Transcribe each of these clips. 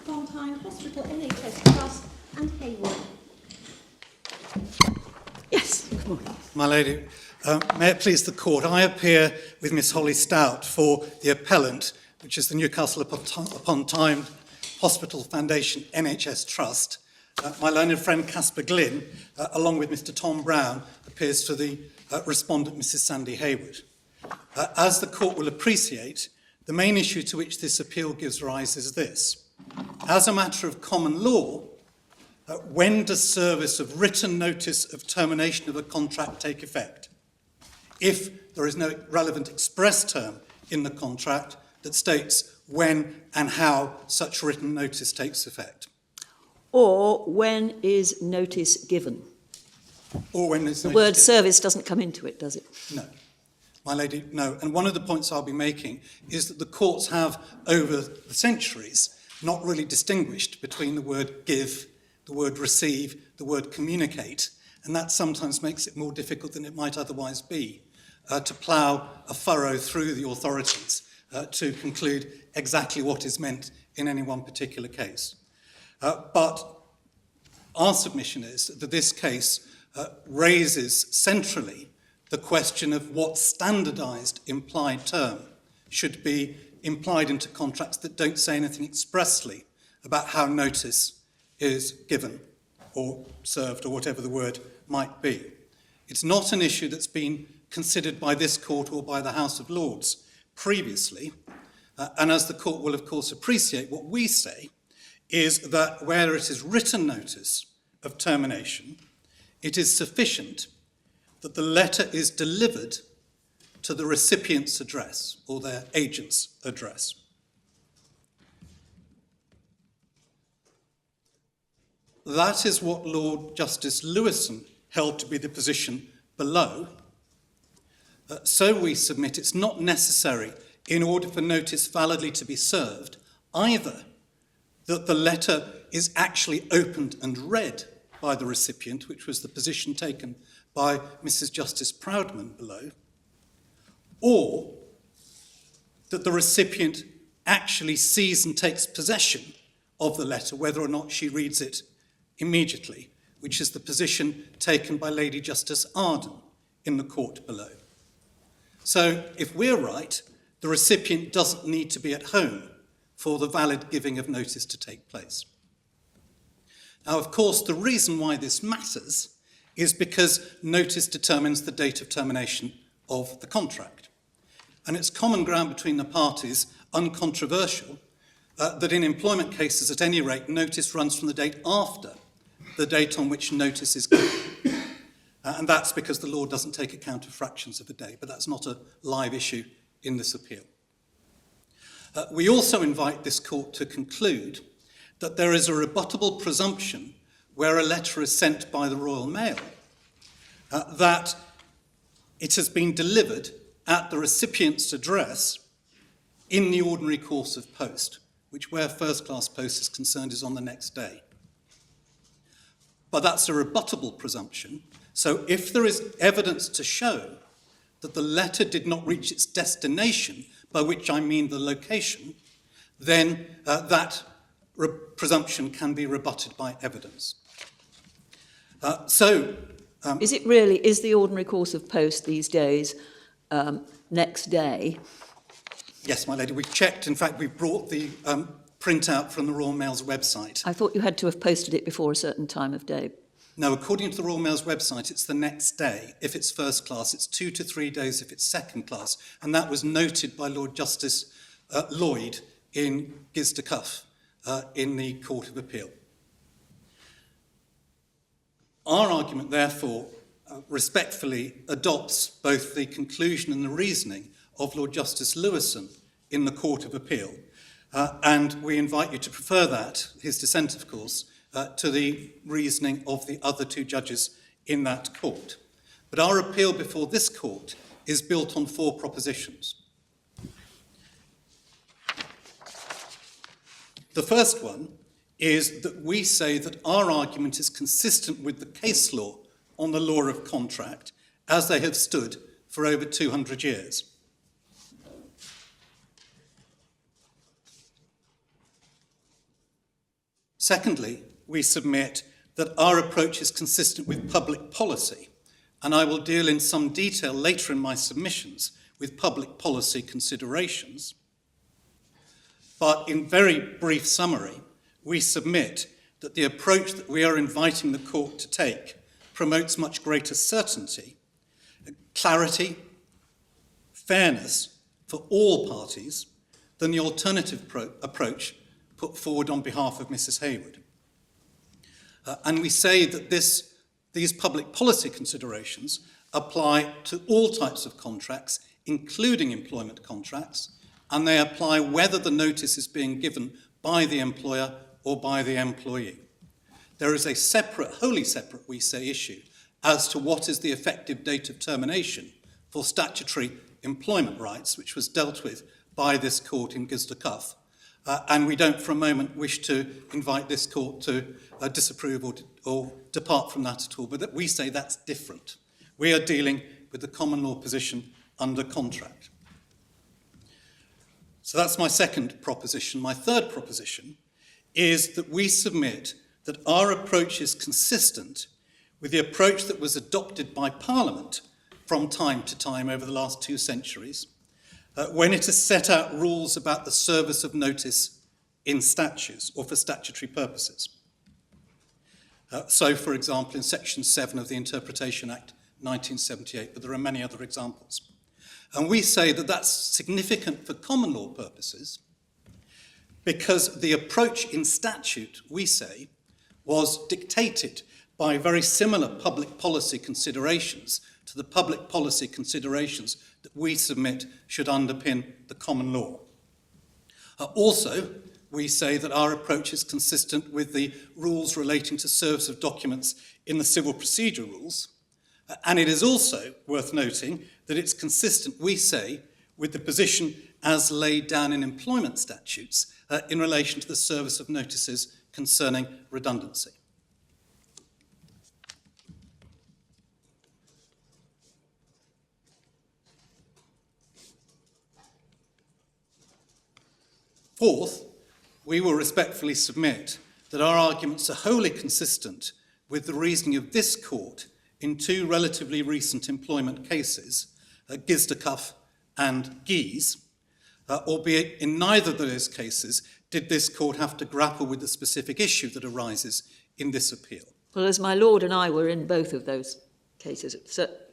Tyne Hospital, NHS Trust and Haywood. Yes, come on. My lady, may it please the court, I appear with Miss Holly Stout for the appellant, which is the Newcastle upon Tyne Hospital Foundation NHS Trust. My learned friend Caspar Glynn, along with Mr Tom Brown, appears for the respondent Mrs Sandy Haywood. As the court will appreciate, the main issue to which this appeal gives rise is this. As a matter of common law, when does service of written notice of termination of a contract take effect? If there is no relevant express term in the contract that states when and how such written notice takes effect. Or when is notice given? Or when is the word service doesn't come into it, does it? No. My lady, no. And one of the points I'll be making is that the courts have, over the centuries, not really distinguished between the word give, the word receive, the word communicate, and that sometimes makes it more difficult than it might otherwise be to plough a furrow through the authorities to conclude exactly what is meant in any one particular case. But our submission is that this case raises centrally the question of what standardised implied term should be implied into contracts that don't say anything expressly about how notice is given or served or whatever the word might be. It's not an issue that's been considered by this court or by the House of Lords previously, and as the court will of course appreciate, what we say is that where it is written notice of termination, it is sufficient that the letter is delivered to the recipient's address or their agent's address. That is what Lord Justice Lewison held to be the position below. So we submit it's not necessary in order for notice validly to be served either that the letter is actually opened and read by the recipient, which was the position taken by Mrs. Justice Proudman below, or that the recipient actually sees and takes possession of the letter, whether or not she reads it immediately, which is the position taken by Lady Justice Arden in the court below. So if we're right, the recipient doesn't need to be at home for the valid giving of notice to take place. Now, of course, the reason why this matters is because notice determines the date of termination of the contract. And it's common ground between the parties, uncontroversial, that in employment cases, at any rate, notice runs from the date after the date on which notice is given. And that's because the law doesn't take account of fractions of a day, but that's not a live issue in this appeal. We also invite this court to conclude that there is a rebuttable presumption where a letter is sent by the Royal Mail that it has been delivered at the recipient's address in the ordinary course of post, which where first-class post is concerned is on the next day. But that's a rebuttable presumption. So if there is evidence to show that the letter did not reach its destination, by which I mean the location, then that presumption can be rebutted by evidence. Is it really, is the ordinary course of post these days next day? Yes, my lady, we've checked. In fact, we brought the printout from the Royal Mail's website. I thought you had to have posted it before a certain time of day. No, according to the Royal Mail's website, it's the next day if it's first class. It's 2 to 3 days if it's second class. And that was noted by Lord Justice Lloyd in Gisdecuff in the Court of Appeal. Our argument, therefore, respectfully adopts both the conclusion and the reasoning of Lord Justice Lewison in the Court of Appeal. And we invite you to prefer that, his dissent, of course, to the reasoning of the other two judges in that court. But our appeal before this court is built on 4 propositions. The first one is that we say that our argument is consistent with the case law on the law of contract as they have stood for over 200 years. Secondly, we submit that our approach is consistent with public policy, and I will deal in some detail later in my submissions with public policy considerations. But in very brief summary, we submit that the approach that we are inviting the court to take promotes much greater certainty, clarity, fairness for all parties than the alternative approach put forward on behalf of Mrs. Haywood. And we say that these public policy considerations apply to all types of contracts, including employment contracts, and they apply whether the notice is being given by the employer or by the employee. There is a separate, wholly separate, we say, issue as to what is the effective date of termination for statutory employment rights, which was dealt with by this court in Gisda-Cuff. And we don't for a moment wish to invite this court to disapprove or depart from that at all, but that we say that's different. We are dealing with the common law position under contract. So that's my second proposition. My third proposition is that we submit that our approach is consistent with the approach that was adopted by Parliament from time to time over the last 2 centuries, when it has set out rules about the service of notice in statutes or for statutory purposes. So, for example, in Section 7 of the Interpretation Act 1978, but there are many other examples. And we say that that's significant for common law purposes because the approach in statute, we say, was dictated by very similar public policy considerations to the public policy considerations that we submit should underpin the common law. Also, we say that our approach is consistent with the rules relating to service of documents in the civil procedure rules, and it is also worth noting that it's consistent, we say, with the position as laid down in employment statutes in relation to the service of notices concerning redundancy. Fourth, we will respectfully submit that our arguments are wholly consistent with the reasoning of this court in 2 relatively recent employment cases, Gisda-Cuff and Geese, albeit in neither of those cases did this court have to grapple with the specific issue that arises in this appeal. Well, as my lord and I were in both of those cases,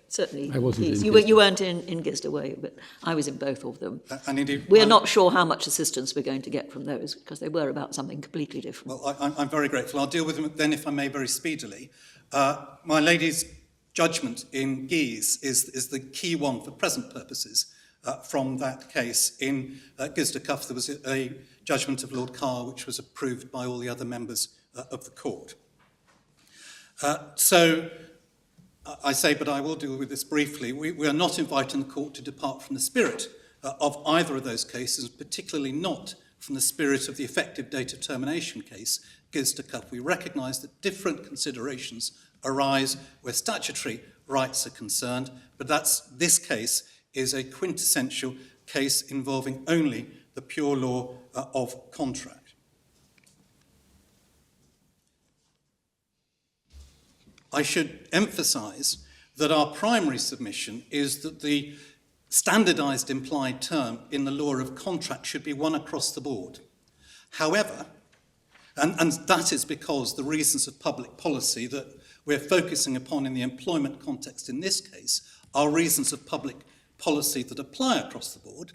certainly I wasn't Geese. in You weren't in Gisda, were you? But I was in both of them. And indeed, We're not sure how much assistance we're going to get from those because they were about something completely different. Well, I'm very grateful. I'll deal with them then, if I may, very speedily. My lady's judgment in Geese is the key one for present purposes from that case. In Gisda-Cuff, there was a judgment of Lord Carr, which was approved by all the other members of the court. So I say, but I will deal with this briefly, we are not inviting the court to depart from the spirit of either of those cases, particularly not from the spirit of the effective date of termination case, Gisda-Cuff. We recognise that different considerations arise where statutory rights are concerned, but this case is a quintessential case involving only the pure law of contract. I should emphasise that our primary submission is that the standardised implied term in the law of contract should be one across the board. However, and that is because the reasons of public policy that we're focusing upon in the employment context in this case are reasons of public policy that apply across the board.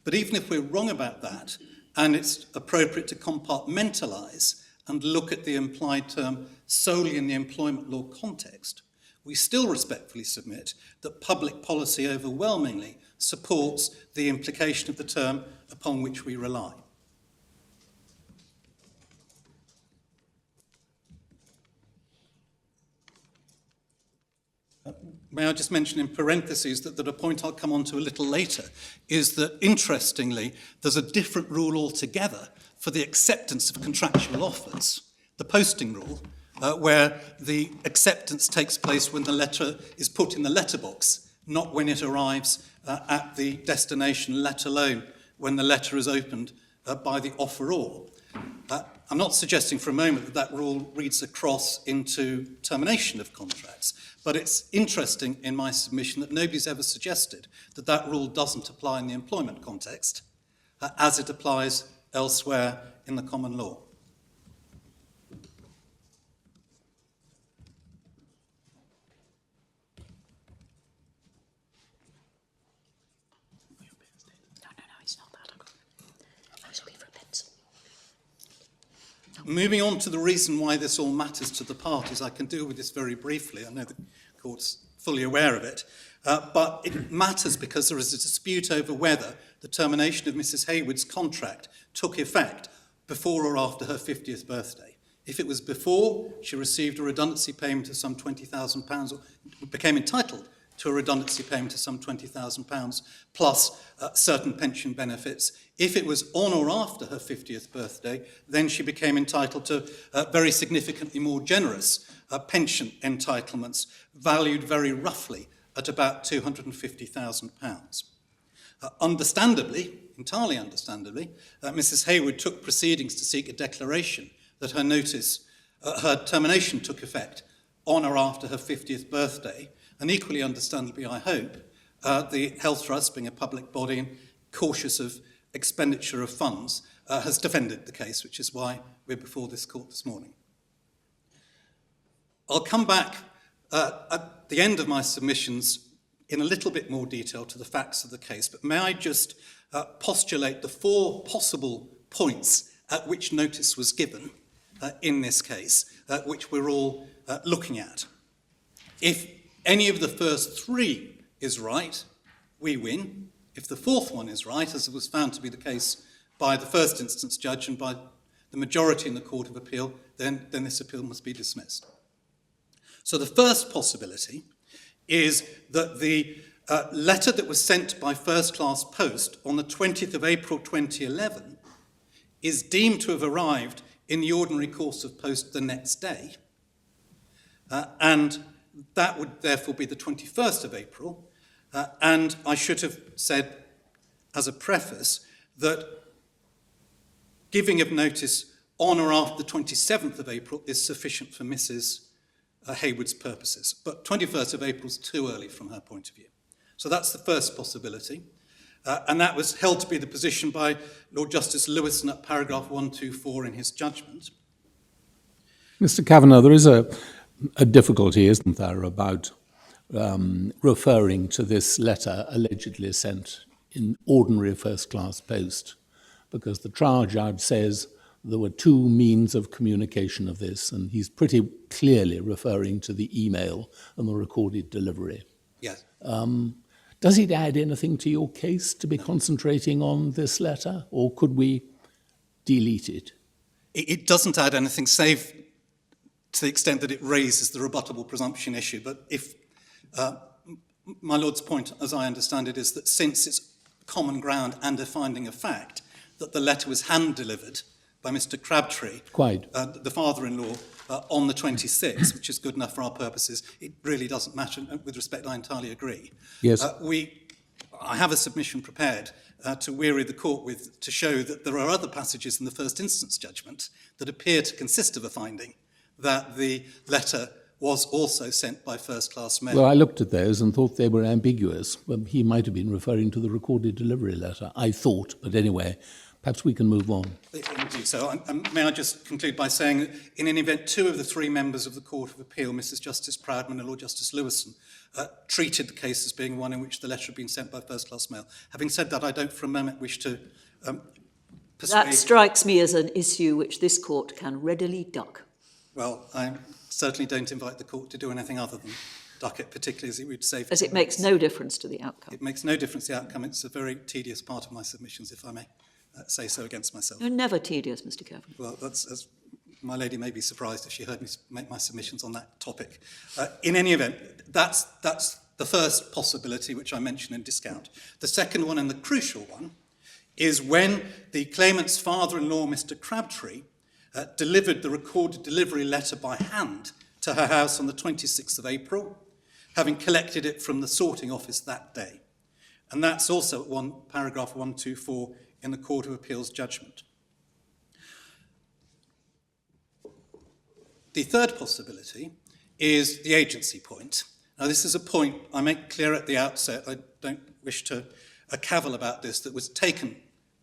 But even if we're wrong about that, and it's appropriate to compartmentalise and look at the implied term solely in the employment law context, we still respectfully submit that public policy overwhelmingly supports the implication of the term upon which we rely. May I just mention in parentheses that a point I'll come on to a little later is that, interestingly, there's a different rule altogether for the acceptance of contractual offers, the posting rule, where the acceptance takes place when the letter is put in the letterbox, not when it arrives at the destination, let alone when the letter is opened by the offeror. I'm not suggesting for a moment that that rule reads across into termination of contracts, but it's interesting in my submission that nobody's ever suggested that that rule doesn't apply in the employment context as it applies elsewhere in the common law. Moving on to the reason why this all matters to the parties, I can deal with this very briefly. I know the court's fully aware of it, but it matters because there is a dispute over whether the termination of Mrs. Haywood's contract took effect before or after her 50th birthday. If it was before, she received a redundancy payment of some £20,000, or became entitled to a redundancy payment of some £20,000 plus certain pension benefits. If it was on or after her 50th birthday, then she became entitled to very significantly more generous pension entitlements, valued very roughly at about £250,000. Understandably, entirely understandably, Mrs. Haywood took proceedings to seek a declaration that her termination took effect on or after her 50th birthday. And equally understandably, I hope, the Health Trust, being a public body and cautious of expenditure of funds, has defended the case, which is why we're before this court this morning. I'll come back at the end of my submissions in a little bit more detail to the facts of the case, but may I just postulate the 4 possible points at which notice was given in this case, which we're all looking at. If any of the first 3 is right, we win. If the 4th one is right, as it was found to be the case by the first instance judge and by the majority in the Court of Appeal, then this appeal must be dismissed. So the first possibility is that the letter that was sent by first-class post on the 20th of April 2011 is deemed to have arrived in the ordinary course of post the next day, and that would therefore be the 21st of April, and I should have said as a preface that giving of notice on or after the 27th of April is sufficient for Mrs. Haywood's purposes, but 21st of April is too early from her point of view. So that's the first possibility, and that was held to be the position by Lord Justice Lewison at paragraph 124 in his judgment. Mr. Kavanagh, there is a difficulty, isn't there, about referring to this letter allegedly sent in ordinary first-class post, because the trial judge says there were 2 means of communication of this, and he's pretty clearly referring to the email and the recorded delivery. Yes. Does it add anything to your case to be concentrating on this letter, or could we delete it? It doesn't add anything, save to the extent that it raises the rebuttable presumption issue. But if my Lord's point, as I understand it, is that since it's common ground and a finding of fact that the letter was hand-delivered by Mr. Crabtree, the father-in-law, on the 26th, which is good enough for our purposes, it really doesn't matter. With respect, I entirely agree. Yes. I have a submission prepared to weary the court with, to show that there are other passages in the first instance judgment that appear to consist of a finding that the letter was also sent by first-class mail. Well, I looked at those and thought they were ambiguous. Well, he might have been referring to the recorded delivery letter, I thought. But anyway, perhaps we can move on. Indeed. So may I just conclude by saying that in any event, 2 of the 3 members of the Court of Appeal, Mrs. Justice Proudman and Lord Justice Lewison, treated the case as being one in which the letter had been sent by first-class mail. Having said that, I don't for a moment wish to persuade... That strikes me as an issue which this court can readily duck. Well, I certainly don't invite the court to do anything other than duck it, particularly as it would save... As it makes no difference to the outcome. It makes no difference to the outcome. It's a very tedious part of my submissions, if I may say so against myself. You're never tedious, Mr. Kavanagh. Well, as my lady may be surprised if she heard me make my submissions on that topic. In any event, that's the first possibility which I mention and discount. The second one, and the crucial one, is when the claimant's father-in-law, Mr. Crabtree, delivered the recorded delivery letter by hand to her house on the 26th of April, having collected it from the sorting office that day. And that's also at paragraph 124 in the Court of Appeal's judgment. The third possibility is the agency point. Now, this is a point I make clear at the outset. I don't wish to cavil about this, that was taken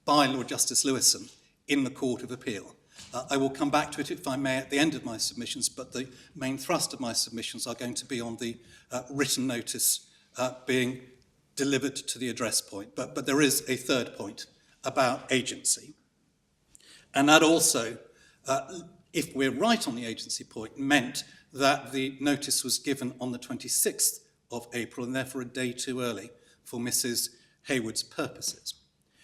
by Lord Justice Lewison in the Court of Appeal. I will come back to it, if I may, at the end of my submissions, but the main thrust of my submissions are going to be on the written notice being delivered to the address point. But there is a third point about agency. And that also, if we're right on the agency point, meant that the notice was given on the 26th of April and therefore a day too early for Mrs. Haywood's purposes.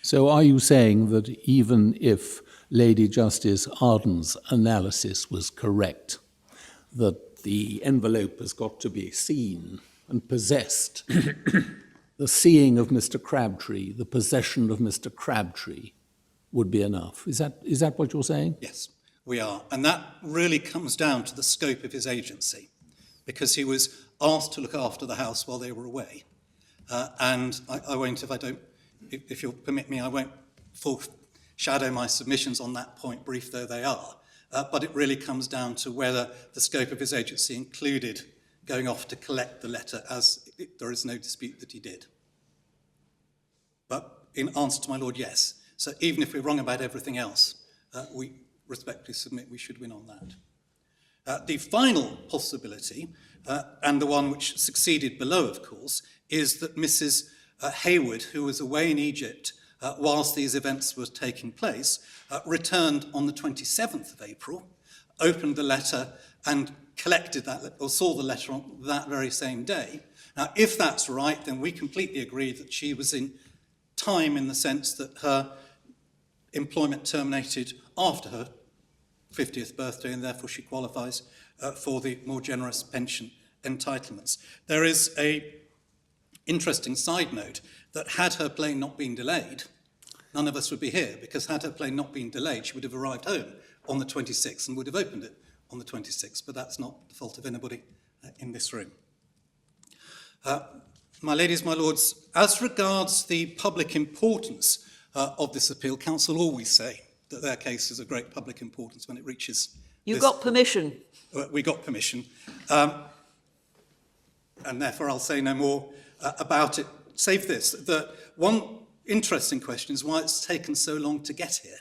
So are you saying that even if Lady Justice Arden's analysis was correct, that the envelope has got to be seen and possessed, the seeing of Mr. Crabtree, the possession of Mr. Crabtree would be enough? Is that what you're saying? Yes, we are. And that really comes down to the scope of his agency, because he was asked to look after the house while they were away. And I won't, if you'll permit me, I won't foreshadow my submissions on that point, brief though they are. But it really comes down to whether the scope of his agency included going off to collect the letter, as there is no dispute that he did. But in answer to my lord, yes. So even if we're wrong about everything else, we respectfully submit we should win on that. The final possibility, and the one which succeeded below, of course, is that Mrs. Haywood, who was away in Egypt whilst these events were taking place, returned on the 27th of April, opened the letter and collected that, or saw the letter on that very same day. Now, if that's right, then we completely agree that she was in time, in the sense that her employment terminated after her 50th birthday, and therefore she qualifies for the more generous pension entitlements. There is an interesting side note that had her plane not been delayed, none of us would be here, because had her plane not been delayed, she would have arrived home on the 26th and would have opened it on the 26th, but that's not the fault of anybody in this room. My ladies, my lords, as regards the public importance of this appeal, counsel always say that their case is of great public importance when it reaches... You got permission. We got permission, and therefore I'll say no more about it, save this, that one interesting question is why it's taken so long to get here.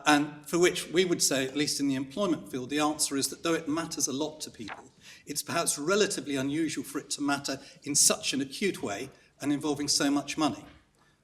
And for which we would say, at least in the employment field, the answer is that though it matters a lot to people, it's perhaps relatively unusual for it to matter in such an acute way and involving so much money.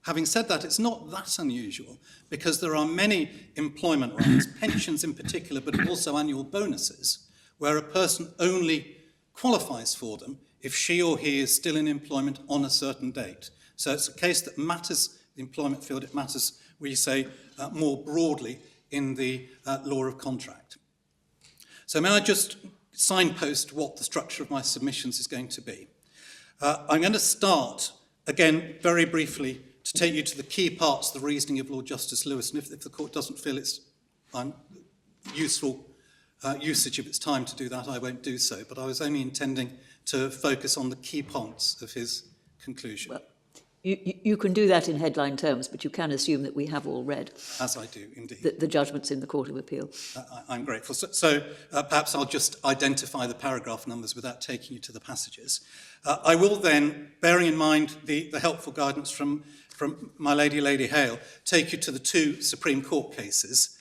Having said that, it's not that unusual, because there are many employment rights, pensions in particular, but also annual bonuses, where a person only qualifies for them if she or he is still in employment on a certain date. So it's a case that matters, the employment field, it matters, we say, more broadly in the law of contract. So may I just signpost what the structure of my submissions is going to be. I'm going to start, again, very briefly, to take you to the key parts of the reasoning of Lord Justice Lewis, and if the court doesn't feel it's useful usage of its time to do that, I won't do so, but I was only intending to focus on the key points of his conclusion. Well, you can do that in headline terms, but you can assume that we have all read. As I do, indeed. The judgments in the Court of Appeal. I'm grateful. So perhaps I'll just identify the paragraph numbers without taking you to the passages. I will then, bearing in mind the helpful guidance from my Lady Hale, take you to the two Supreme Court cases,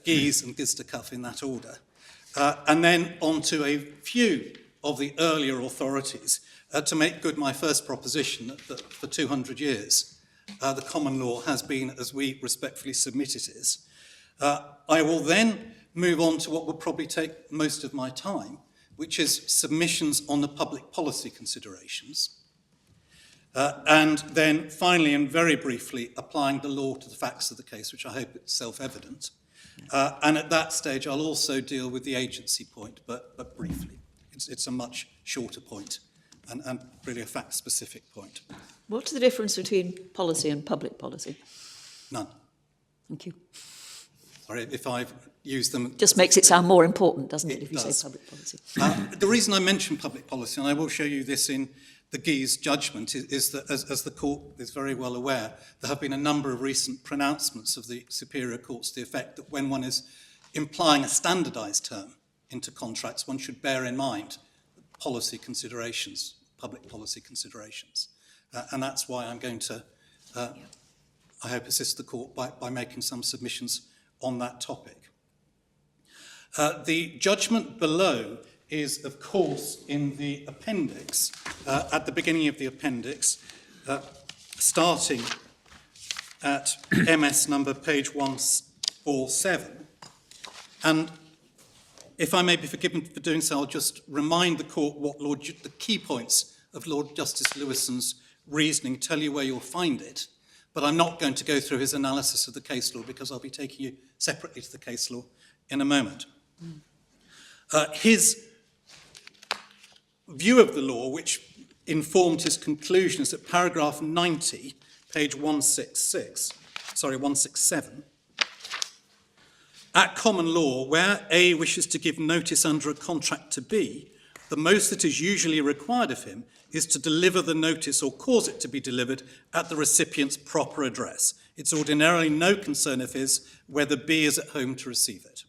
Gies and Gistercuff in that order, and then on to a few of the earlier authorities to make good my first proposition that for 200 years the common law has been as we respectfully submit it is. I will then move on to what will probably take most of my time, which is submissions on the public policy considerations. And then finally and very briefly applying the law to the facts of the case, which I hope is self-evident. And at that stage I'll also deal with the agency point, but briefly. It's a much shorter point. And really a fact-specific point. What's the difference between policy and public policy? None. Thank you. Sorry if I've used them. Just makes it sound more important, doesn't it, if you does. say public policy? The reason I mention public policy, and I will show you this in the Gies judgment, is that, as the court is very well aware, there have been a number of recent pronouncements of the superior courts to the effect that when one is implying a standardised term into contracts, one should bear in mind policy considerations, public policy considerations. And that's why I'm going to, I hope, assist the court by making some submissions on that topic. The judgment below is, of course, in the appendix, at the beginning of the appendix, starting at MS number page 147. And if I may be forgiven for doing so, I'll just remind the court what the key points of Lord Justice Lewison's reasoning, tell you where you'll find it. But I'm not going to go through his analysis of the case law because I'll be taking you separately to the case law in a moment. His view of the law, which informed his conclusions at paragraph 90, page 167. At common law, where A wishes to give notice under a contract to B, the most that is usually required of him is to deliver the notice or cause it to be delivered at the recipient's proper address. It's ordinarily no concern of his whether B is at home to receive it.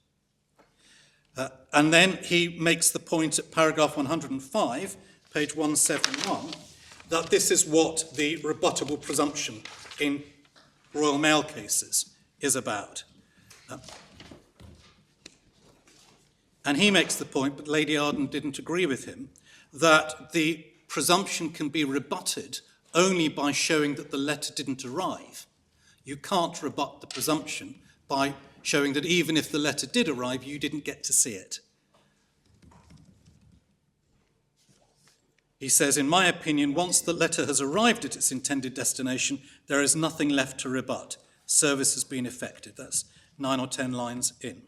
And then he makes the point at paragraph 105, page 171, that this is what the rebuttable presumption in Royal Mail cases is about. And he makes the point, but Lady Arden didn't agree with him, that the presumption can be rebutted only by showing that the letter didn't arrive. You can't rebut the presumption by showing that even if the letter did arrive, you didn't get to see it. He says, in my opinion, once the letter has arrived at its intended destination, there is nothing left to rebut. Service has been effected. That's 9 or 10 lines in.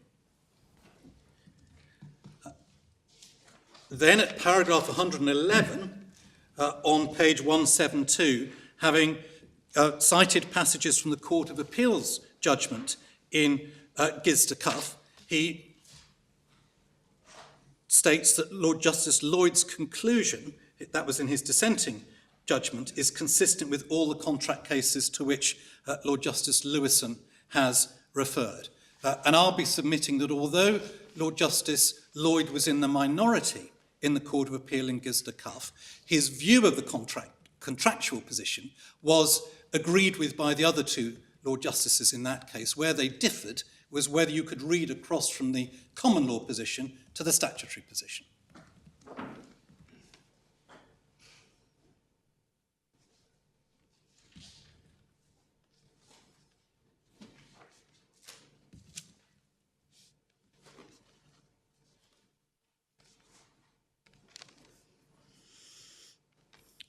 Then at paragraph 111, on page 172, having cited passages from the Court of Appeal's judgment in Gisder Cuff, he states that Lord Justice Lloyd's conclusion, that was in his dissenting judgment, is consistent with all the contract cases to which Lord Justice Lewison has referred. And I'll be submitting that although Lord Justice Lloyd was in the minority in the Court of Appeal in Gisder Cuff, his view of the contractual position was agreed with by the other two Lord Justices in that case. Where they differed was whether you could read across from the common law position to the statutory position.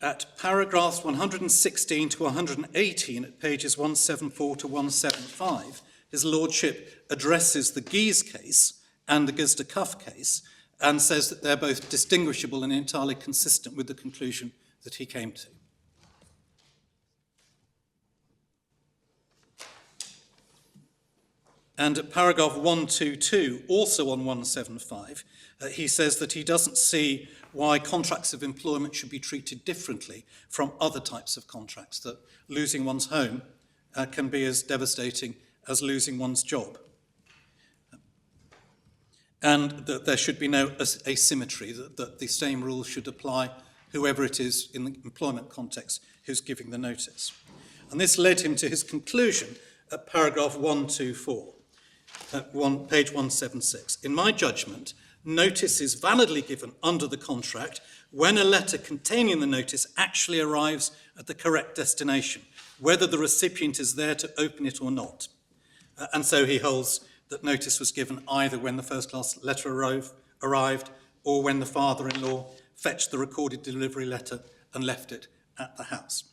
At paragraphs 116 to 118 at pages 174 to 175, his lordship addresses the Guise case and the Gisder Cuff case and says that they're both distinguishable and entirely consistent with the conclusion that he came to. And at paragraph 122, also on 175, he says that he doesn't see why contracts of employment should be treated differently from other types of contracts, that losing one's home can be as devastating as losing one's job. And that there should be no asymmetry, that the same rules should apply whoever it is in the employment context who's giving the notice. And this led him to his conclusion at paragraph 124, page 176. In my judgment, notice is validly given under the contract when a letter containing the notice actually arrives at the correct destination, whether the recipient is there to open it or not. And so he holds that notice was given either when the first-class letter arrived or when the father-in-law fetched the recorded delivery letter and left it at the house.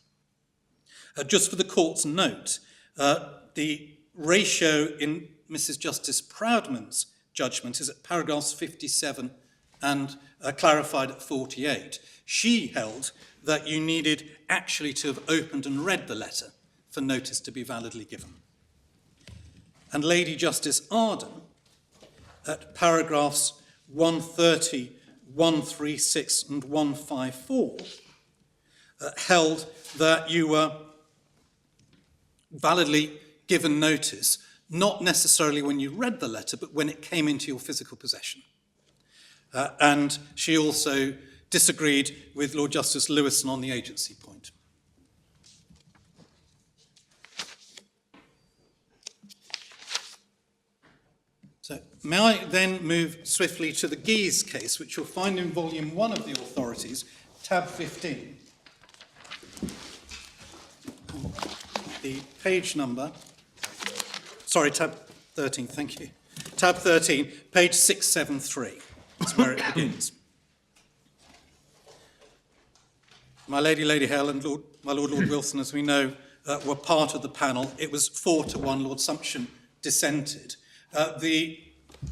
Just for the court's note, the ratio in Mrs. Justice Proudman's judgment is at paragraphs 57 and clarified at 48. She held that you needed actually to have opened and read the letter for notice to be validly given. And Lady Justice Arden, at paragraphs 130, 136 and 154, held that you were validly given notice, not necessarily when you read the letter, but when it came into your physical possession. And she also disagreed with Lord Justice Lewison on the agency point. So may I then move swiftly to the Geese case, which you'll find in Volume 1 of the Authorities, tab 15. The page number, sorry, tab 13, thank you. Tab 13, page 673. That's where it begins. My Lady Hale and my Lord Wilson, as we know, were part of the panel. It was 4-1. Lord Sumption dissented.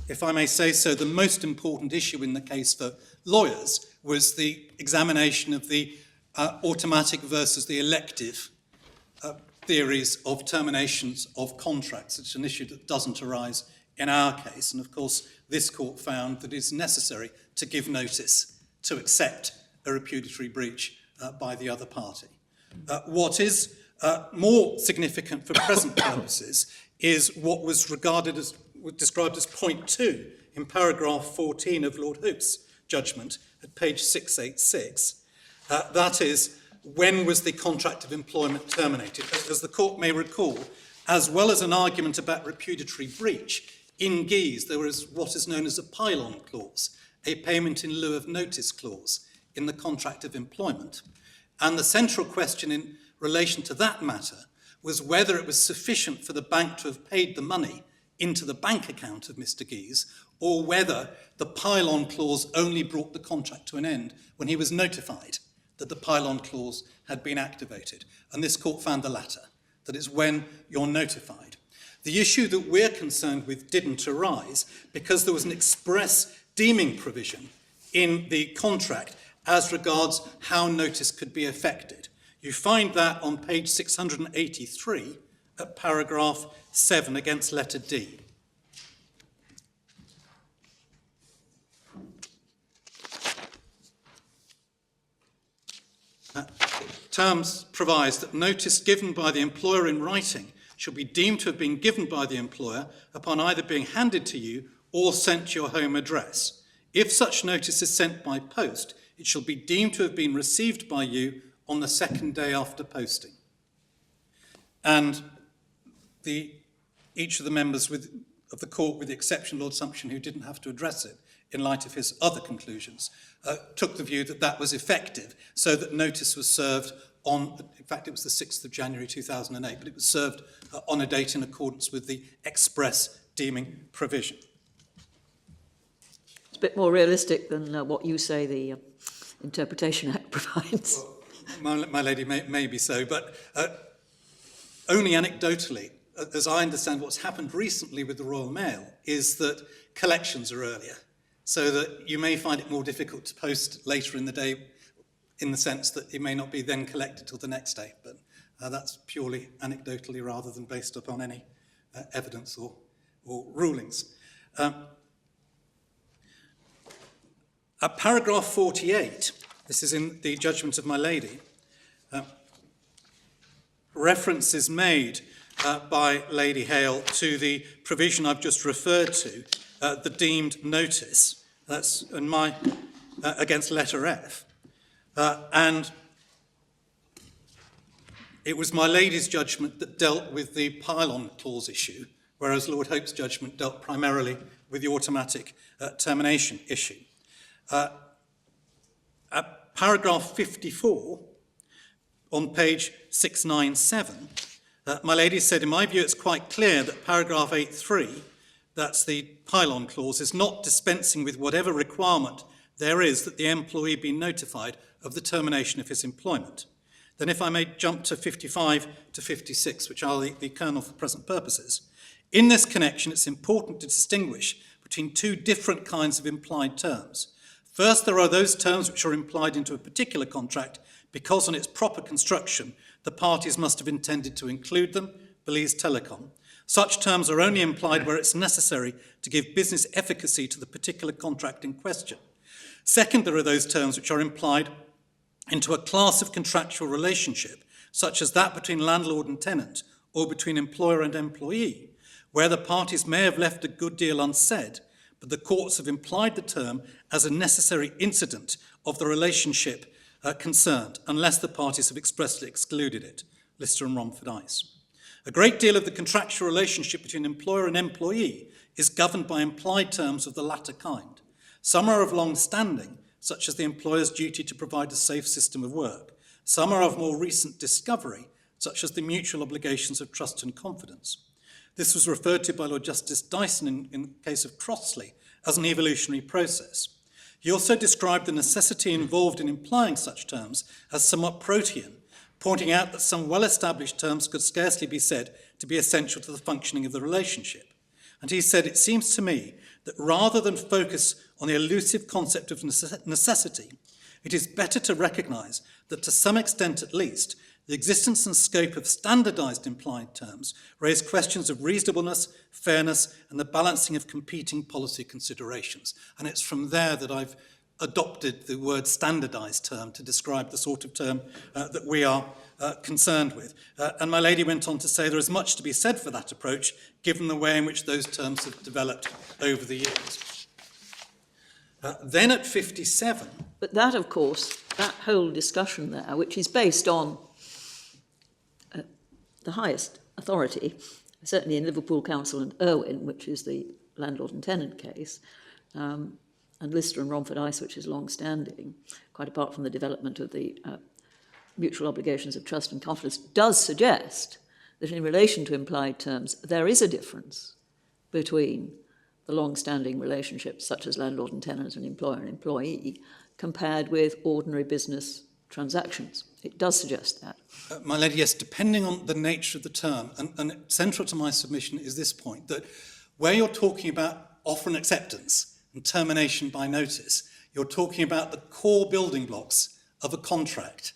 If I may say so, the most important issue in the case for lawyers was the examination of the automatic versus the elective theories of terminations of contracts. It's an issue that doesn't arise in our case. And of course, this court found that it's necessary to give notice to accept a repudiatory breach by the other party. What is more significant for present purposes is what was described as point 2 in paragraph 14 of Lord Hope's judgment at page 686. That is, when was the contract of employment terminated? As the court may recall, as well as an argument about repudiatory breach, in Geese there was what is known as a pylon clause, a payment in lieu of notice clause in the contract of employment. And the central question in relation to that matter was whether it was sufficient for the bank to have paid the money into the bank account of Mr. Geese, or whether the pylon clause only brought the contract to an end when he was notified that the pylon clause had been activated. And this court found the latter, that it's when you're notified. The issue that we're concerned with didn't arise because there was an express deeming provision in the contract as regards how notice could be effected. You find that on page 683 at paragraph 7 against letter D. Terms provides that notice given by the employer in writing shall be deemed to have been given by the employer upon either being handed to you or sent to your home address. If such notice is sent by post, it shall be deemed to have been received by you on the second day after posting. And each of the members of the court, with the exception of Lord Sumption, who didn't have to address it in light of his other conclusions, took the view that that was effective, so that notice was served on, in fact, it was the 6th of January 2008, but it was served on a date in accordance with the express deeming provision. It's a bit more realistic than what you say the Interpretation Act provides. Well, my lady, may be so, but only anecdotally, as I understand what's happened recently with the Royal Mail, is that collections are earlier, so that you may find it more difficult to post later in the day, in the sense that it may not be then collected till the next day, but that's purely anecdotally rather than based upon any evidence or rulings. At paragraph 48, this is in the judgment of my lady, reference is made by Lady Hale to the provision I've just referred to, the deemed notice. That's in against letter F. And it was my lady's judgment that dealt with the pylon clause issue, whereas Lord Hope's judgment dealt primarily with the automatic termination issue. At paragraph 54, on page 697, my lady said, in my view, it's quite clear that paragraph 8.3, that's the pylon clause, is not dispensing with whatever requirement there is that the employee be notified of the termination of his employment. Then if I may jump to 55 to 56, which are the kernel for present purposes. In this connection, it's important to distinguish between two different kinds of implied terms. First, there are those terms which are implied into a particular contract because on its proper construction, the parties must have intended to include them, Belize Telecom. Such terms are only implied where it's necessary to give business efficacy to the particular contract in question. Second, there are those terms which are implied into a class of contractual relationship, such as that between landlord and tenant, or between employer and employee, where the parties may have left a good deal unsaid, but the courts have implied the term as a necessary incident of the relationship concerned, unless the parties have expressly excluded it. Lister and Romford Ice. A great deal of the contractual relationship between employer and employee is governed by implied terms of the latter kind. Some are of long standing, such as the employer's duty to provide a safe system of work. Some are of more recent discovery, such as the mutual obligations of trust and confidence. This was referred to by Lord Justice Dyson in the case of Crossley as an evolutionary process. He also described the necessity involved in implying such terms as somewhat protean, pointing out that some well-established terms could scarcely be said to be essential to the functioning of the relationship. And he said, "It seems to me that rather than focus on the elusive concept of necessity, it is better to recognise that to some extent at least, the existence and scope of standardised implied terms raise questions of reasonableness, fairness, and the balancing of competing policy considerations." And it's from there that I've adopted the word standardised term to describe the sort of term that we are concerned with. And my lady went on to say there is much to be said for that approach, given the way in which those terms have developed over the years. Then at 57... But that, of course, that whole discussion there, which is based on the highest authority, certainly in Liverpool Council and Irwin, which is the landlord and tenant case, and Lister and Romford Ice, which is long-standing, quite apart from the development of the mutual obligations of trust and confidence, does suggest that in relation to implied terms, there is a difference between the long-standing relationships, such as landlord and tenant and employer and employee, compared with ordinary business transactions. It does suggest that. My lady, yes, depending on the nature of the term, and central to my submission is this point, that where you're talking about offer and acceptance and termination by notice, you're talking about the core building blocks of a contract.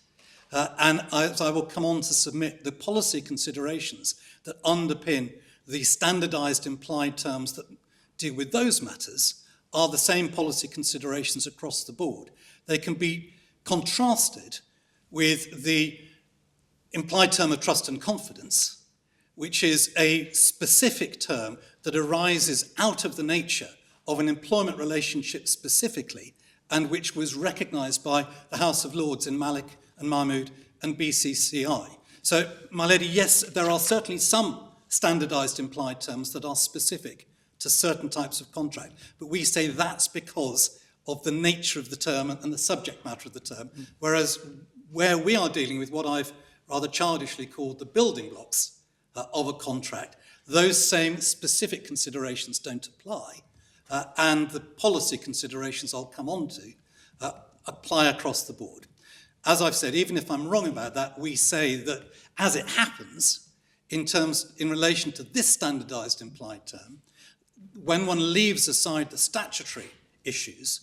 And as I will come on to submit, the policy considerations that underpin the standardised implied terms that deal with those matters are the same policy considerations across the board. They can be contrasted with the implied term of trust and confidence, which is a specific term that arises out of the nature of an employment relationship specifically, and which was recognised by the House of Lords in Malik and Mahmood and BCCI. So, my lady, yes, there are certainly some standardised implied terms that are specific to certain types of contract, but we say that's because of the nature of the term and the subject matter of the term, whereas where we are dealing with what I've rather childishly called the building blocks of a contract, those same specific considerations don't apply, and the policy considerations I'll come on to apply across the board. As I've said, even if I'm wrong about that, we say that as it happens, in relation to this standardised implied term, when one leaves aside the statutory issues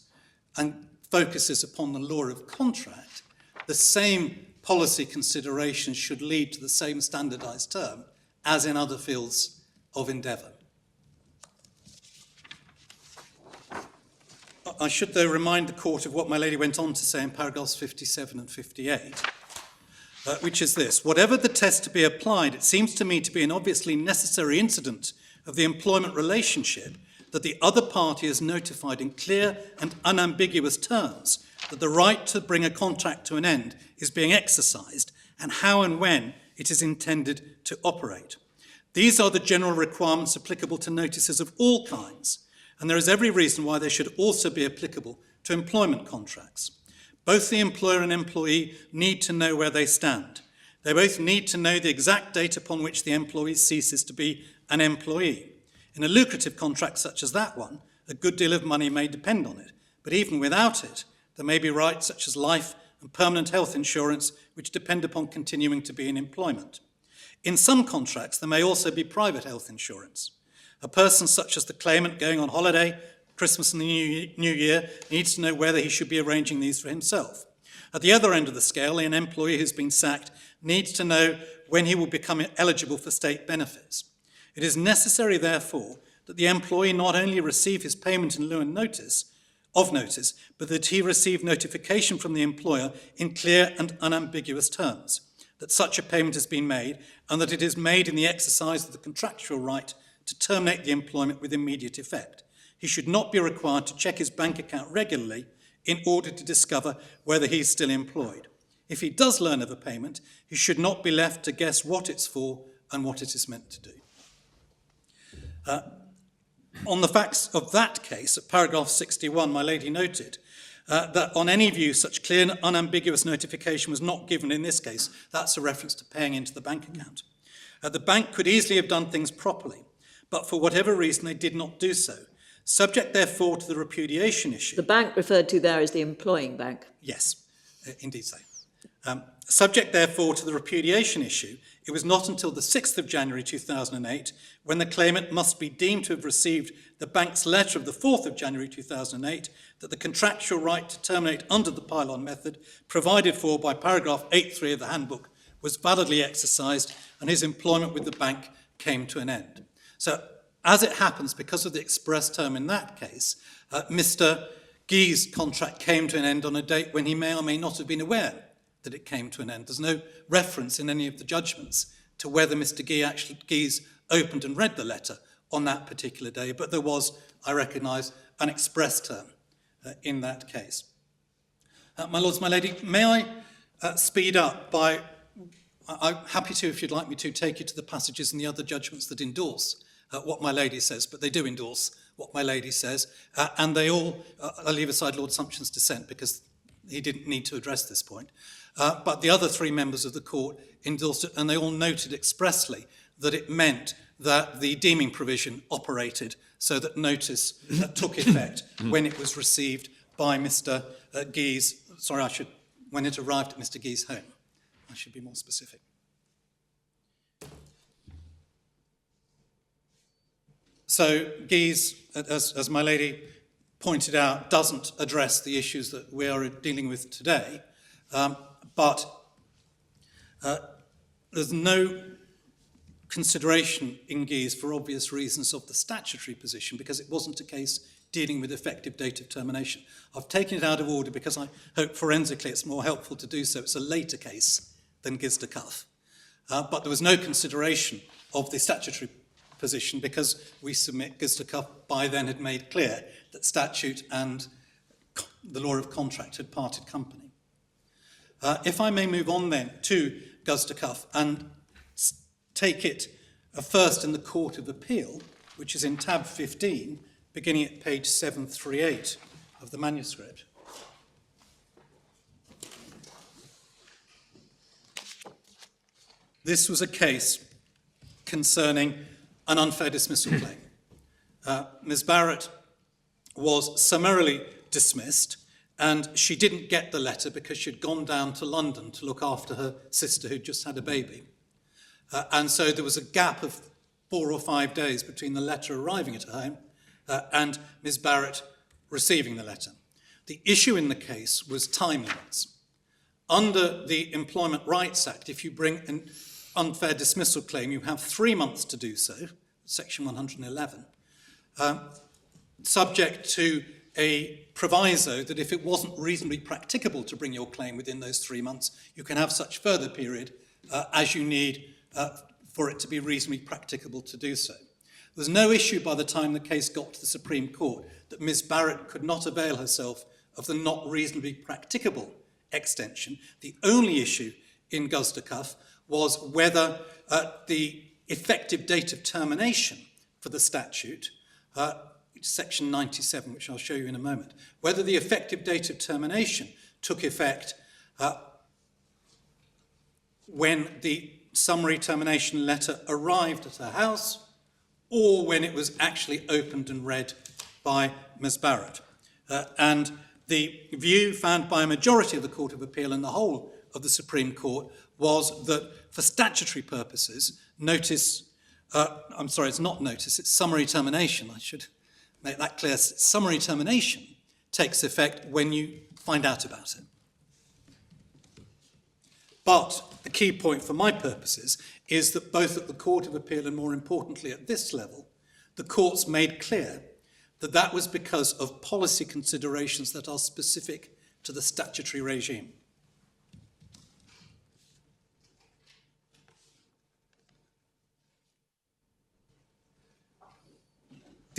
and focuses upon the law of contract, the same policy considerations should lead to the same standardised term as in other fields of endeavour. I should, though, remind the Court of what my lady went on to say in paragraphs 57 and 58, which is this: whatever the test to be applied, it seems to me to be an obviously necessary incident of the employment relationship that the other party is notified in clear and unambiguous terms that the right to bring a contract to an end is being exercised and how and when it is intended to operate. These are the general requirements applicable to notices of all kinds, and there is every reason why they should also be applicable to employment contracts. Both the employer and employee need to know where they stand. They both need to know the exact date upon which the employee ceases to be an employee. In a lucrative contract such as that one, a good deal of money may depend on it, but even without it, there may be rights such as life and permanent health insurance which depend upon continuing to be in employment. In some contracts, there may also be private health insurance. A person such as the claimant going on holiday, Christmas and the New Year, needs to know whether he should be arranging these for himself. At the other end of the scale, an employee who's been sacked needs to know when he will become eligible for state benefits. It is necessary, therefore, that the employee not only receive his payment in lieu of notice, but that he receive notification from the employer in clear and unambiguous terms, that such a payment has been made, and that it is made in the exercise of the contractual right to terminate the employment with immediate effect. he should not be required to check his bank account regularly in order to discover whether he is still employed. If he does learn of a payment, he should not be left to guess what it's for and what it is meant to do. On the facts of that case, at paragraph 61, my lady noted that on any view, such clear and unambiguous notification was not given in this case. That's a reference to paying into the bank account. The bank could easily have done things properly, but for whatever reason they did not do so. Subject, therefore, to the repudiation issue. The bank referred to there is the employing bank. Yes, indeed so. Subject, therefore, to the repudiation issue, it was not until the 6th of January 2008, when the claimant must be deemed to have received the bank's letter of the 4th of January 2008, that the contractual right to terminate under the pylon method provided for by paragraph 8.3 of the handbook was validly exercised and his employment with the bank came to an end. So, as it happens, because of the express term in that case, Mr. Guy's contract came to an end on a date when he may or may not have been aware that it came to an end. There's no reference in any of the judgments to whether Mr. Guy's opened and read the letter on that particular day, but there was, I recognise, an express term in that case. My lords, my lady, may I speed up by, I'm happy to, if you'd like me to, take you to the passages in the other judgments that endorse what my lady says, but they do endorse what my lady says, and they all, I'll leave aside Lord Sumption's dissent because he didn't need to address this point, but the other three members of the court endorsed it, and they all noted expressly that it meant that the deeming provision operated so that notice took effect when it was received by Mr. Guy's, when it arrived at Mr. Guy's home. I should be more specific. So Guy's, as my lady pointed out, doesn't address the issues that we are dealing with today, but there's no consideration in Guy's, for obvious reasons, of the statutory position, because it wasn't a case dealing with effective date of termination. I've taken it out of order because I hope forensically it's more helpful to do so. It's a later case than Gizda-Cuff. But there was no consideration of the statutory position because we submit Gizda-Cuff by then had made clear that statute and the law of contract had parted company. If I may move on then to Gizda-Cuff and take it first in the Court of Appeal, which is in tab 15, beginning at page 738 of the manuscript. This was a case concerning an unfair dismissal claim. Ms. Barrett was summarily dismissed, and she didn't get the letter because she'd gone down to London to look after her sister who'd just had a baby. And so there was a gap of 4 or 5 days between the letter arriving at her home and Ms. Barrett receiving the letter. The issue in the case was time limits. Under the Employment Rights Act, if you bring an unfair dismissal claim, you have 3 months to do so, section 111, subject to a proviso that if it wasn't reasonably practicable to bring your claim within those 3 months, you can have such further period as you need for it to be reasonably practicable to do so. There was no issue by the time the case got to the Supreme Court that Ms. Barrett could not avail herself of the not reasonably practicable extension. The only issue in Gizda-Cuff was whether the effective date of termination for the statute, section 97, which I'll show you in a moment, whether the effective date of termination took effect when the summary termination letter arrived at her house or when it was actually opened and read by Ms. Barrett. And the view found by a majority of the Court of Appeal and the whole of the Supreme Court was that for statutory purposes, it's not notice, it's summary termination. I should make that clear. Summary termination takes effect when you find out about it. But the key point for my purposes is that both at the Court of Appeal and more importantly at this level, the courts made clear that that was because of policy considerations that are specific to the statutory regime.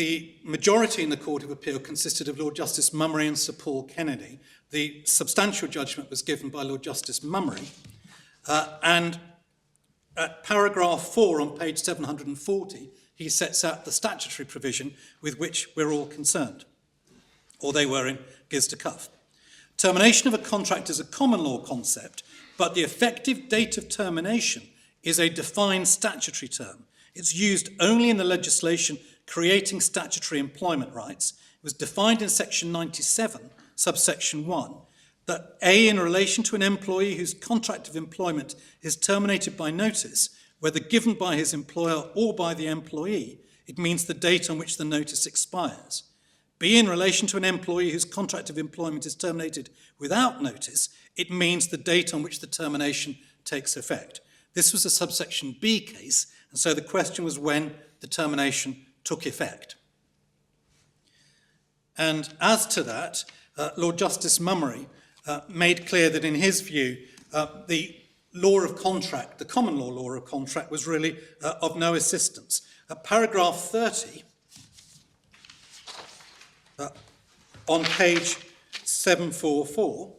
the majority in the Court of Appeal consisted of Lord Justice Mummery and Sir Paul Kennedy. The substantial judgment was given by Lord Justice Mummery, and at paragraph 4 on page 740, he sets out the statutory provision with which we're all concerned, or they were in giz de cuff. Termination of a contract is a common law concept, but the effective date of termination is a defined statutory term. It's used only in the legislation creating statutory employment rights. It was defined in section 97, subsection 1, that A, in relation to an employee whose contract of employment is terminated by notice, whether given by his employer or by the employee, it means the date on which the notice expires. B, in relation to an employee whose contract of employment is terminated without notice, it means the date on which the termination takes effect. This was a subsection B case, and so the question was when the termination took effect. And as to that, Lord Justice Mummery made clear that in his view, the law of contract, the common law of contract, was really of no assistance. Paragraph 30, on page 744,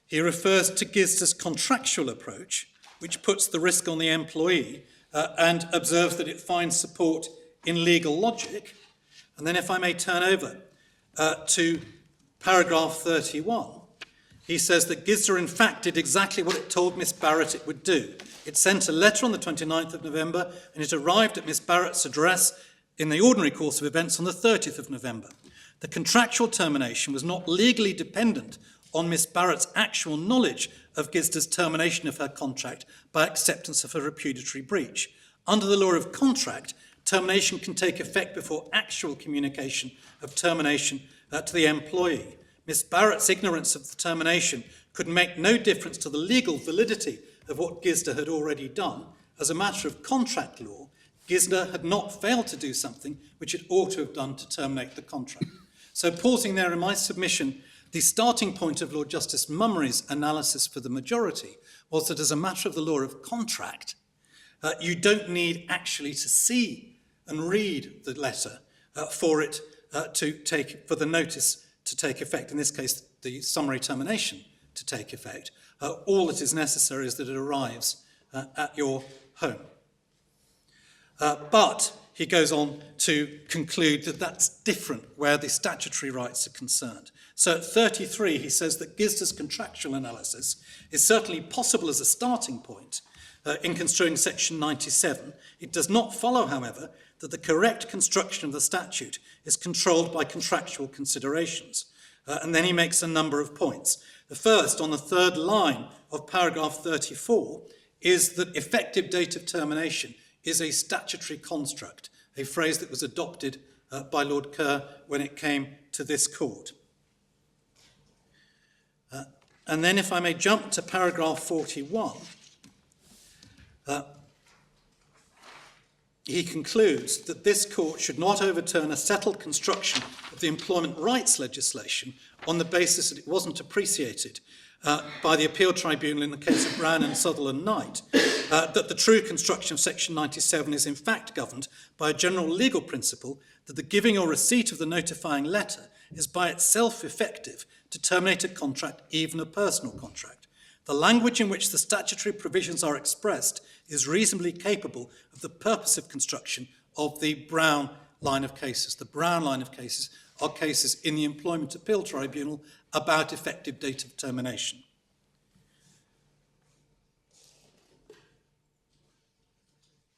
he refers to Gisder's contractual approach, which puts the risk on the employee, and observes that it finds support in legal logic. And then if I may turn over to paragraph 31, he says that Gisder in fact did exactly what it told Miss Barrett it would do. It sent a letter on the 29th of November, and it arrived at Miss Barrett's address in the ordinary course of events on the 30th of November. The contractual termination was not legally dependent on Miss Barrett's actual knowledge of Gisder's termination of her contract by acceptance of her repudiatory breach. Under the law of contract, termination can take effect before actual communication of termination to the employee. Miss Barrett's ignorance of the termination could make no difference to the legal validity of what Gisder had already done. As a matter of contract law, Gisder had not failed to do something which it ought to have done to terminate the contract. So pausing there in my submission, the starting point of Lord Justice Mummery's analysis for the majority was that as a matter of the law of contract, you don't need actually to see and read the letter for the notice to take effect. In this case, the summary termination to take effect. All that is necessary is that it arrives at your home. But he goes on to conclude that that's different where the statutory rights are concerned. So at 33, he says that Gisder's contractual analysis is certainly possible as a starting point in construing section 97. It does not follow, however, that the correct construction of the statute is controlled by contractual considerations. And then he makes a number of points. The first, on the third line of paragraph 34, is that effective date of termination is a statutory construct, a phrase that was adopted by Lord Kerr when it came to this court. And then if I may jump to paragraph 41, he concludes that this court should not overturn a settled construction of the employment rights legislation on the basis that it wasn't appreciated by the appeal tribunal in the case of Brown and Sutherland Knight, that the true construction of section 97 is in fact governed by a general legal principle that the giving or receipt of the notifying letter is by itself effective to terminate a contract, even a personal contract. The language in which the statutory provisions are expressed is reasonably capable of the purposive construction of the Brown line of cases. The Brown line of cases are cases in the Employment Appeal Tribunal about effective date of termination.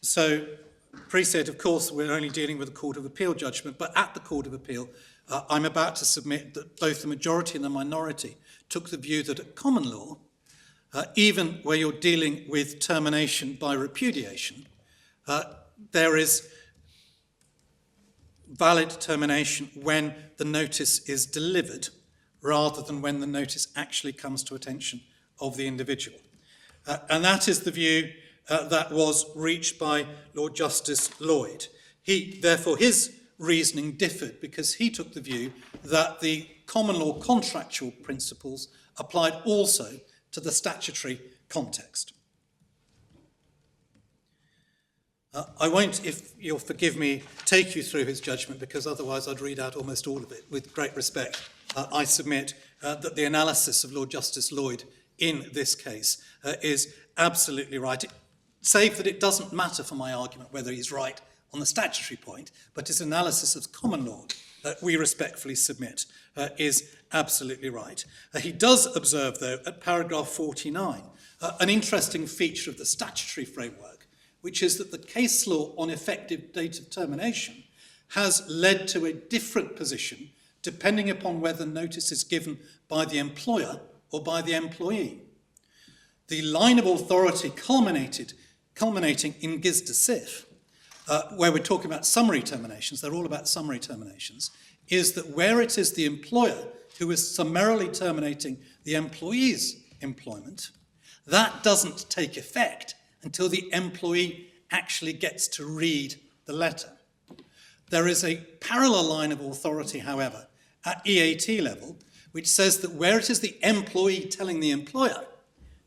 So, appreciate, of course, we're only dealing with a Court of Appeal judgment, but at the Court of Appeal, I'm about to submit that both the majority and the minority took the view that at common law, even where you're dealing with termination by repudiation, there is valid termination when the notice is delivered rather than when the notice actually comes to attention of the individual. And that is the view that was reached by Lord Justice Lloyd. Therefore, his reasoning differed because he took the view that the common law contractual principles applied also to the statutory context. I won't, if you'll forgive me, take you through his judgment, because otherwise I'd read out almost all of it. With great respect, I submit that the analysis of Lord Justice Lloyd in this case is absolutely right, save that it doesn't matter for my argument whether he's right on the statutory point, but his analysis of common law, we respectfully submit, is absolutely right. He does observe, though, at paragraph 49, an interesting feature of the statutory framework, which is that the case law on effective date of termination has led to a different position depending upon whether notice is given by the employer or by the employee. The line of authority culminating in Gis de Sif, where we're talking about summary terminations, they're all about summary terminations, is that where it is the employer who is summarily terminating the employee's employment, that doesn't take effect until the employee actually gets to read the letter. There is a parallel line of authority, however, at EAT level, which says that where it is the employee telling the employer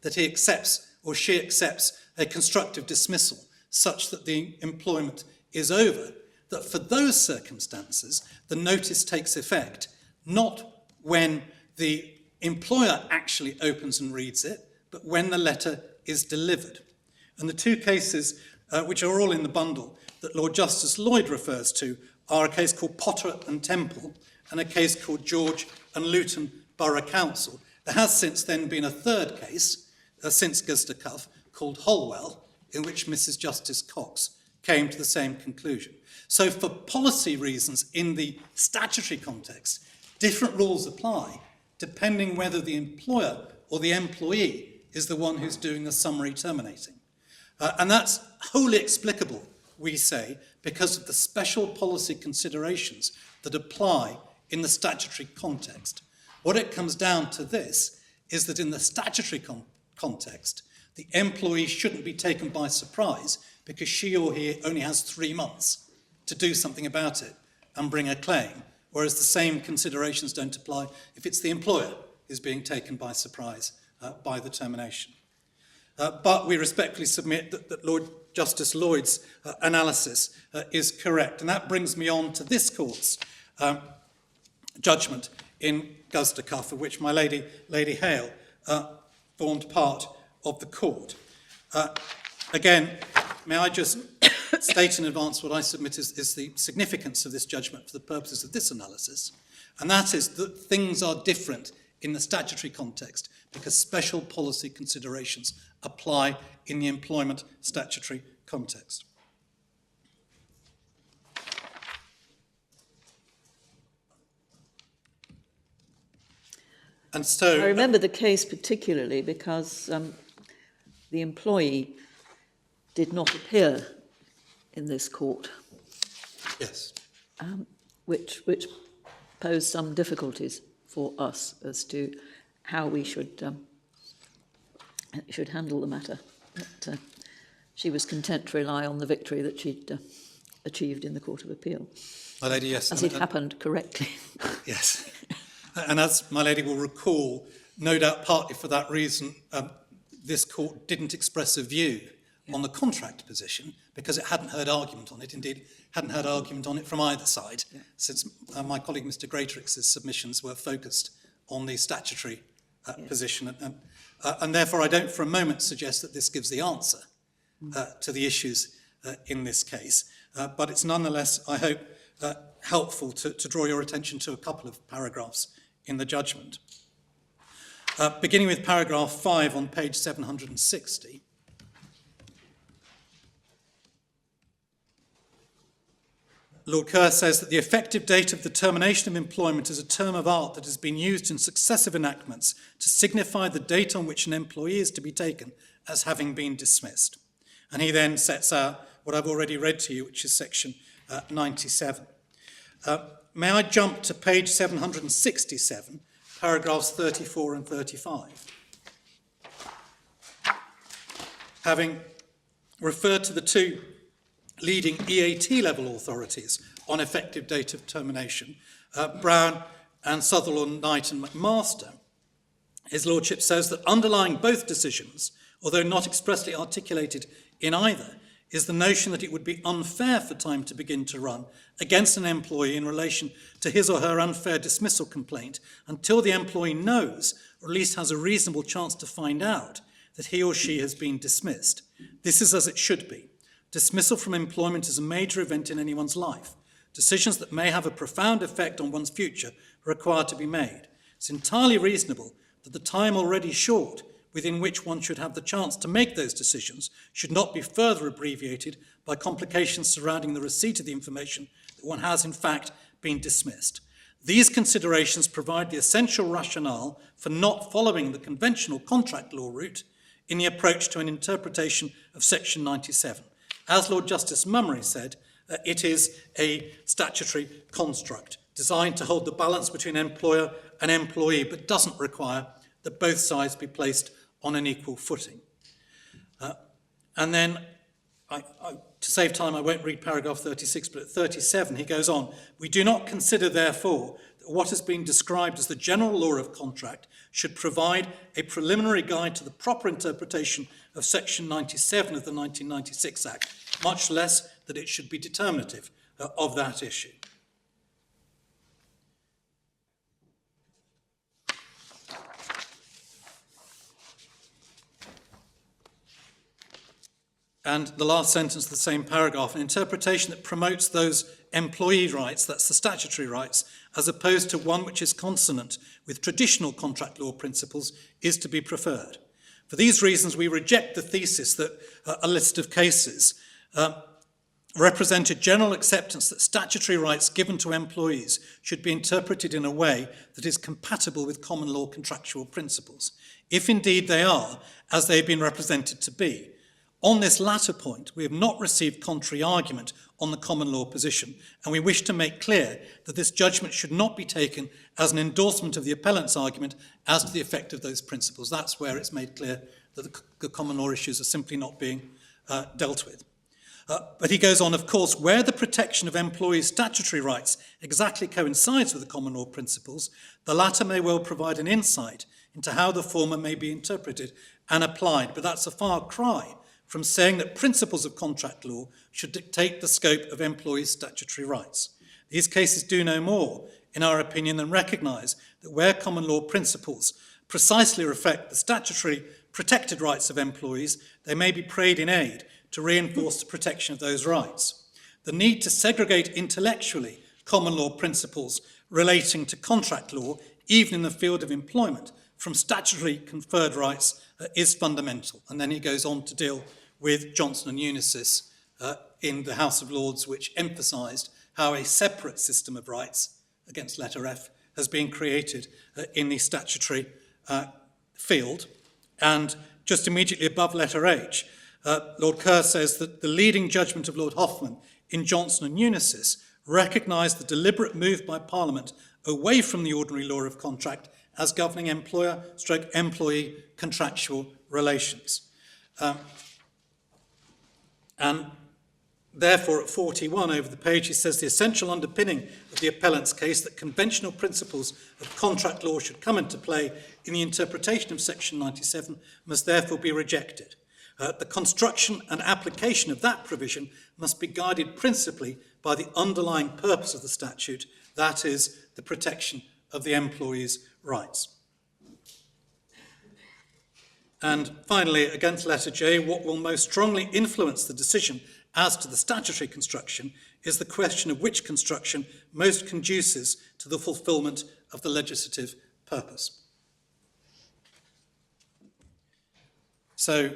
that he accepts or she accepts a constructive dismissal such that the employment is over, that for those circumstances, the notice takes effect, not when the employer actually opens and reads it, but when the letter is delivered. And the two cases, which are all in the bundle, that Lord Justice Lloyd refers to are a case called Potter and Temple and a case called George and Luton Borough Council. There has since then been a third case, since Gis de Cuff, called Holwell, in which Mrs. Justice Cox came to the same conclusion. So for policy reasons in the statutory context, different rules apply depending whether the employer or the employee is the one who's doing the summary terminating. And that's wholly explicable, we say, because of the special policy considerations that apply in the statutory context. What it comes down to this is that in the statutory context, the employee shouldn't be taken by surprise because she or he only has 3 months to do something about it and bring a claim, whereas the same considerations don't apply if it's the employer who's being taken by surprise by the termination. But we respectfully submit that Lord Justice Lloyd's analysis is correct. And that brings me on to this court's judgment in Gis de Cuff, of which my Lady Hale formed part of the court. Again, may I just state in advance what I submit is the significance of this judgment for the purposes of this analysis, and that is that things are different in the statutory context because special policy considerations apply in the employment statutory context. And so I remember the case particularly because the employee did not appear in this court. Yes. Which posed some difficulties for us as to how we should handle the matter. But she was content to rely on the victory that she'd achieved in the Court of Appeal. My Lady, yes. As it happened correctly. Yes. And as my Lady will recall, no doubt partly for that reason, this court didn't express a view on the contract position because it hadn't heard argument on it. Indeed, hadn't heard argument on it from either side, since my colleague Mr. Greatrix's submissions were focused on the statutory position. And therefore, I don't for a moment suggest that this gives the answer to the issues in this case. But it's nonetheless, I hope, helpful to draw your attention to a couple of paragraphs in the judgment. Beginning with paragraph 5 on page 760. Lord Kerr says that the effective date of the termination of employment is a term of art that has been used in successive enactments to signify the date on which an employee is to be taken as having been dismissed. And he then sets out what I've already read to you, which is section 97. May I jump to page 767, paragraphs 34 and 35? Having referred to the two leading EAT level authorities on effective date of termination, Brown and Sutherland, Knight and McMaster, his lordship says that underlying both decisions, although not expressly articulated in either, is the notion that it would be unfair for time to begin to run against an employee in relation to his or her unfair dismissal complaint until the employee knows, or at least has a reasonable chance to find out, that he or she has been dismissed. This is as it should be. Dismissal from employment is a major event in anyone's life. Decisions that may have a profound effect on one's future are required to be made. It's entirely reasonable that the time already short within which one should have the chance to make those decisions should not be further abbreviated by complications surrounding the receipt of the information that one has in fact been dismissed. These considerations provide the essential rationale for not following the conventional contract law route in the approach to an interpretation of Section 97. As Lord Justice Mummery said, it is a statutory construct designed to hold the balance between employer and employee, but doesn't require that both sides be placed on an equal footing. And then, to save time, I won't read paragraph 36, but at 37 he goes on, "We do not consider, therefore, that what has been described as the general law of contract should provide a preliminary guide to the proper interpretation of Section 97 of the 1996 Act, much less that it should be determinative of that issue." And the last sentence of the same paragraph, an interpretation that promotes those employee rights, that's the statutory rights, as opposed to one which is consonant with traditional contract law principles, is to be preferred. For these reasons, we reject the thesis that a list of cases represented general acceptance that statutory rights given to employees should be interpreted in a way that is compatible with common law contractual principles, if indeed they are, as they have been represented to be. On this latter point, we have not received contrary argument on the common law position, and we wish to make clear that this judgment should not be taken as an endorsement of the appellant's argument as to the effect of those principles. That's where it's made clear that the common law issues are simply not being dealt with. But he goes on, of course, where the protection of employees' statutory rights exactly coincides with the common law principles, the latter may well provide an insight into how the former may be interpreted and applied. But that's a far cry from saying that principles of contract law should dictate the scope of employees' statutory rights. These cases do no more, in our opinion, than recognise that where common law principles precisely reflect the statutory protected rights of employees, they may be prayed in aid to reinforce the protection of those rights. The need to segregate intellectually common law principles relating to contract law, even in the field of employment, from statutory conferred rights is fundamental. And then he goes on to deal with Johnson and Unisys in the House of Lords, which emphasised how a separate system of rights against letter F has been created in the statutory field. And just immediately above letter H, Lord Kerr says that the leading judgment of Lord Hoffman in Johnson and Unisys recognised the deliberate move by Parliament away from the ordinary law of contract as governing employer-employee contractual relations. And therefore, at 41 over the page, he says the essential underpinning of the appellant's case that conventional principles of contract law should come into play in the interpretation of Section 97 must therefore be rejected. The construction and application of that provision must be guided principally by the underlying purpose of the statute, that is, the protection of the employee's rights. And finally, against letter J, what will most strongly influence the decision as to the statutory construction is the question of which construction most conduces to the fulfilment of the legislative purpose. So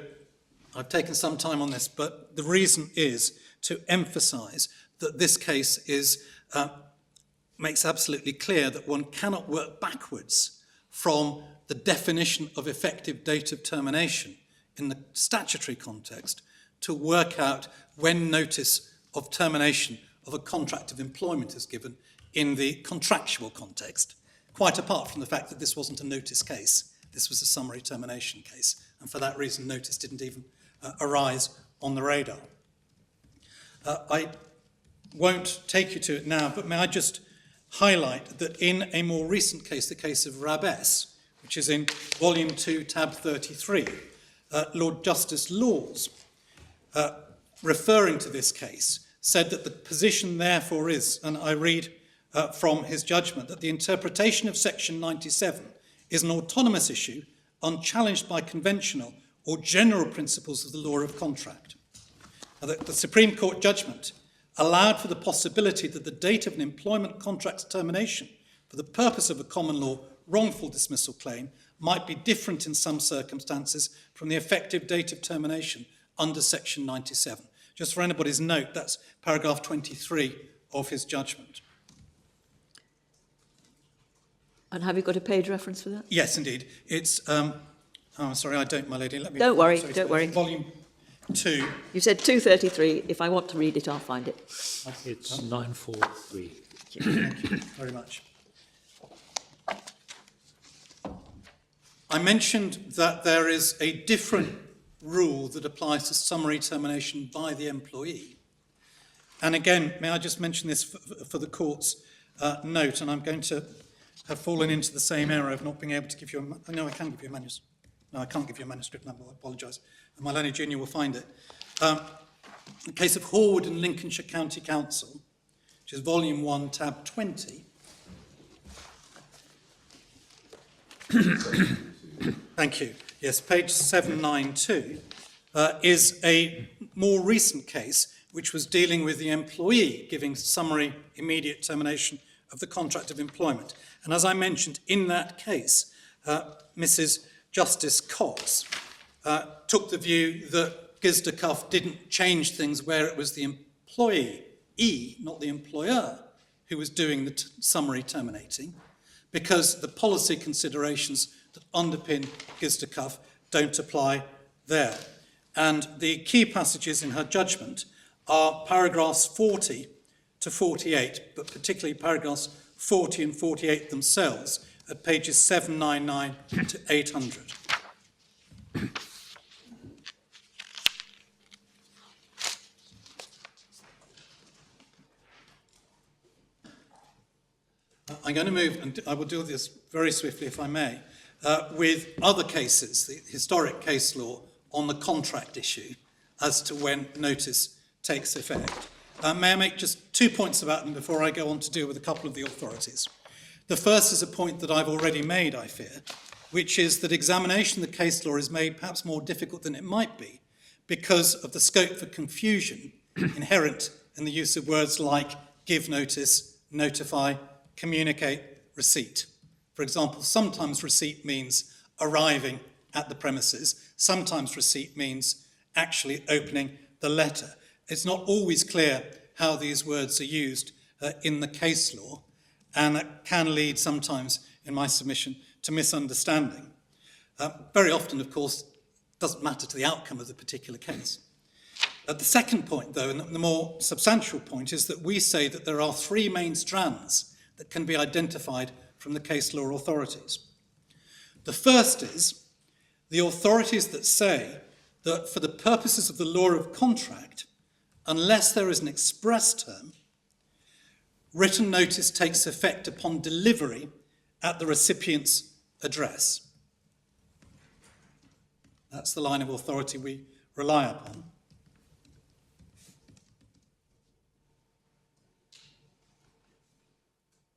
I've taken some time on this, but the reason is to emphasise that this case makes absolutely clear that one cannot work backwards from the definition of effective date of termination in the statutory context to work out when notice of termination of a contract of employment is given in the contractual context, quite apart from the fact that this wasn't a notice case. This was a summary termination case, and for that reason notice didn't even arise on the radar. I won't take you to it now, but may I just highlight that in a more recent case, the case of Rabes, which is in Volume 2, Tab 33, Lord Justice Laws referring to this case, said that the position therefore is, and I read from his judgment, that the interpretation of Section 97 is an autonomous issue unchallenged by conventional or general principles of the law of contract. Now, the Supreme Court judgment allowed for the possibility that the date of an employment contract's termination for the purpose of a common law wrongful dismissal claim might be different in some circumstances from the effective date of termination under Section 97. Just for anybody's note, that's paragraph 23 of his judgment. And have you got a page reference for that? Yes, indeed. It's, sorry, I don't, my lady. Let me. Don't worry, sorry, don't worry. Volume 2. You said 233. If I want to read it, I'll find it. It's 943. Thank you very much. I mentioned that there is a different rule that applies to summary termination by the employee. And again, may I just mention this for the court's note, and I'm going to have fallen into the same error of not being able to give you a... No, I can give you a manuscript. No, I can't give you a manuscript number, I apologise. My learned junior will find it. The case of Haywood and Lincolnshire County Council, which is volume 1, tab 20. Thank you. Yes, page 792 is a more recent case which was dealing with the employee giving summary immediate termination of the contract of employment. And as I mentioned, in that case, Mrs. Justice Cox took the view that Gisda Cuff didn't change things where it was the employee, not the employer, who was doing the summary terminating, because the policy considerations that underpin Gisda Cuff don't apply there. And the key passages in her judgment are paragraphs 40 to 48, but particularly paragraphs 40 and 48 themselves at pages 799 to 800. I'm going to move, and I will do this very swiftly if I may, with other cases, the historic case law on the contract issue as to when notice takes effect. May I make just 2 points about them before I go on to deal with a couple of the authorities? The first is a point that I've already made, I fear, which is that examination of the case law is made perhaps more difficult than it might be because of the scope for confusion inherent in the use of words like give notice, notify, communicate, receipt. For example, sometimes receipt means arriving at the premises. Sometimes receipt means actually opening the letter. It's not always clear how these words are used in the case law, and that can lead sometimes, in my submission, to misunderstanding. Very often, of course, it doesn't matter to the outcome of the particular case. The second point, though, and the more substantial point, is that we say that there are three main strands that can be identified from the case law authorities. The first is the authorities that say that for the purposes of the law of contract, unless there is an express term, written notice takes effect upon delivery at the recipient's address. That's the line of authority we rely upon.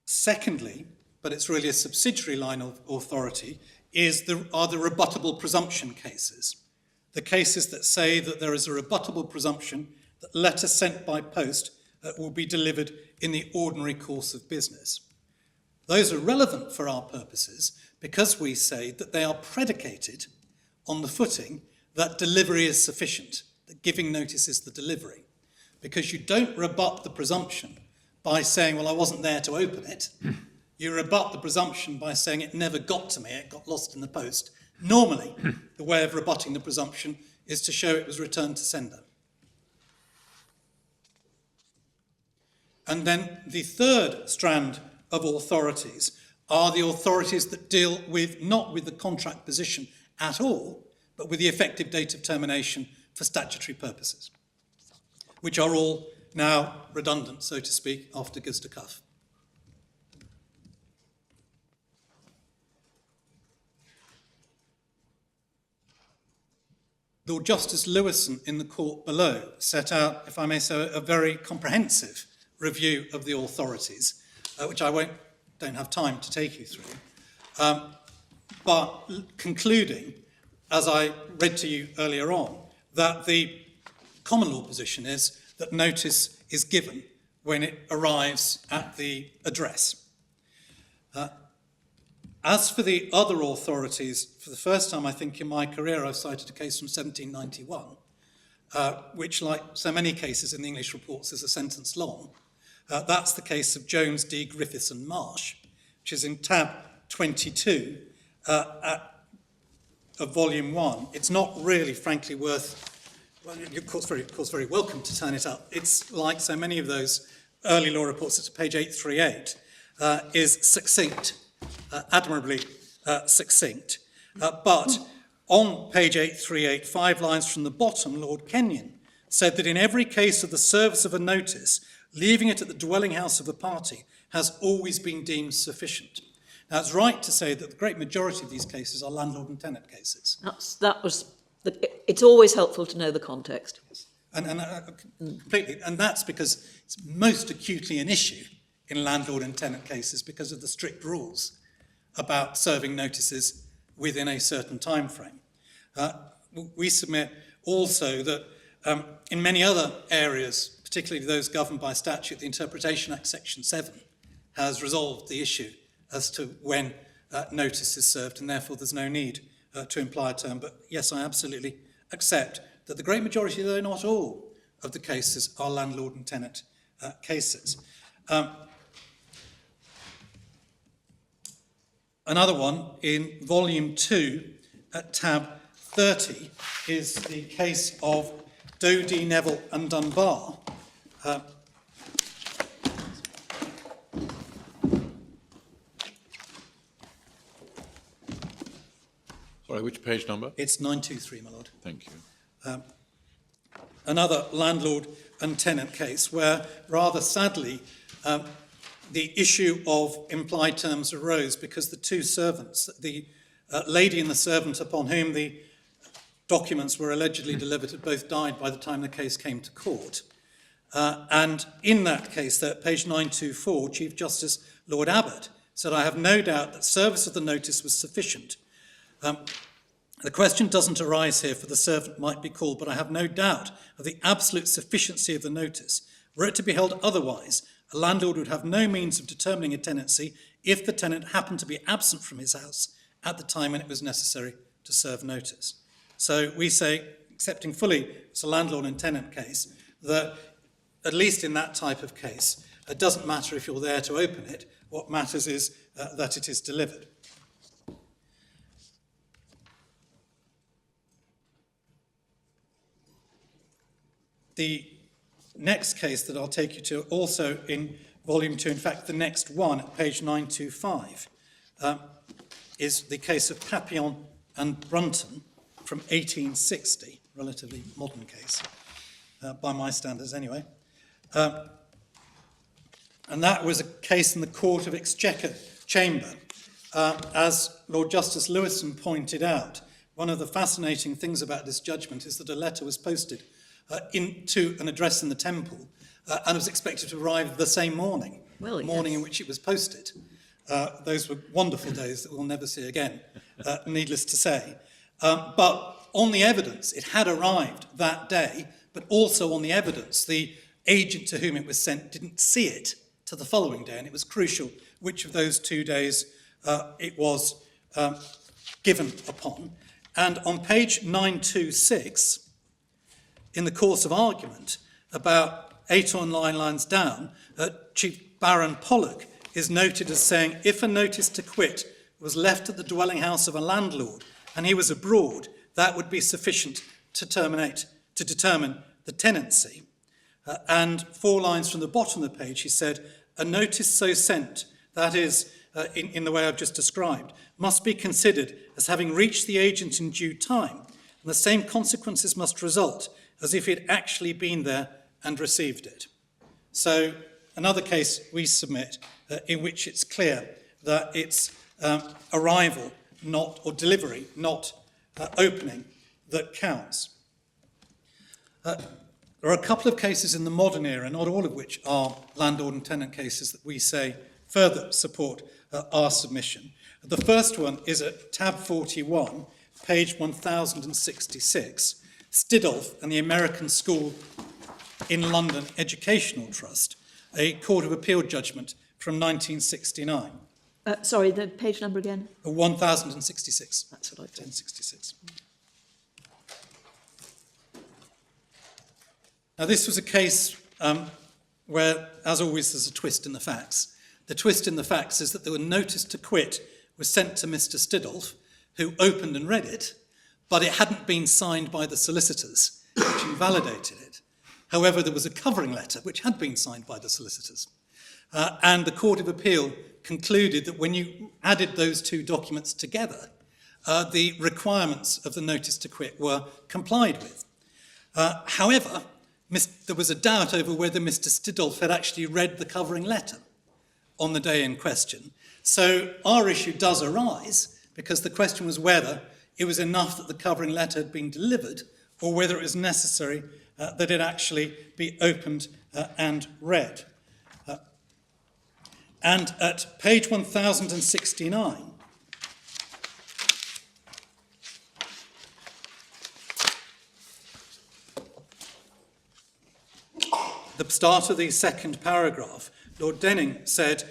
Secondly, but it's really a subsidiary line of authority, are the rebuttable presumption cases. The cases that say that there is a rebuttable presumption that letters sent by post will be delivered in the ordinary course of business. Those are relevant for our purposes because we say that they are predicated on the footing that delivery is sufficient, that giving notice is the delivery. Because you don't rebut the presumption by saying, well, I wasn't there to open it. You rebut the presumption by saying it never got to me, it got lost in the post. Normally, the way of rebutting the presumption is to show it was returned to sender. And then the third strand of authorities are the authorities that deal with, not with the contract position at all, but with the effective date of termination for statutory purposes, which are all now redundant, so to speak, after Gisda Cuff. Lord Justice Lewison in the court below set out, if I may say, a very comprehensive review of the authorities, which I don't have time to take you through, but concluding, as I read to you earlier on, that the common law position is that notice is given when it arrives at the address. As for the other authorities, for the first time, I think, in my career, I've cited a case from 1791, which, like so many cases in the English reports, is a sentence long. That's the case of Jones, Dee, Griffiths and Marsh, which is in tab 22 of volume 1. It's not really, frankly, well, you're of course very welcome to turn it up. It's like so many of those early law reports, it's page 838, is succinct. Admirably succinct. But on page 838, 5 lines from the bottom, Lord Kenyon said that in every case of the service of a notice, leaving it at the dwelling house of the party has always been deemed sufficient. Now, it's right to say that the great majority of these cases are landlord and tenant cases. It's always helpful to know the context. Completely, and that's because it's most acutely an issue in landlord and tenant cases because of the strict rules about serving notices within a certain time frame. We submit also that in many other areas, particularly those governed by statute, the Interpretation Act Section 7 has resolved the issue as to when notice is served, and therefore there's no need to imply a term. But yes, I absolutely accept that the great majority, though not all, of the cases are landlord and tenant cases. Another one in volume 2 at tab 30 is the case of Dodie, Neville and Dunbar. Sorry, which page number? It's 923, my lord. Thank you. Another landlord and tenant case where, rather sadly, the issue of implied terms arose because the two servants, the lady and the servant upon whom the documents were allegedly delivered, had both died by the time the case came to court. And in that case, at page 924, Chief Justice Lord Abbott said, "I have no doubt that service of the notice was sufficient. The question doesn't arise here, for the servant might be called, but I have no doubt of the absolute sufficiency of the notice. Were it to be held otherwise, a landlord would have no means of determining a tenancy if the tenant happened to be absent from his house at the time when it was necessary to serve notice." So we say, accepting fully it's a landlord and tenant case, that at least in that type of case, it doesn't matter if you're there to open it. What matters is that it is delivered. The next case that I'll take you to, also in volume 2, in fact, the next one at page 925, is the case of Papillon and Brunton from 1860, relatively modern case, by my standards anyway. And that was a case in the Court of Exchequer Chamber. As Lord Justice Lewison pointed out, one of the fascinating things about this judgment is that a letter was posted into an address in the Temple and was expected to arrive the same morning, Well, the morning yes. in which it was posted. Those were wonderful days that we'll never see again, needless to say. But on the evidence, it had arrived that day, but also on the evidence, the agent to whom it was sent didn't see it to the following day, and it was crucial which of those 2 days it was given upon. And on page 926, in the course of argument, about 8 or 9 lines down, Chief Baron Pollock is noted as saying, if a notice to quit was left at the dwelling house of a landlord and he was abroad, that would be sufficient to determine the tenancy. And 4 lines from the bottom of the page, he said, a notice so sent, that is, in the way I've just described, must be considered as having reached the agent in due time, and the same consequences must result as if he had actually been there and received it. So another case we submit in which it's clear that it's arrival, not or delivery, not opening, that counts. There are a couple of cases in the modern era, not all of which are landlord and tenant cases, that we say further support our submission. The first one is at tab 41, page 1066, Stidolf and the American School in London Educational Trust, a Court of Appeal judgment from 1969. Sorry, the page number again? 1066. That's what I thought. 1066. Now, this was a case where, as always, there's a twist in the facts. The twist in the facts is that the notice to quit was sent to Mr. Stidolf, who opened and read it, but it hadn't been signed by the solicitors, which invalidated it. However, there was a covering letter which had been signed by the solicitors. And the Court of Appeal concluded that when you added those two documents together, the requirements of the notice to quit were complied with. However, there was a doubt over whether Mr. Stidolf had actually read the covering letter on the day in question. So our issue does arise, because the question was whether it was enough that the covering letter had been delivered, or whether it was necessary that it actually be opened and read. And at page 1069, the start of the second paragraph, Lord Denning said,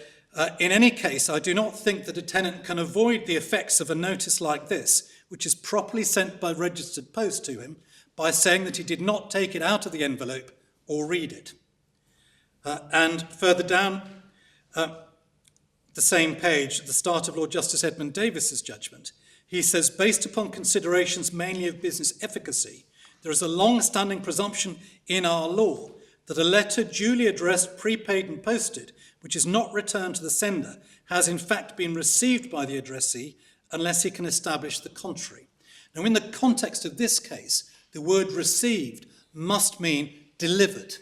in any case, I do not think that a tenant can avoid the effects of a notice like this, which is properly sent by registered post to him, by saying that he did not take it out of the envelope or read it. And further down the same page, at the start of Lord Justice Edmund Davis's judgment, he says, based upon considerations mainly of business efficacy, there is a long-standing presumption in our law that a letter duly addressed, prepaid and posted, which is not returned to the sender, has in fact been received by the addressee unless he can establish the contrary. Now, in the context of this case, the word received must mean delivered,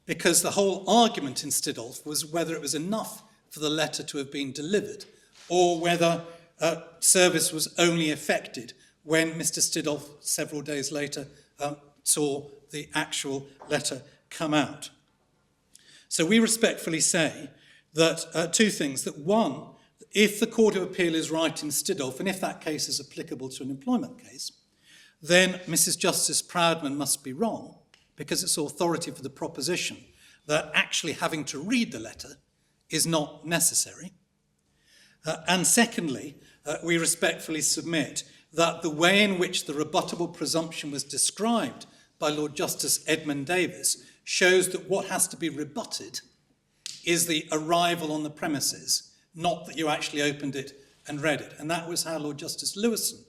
because the whole argument in Stidolf was whether it was enough for the letter to have been delivered, or whether service was only effected when Mr. Stidolf, several days later, saw the actual letter come out. So we respectfully say that two things. That one, if the Court of Appeal is right in Stidolf, and if that case is applicable to an employment case, then Mrs. Justice Proudman must be wrong, because it's authority for the proposition that actually having to read the letter is not necessary. And secondly, we respectfully submit that the way in which the rebuttable presumption was described by Lord Justice Edmund Davis shows that what has to be rebutted is the arrival on the premises, not that you actually opened it and read it. And that was how Lord Justice Lewison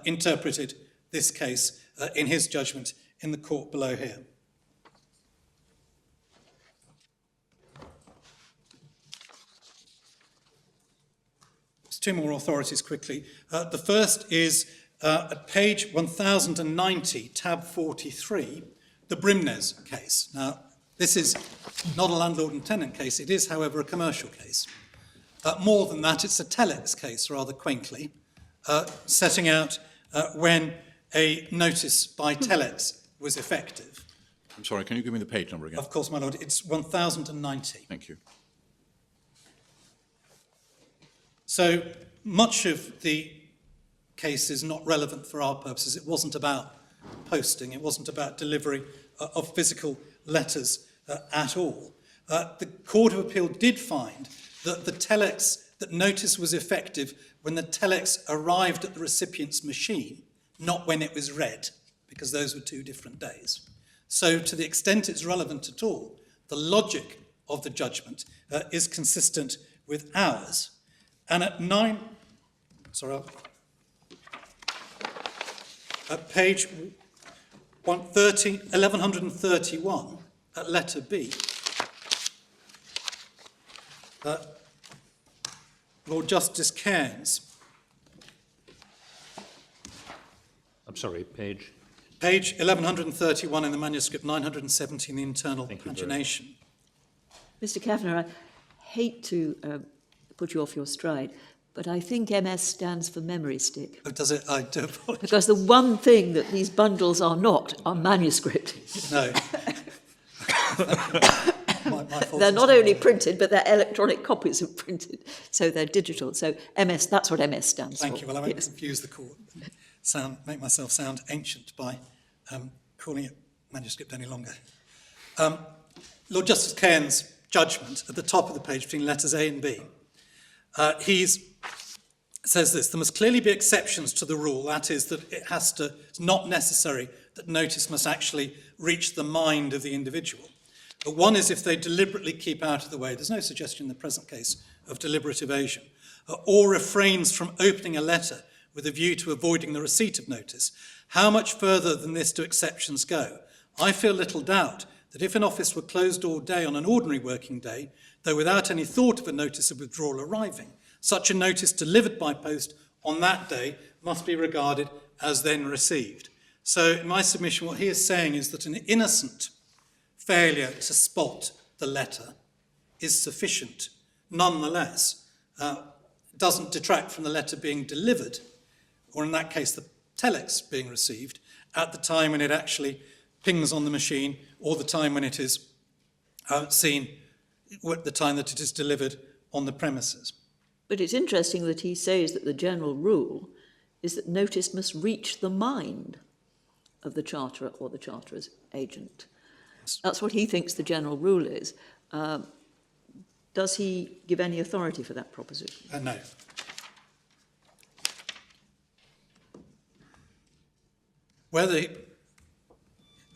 interpreted this case in his judgment in the court below here. Just two more authorities quickly. The first is at page 1090, tab 43, the Brimnes case. Now, this is not a landlord and tenant case. It is, however, a commercial case. More than that, it's a telex case, rather quaintly, setting out when a notice by telex was effective. I'm sorry, can you give me the page number again? Of course, my lord, it's 1090. Thank you. So much of the case is not relevant for our purposes. It wasn't about posting. It wasn't about delivery of physical letters at all. The Court of Appeal did find that the telex, that notice was effective when the telex arrived at the recipient's machine, not when it was read, because those were two different days. So to the extent it's relevant at all, the logic of the judgment is consistent with ours. And at at page 1131, at letter B, Lord Justice Cairns. I'm sorry, page? Page 1131 in the manuscript, 970 in the internal pagination. Mr. Kavanagh, I hate to put you off your stride, but I think MS stands for memory stick. Oh, does it? I do apologise. Because the one thing that these bundles are not are manuscript. No. my fault. They're not only printed, but they're electronic copies of printed. So they're digital. So MS, that's what MS stands for. Thank you. Well, I won't Yes. confuse the court. Make myself sound ancient by calling it manuscript any longer. Lord Justice Cairns' judgment at the top of the page between letters A and B, says this: there must clearly be exceptions to the rule, that is, that it's not necessary that notice must actually reach the mind of the individual. But one is if they deliberately keep out of the way, there's no suggestion in the present case of deliberate evasion, or refrains from opening a letter with a view to avoiding the receipt of notice. How much further than this do exceptions go? I feel little doubt that if an office were closed all day on an ordinary working day, though without any thought of a notice of withdrawal arriving, such a notice delivered by post on that day must be regarded as then received. So in my submission, what he is saying is that an innocent failure to spot the letter is sufficient. Nonetheless, doesn't detract from the letter being delivered, or in that case, the telex being received, at the time when it actually pings on the machine, or the time when it is seen, at the time that it is delivered on the premises. But it's interesting that he says that the general rule is that notice must reach the mind of the charterer or the charterer's agent. Yes. That's what he thinks the general rule is. Does he give any authority for that proposition? No.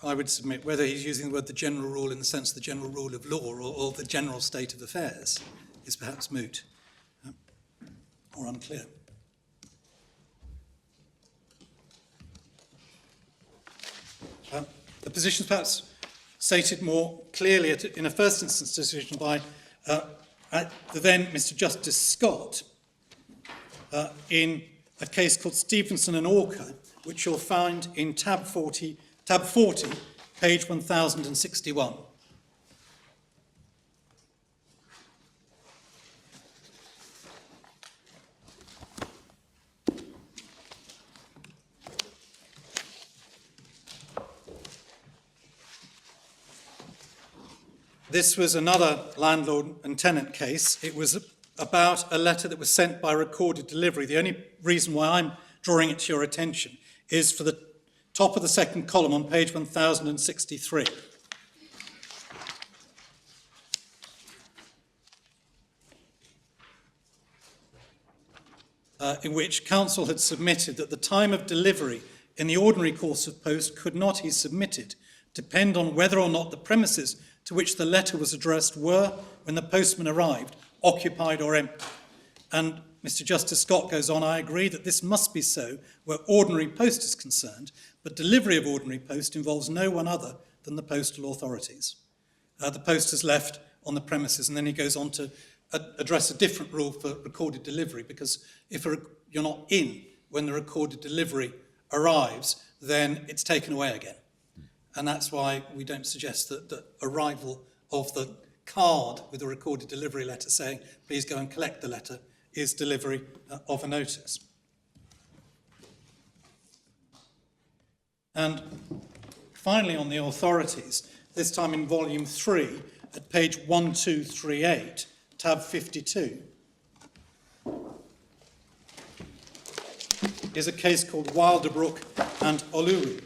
I would submit whether he's using the word the general rule in the sense of the general rule of law or the general state of affairs is perhaps moot or unclear. The position is perhaps stated more clearly in a first instance decision by the then Mr. Justice Scott in a case called Stevenson and Orker, which you'll find in tab 40, page 1061. This was another landlord and tenant case. It was about a letter that was sent by recorded delivery. The only reason why I'm drawing it to your attention is for the top of the second column on page 1063. In which counsel had submitted that the time of delivery in the ordinary course of post could not, he submitted, depend on whether or not the premises to which the letter was addressed were, when the postman arrived, occupied or empty. And Mr. Justice Scott goes on, I agree that this must be so where ordinary post is concerned, but delivery of ordinary post involves no one other than the postal authorities. The post is left on the premises, and then he goes on to address a different rule for recorded delivery, because if you're not in when the recorded delivery arrives, then it's taken away again. And that's why we don't suggest that the arrival of the card with a recorded delivery letter saying, please go and collect the letter, is delivery of a notice. And finally, on the authorities, this time in volume 3, at page 1238, tab 52, is a case called Wilderbrook and Oluwu.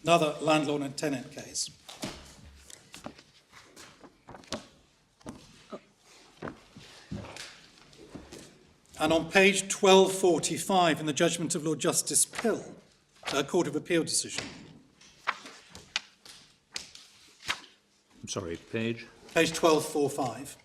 Another landlord and tenant case. And on page 1245 in the judgment of Lord Justice Pill, a Court of Appeal decision. I'm sorry, page? Page 1245.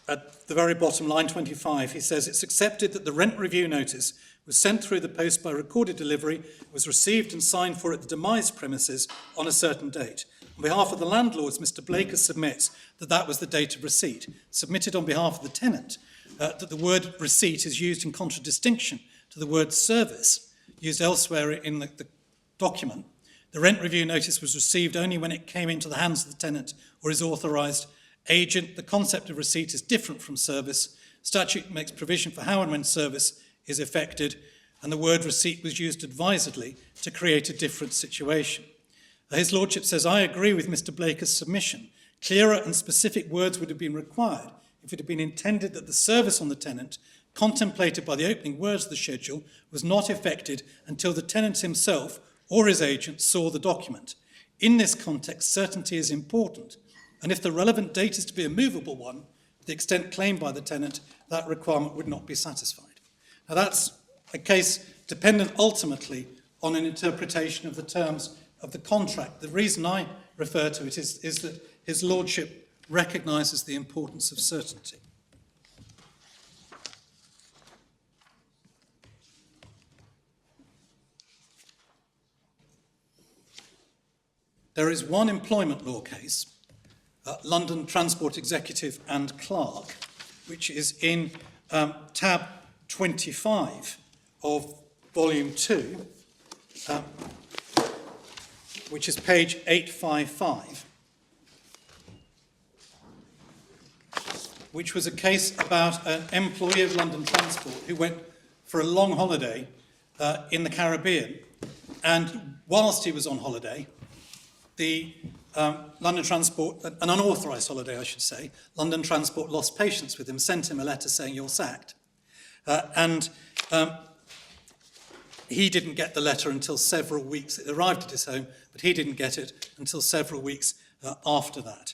At the very bottom, line 25, he says, it's accepted that the rent review notice was sent through the post by recorded delivery, was received and signed for at the demise premises on a certain date. On behalf of the landlords, Mr. Blaker submits that that was the date of receipt. Submitted on behalf of the tenant, that the word receipt is used in contradistinction to the word service used elsewhere in the document. The rent review notice was received only when it came into the hands of the tenant or his authorised agent. The concept of receipt is different from service. Statute makes provision for how and when service is effected, and the word receipt was used advisedly to create a different situation. His Lordship says, I agree with Mr. Blaker's submission. Clearer and specific words would have been required if it had been intended that the service on the tenant, contemplated by the opening words of the schedule, was not effected until the tenant himself or his agent saw the document. In this context, certainty is important, and if the relevant date is to be a movable one, to the extent claimed by the tenant, that requirement would not be satisfied. Now that's a case dependent ultimately on an interpretation of the terms of the contract. The reason I refer to it is that His Lordship recognises the importance of certainty. There is one employment law case, London Transport Executive and Clerk, which is in tab 25 of volume 2, which is page 855, which was a case about an employee of London Transport who went for a long holiday in the Caribbean. And whilst he was on holiday, the London Transport, an unauthorised holiday, I should say, London Transport lost patience with him, sent him a letter saying, you're sacked. He didn't get the letter until several weeks. It arrived at his home, but he didn't get it until several weeks after that.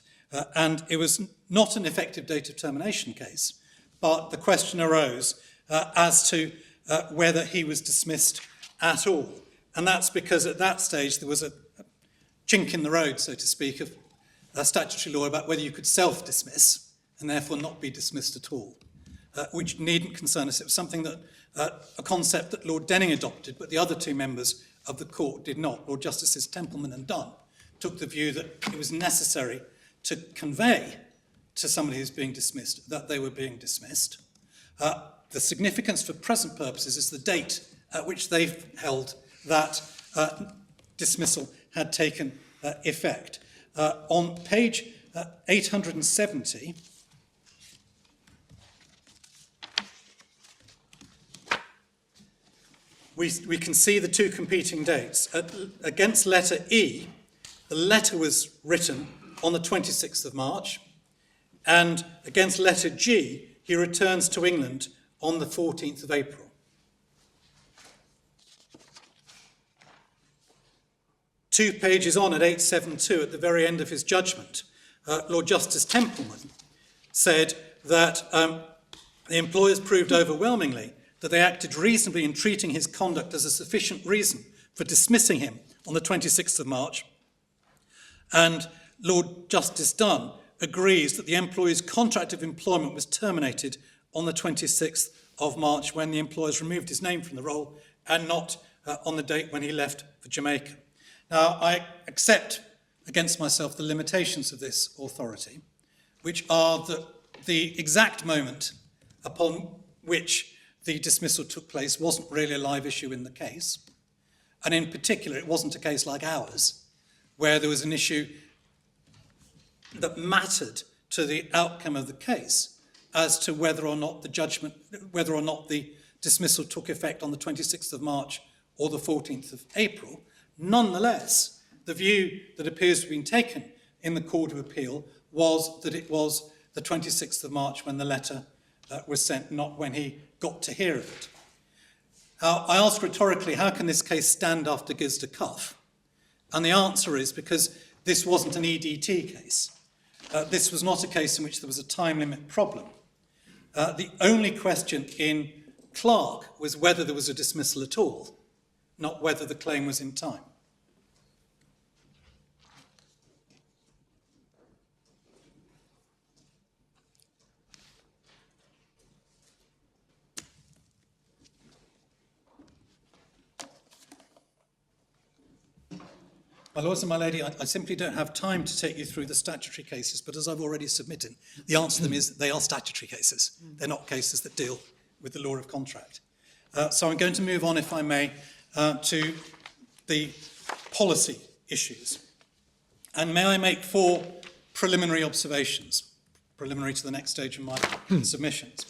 And it was not an effective date of termination case, but the question arose as to whether he was dismissed at all. And that's because at that stage there was a chink in the road, so to speak, of statutory law about whether you could self-dismiss and therefore not be dismissed at all, which needn't concern us. It was something that, a concept that Lord Denning adopted, but the other two members of the court did not. Lord Justices Templeman and Dunn took the view that it was necessary to convey to somebody who's being dismissed that they were being dismissed. The significance for present purposes is the date at which they've held that dismissal had taken effect. On page 870, we can see the two competing dates. Against letter E, the letter was written on the 26th of March, and against letter G, he returns to England on the 14th of April. Two pages on at 872, at the very end of his judgment, Lord Justice Templeman said that the employers proved overwhelmingly that they acted reasonably in treating his conduct as a sufficient reason for dismissing him on the 26th of March. And Lord Justice Dunn agrees that the employee's contract of employment was terminated on the 26th of March when the employers removed his name from the roll and not on the date when he left for Jamaica. Now, I accept against myself the limitations of this authority, which are that the exact moment upon which the dismissal took place wasn't really a live issue in the case. And in particular, it wasn't a case like ours, where there was an issue that mattered to the outcome of the case as to whether or not the dismissal took effect on the 26th of March or the 14th of April. Nonetheless, the view that appears to have been taken in the Court of Appeal was that it was the 26th of March when the letter was sent, not when he got to hear of it. Now, I ask rhetorically, how can this case stand after Gisda Cuff? And the answer is because this wasn't an EDT case. This was not a case in which there was a time limit problem. The only question in Clark was whether there was a dismissal at all, not whether the claim was in time. My lords and my lady, I simply don't have time to take you through the statutory cases, but as I've already submitted, the answer to them is they are statutory cases. They're not cases that deal with the law of contract. So I'm going to move on, if I may, to the policy issues. And may I make 4 preliminary observations, preliminary to the next stage of my submissions.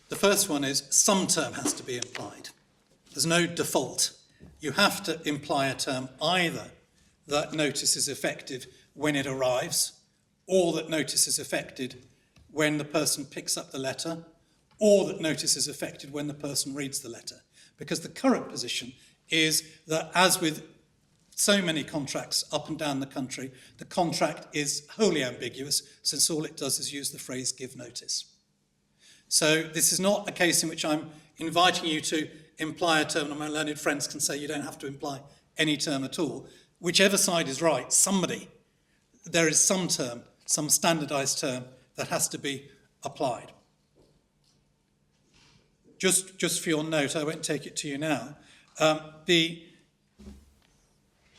The first one is some term has to be implied. There's no default. You have to imply a term either that notice is effective when it arrives, or that notice is effected when the person picks up the letter, or that notice is effected when the person reads the letter. Because the current position is that, as with so many contracts up and down the country, the contract is wholly ambiguous, since all it does is use the phrase give notice. So this is not a case in which I'm inviting you to imply a term, and my learned friends can say you don't have to imply any term at all. Whichever side is right, there is some term, some standardised term that has to be applied. Just for your note, I won't take it to you now, the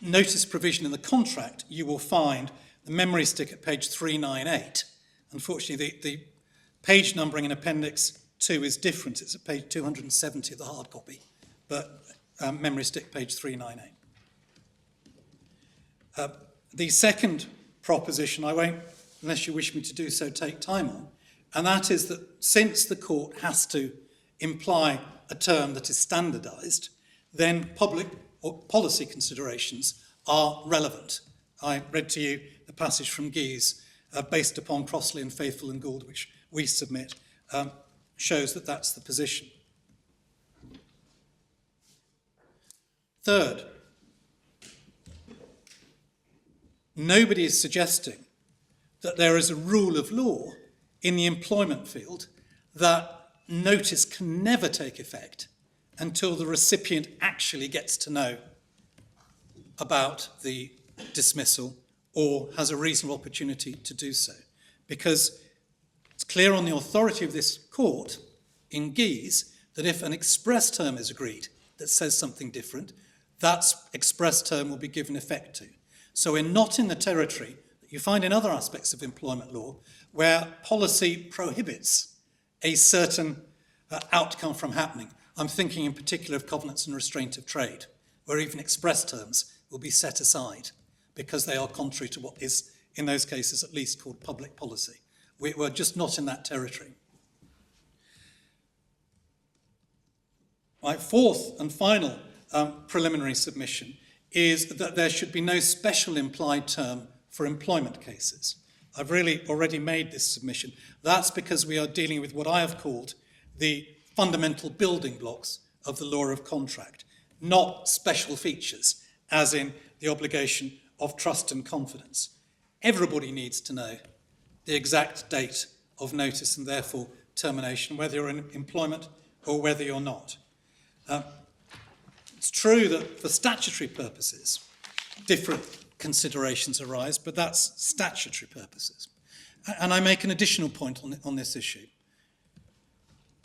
notice provision in the contract, you will find the memory stick at page 398. Unfortunately, the page numbering in Appendix 2 is different. It's at page 270 of the hard copy, but memory stick page 398. The second proposition, I won't, unless you wish me to do so, take time on, and that is that since the court has to imply a term that is standardised, then public or policy considerations are relevant. I read to you the passage from Guise, based upon Crossley and Faithful and Gould, which we submit, shows that that's the position. Third, nobody is suggesting that there is a rule of law in the employment field that notice can never take effect until the recipient actually gets to know about the dismissal or has a reasonable opportunity to do so. Because it's clear on the authority of this court in Guise that if an express term is agreed that says something different, that express term will be given effect to. So we're not in the territory that you find in other aspects of employment law where policy prohibits a certain outcome from happening. I'm thinking in particular of covenants and restraint of trade, where even express terms will be set aside because they are contrary to what is, in those cases at least, called public policy. We're just not in that territory. My fourth and final preliminary submission is that there should be no special implied term for employment cases. I've really already made this submission. That's because we are dealing with what I have called the fundamental building blocks of the law of contract, not special features, as in the obligation of trust and confidence. Everybody needs to know the exact date of notice and therefore termination, whether you're in employment or whether you're not. It's true that for statutory purposes, different considerations arise, but that's statutory purposes. And I make an additional point on this issue.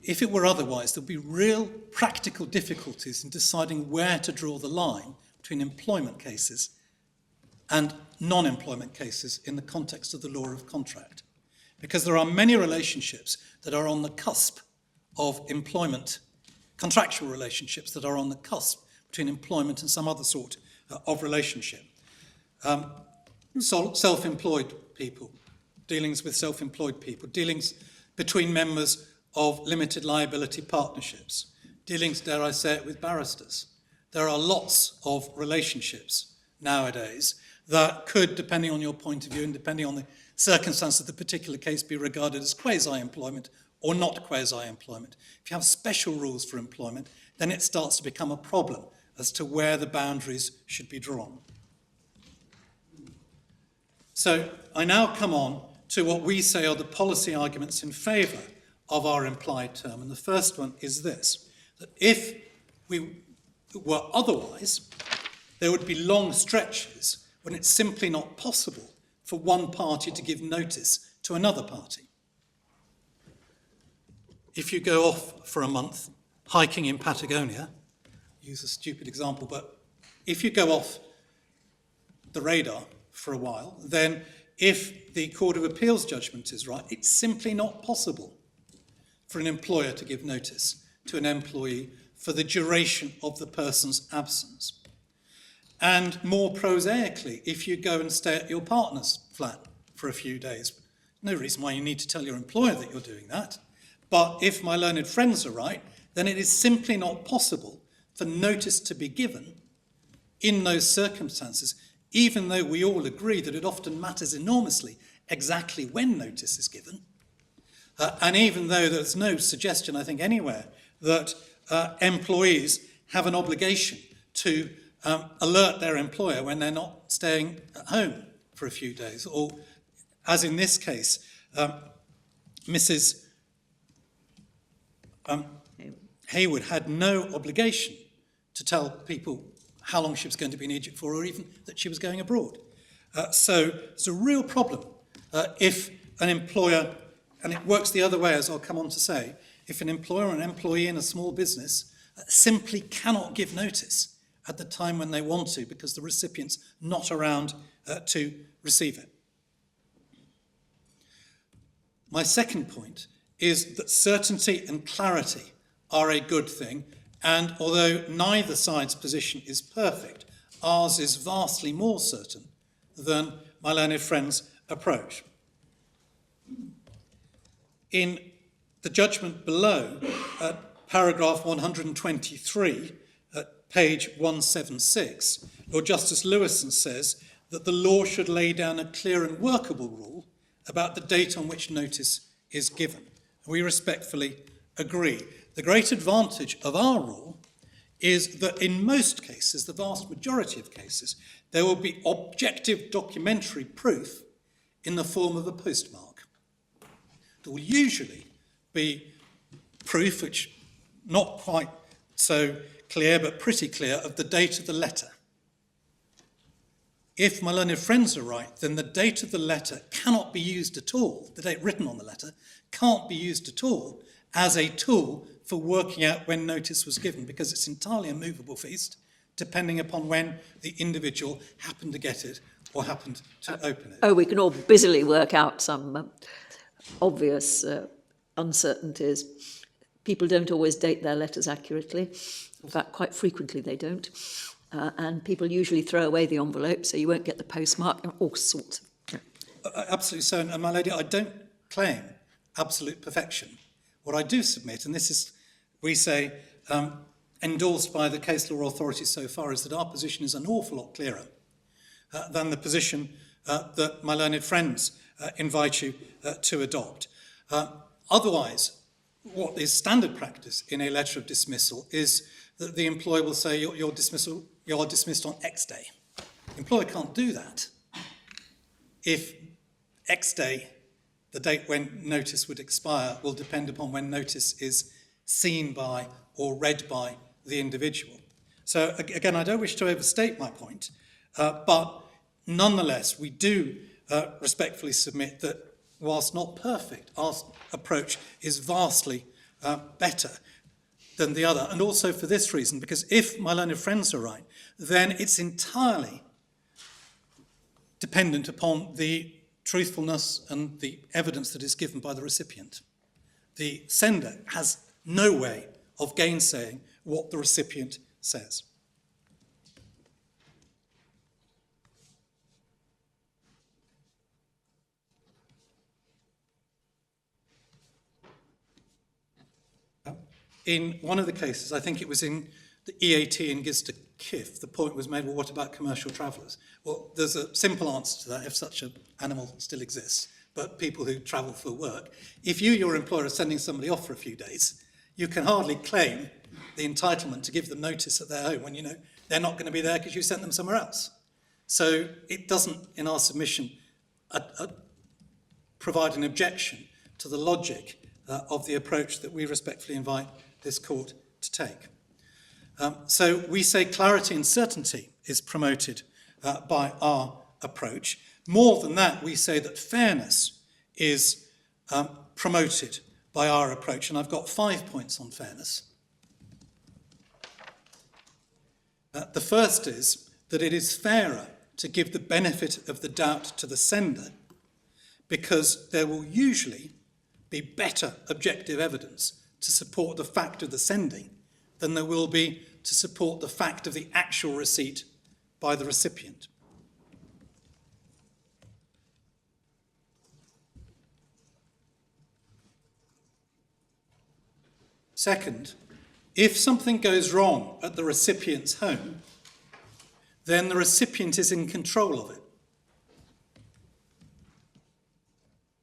If it were otherwise, there'd be real practical difficulties in deciding where to draw the line between employment cases and non-employment cases in the context of the law of contract. Because there are many relationships that are on the cusp of employment, contractual relationships that are on the cusp between employment and some other sort of relationship. Self-employed people, dealings with self-employed people, dealings between members of limited liability partnerships, dealings, dare I say it, with barristers. There are lots of relationships nowadays that could, depending on your point of view and depending on the circumstance of the particular case, be regarded as quasi-employment or not quasi-employment. If you have special rules for employment, then it starts to become a problem as to where the boundaries should be drawn. So I now come on to what we say are the policy arguments in favour of our implied term. And the first one is this, that if we were otherwise, there would be long stretches when it's simply not possible for one party to give notice to another party. If you go off for a month hiking in Patagonia, use a stupid example, but if you go off the radar for a while, then if the Court of Appeal's judgment is right, it's simply not possible for an employer to give notice to an employee for the duration of the person's absence. And more prosaically, if you go and stay at your partner's flat for a few days, no reason why you need to tell your employer that you're doing that. But if my learned friends are right, then it is simply not possible for notice to be given in those circumstances, even though we all agree that it often matters enormously exactly when notice is given. And even though there's no suggestion, I think, anywhere that employees have an obligation to alert their employer when they're not staying at home for a few days, or, as in this case, Mrs. Haywood had no obligation to tell people how long she was going to be in Egypt for, or even that she was going abroad. So it's a real problem if an employer, and it works the other way, as I'll come on to say, if an employer or an employee in a small business simply cannot give notice at the time when they want to because the recipient's not around to receive it. My second point is that certainty and clarity are a good thing, and although neither side's position is perfect, ours is vastly more certain than my learned friend's approach. In the judgment below, at paragraph 123, at page 176, Lord Justice Lewison says that the law should lay down a clear and workable rule about the date on which notice is given. We respectfully agree. The great advantage of our rule is that in most cases, the vast majority of cases, there will be objective documentary proof in the form of a postmark. There will usually be proof, which not quite so clear, but pretty clear, of the date of the letter. If my learned friends are right, then the date of the letter cannot be used at all, the date written on the letter can't be used at all as a tool for working out when notice was given, because it's entirely a movable feast, depending upon when the individual happened to get it or happened to open it. Oh, we can all busily work out some obvious uncertainties. People don't always date their letters accurately. In fact, quite frequently they don't. And people usually throw away the envelope, so you won't get the postmark and all sorts. Absolutely so. And my lady, I don't claim absolute perfection. What I do submit, and this is, we say, endorsed by the case law authorities so far, is that our position is an awful lot clearer than the position that my learned friends invite you to adopt. Otherwise, what is standard practice in a letter of dismissal is that the employer will say you're dismissed on X day. The employer can't do that if X day, the date when notice would expire, will depend upon when notice is seen by or read by the individual. So again, I don't wish to overstate my point, but nonetheless, we do respectfully submit that whilst not perfect, our approach is vastly better than the other. And also for this reason, because if my learned friends are right, then it's entirely dependent upon the truthfulness and the evidence that is given by the recipient. The sender has no way of gainsaying what the recipient says. In one of the cases, I think it was in the EAT in Gizda Kif, the point was made, well, what about commercial travellers? Well, there's a simple answer to that, if such an animal still exists, but people who travel for work. If you, your employer, are sending somebody off for a few days, you can hardly claim the entitlement to give them notice at their home when you know they're not going to be there because you sent them somewhere else. So it doesn't, in our submission, provide an objection to the logic of the approach that we respectfully invite this court to take. So we say clarity and certainty is promoted by our approach. More than that, we say that fairness is promoted by our approach. And I've got 5 points on fairness. The first is that it is fairer to give the benefit of the doubt to the sender because there will usually be better objective evidence to support the fact of the sending than there will be to support the fact of the actual receipt by the recipient. Second, if something goes wrong at the recipient's home, then the recipient is in control of it.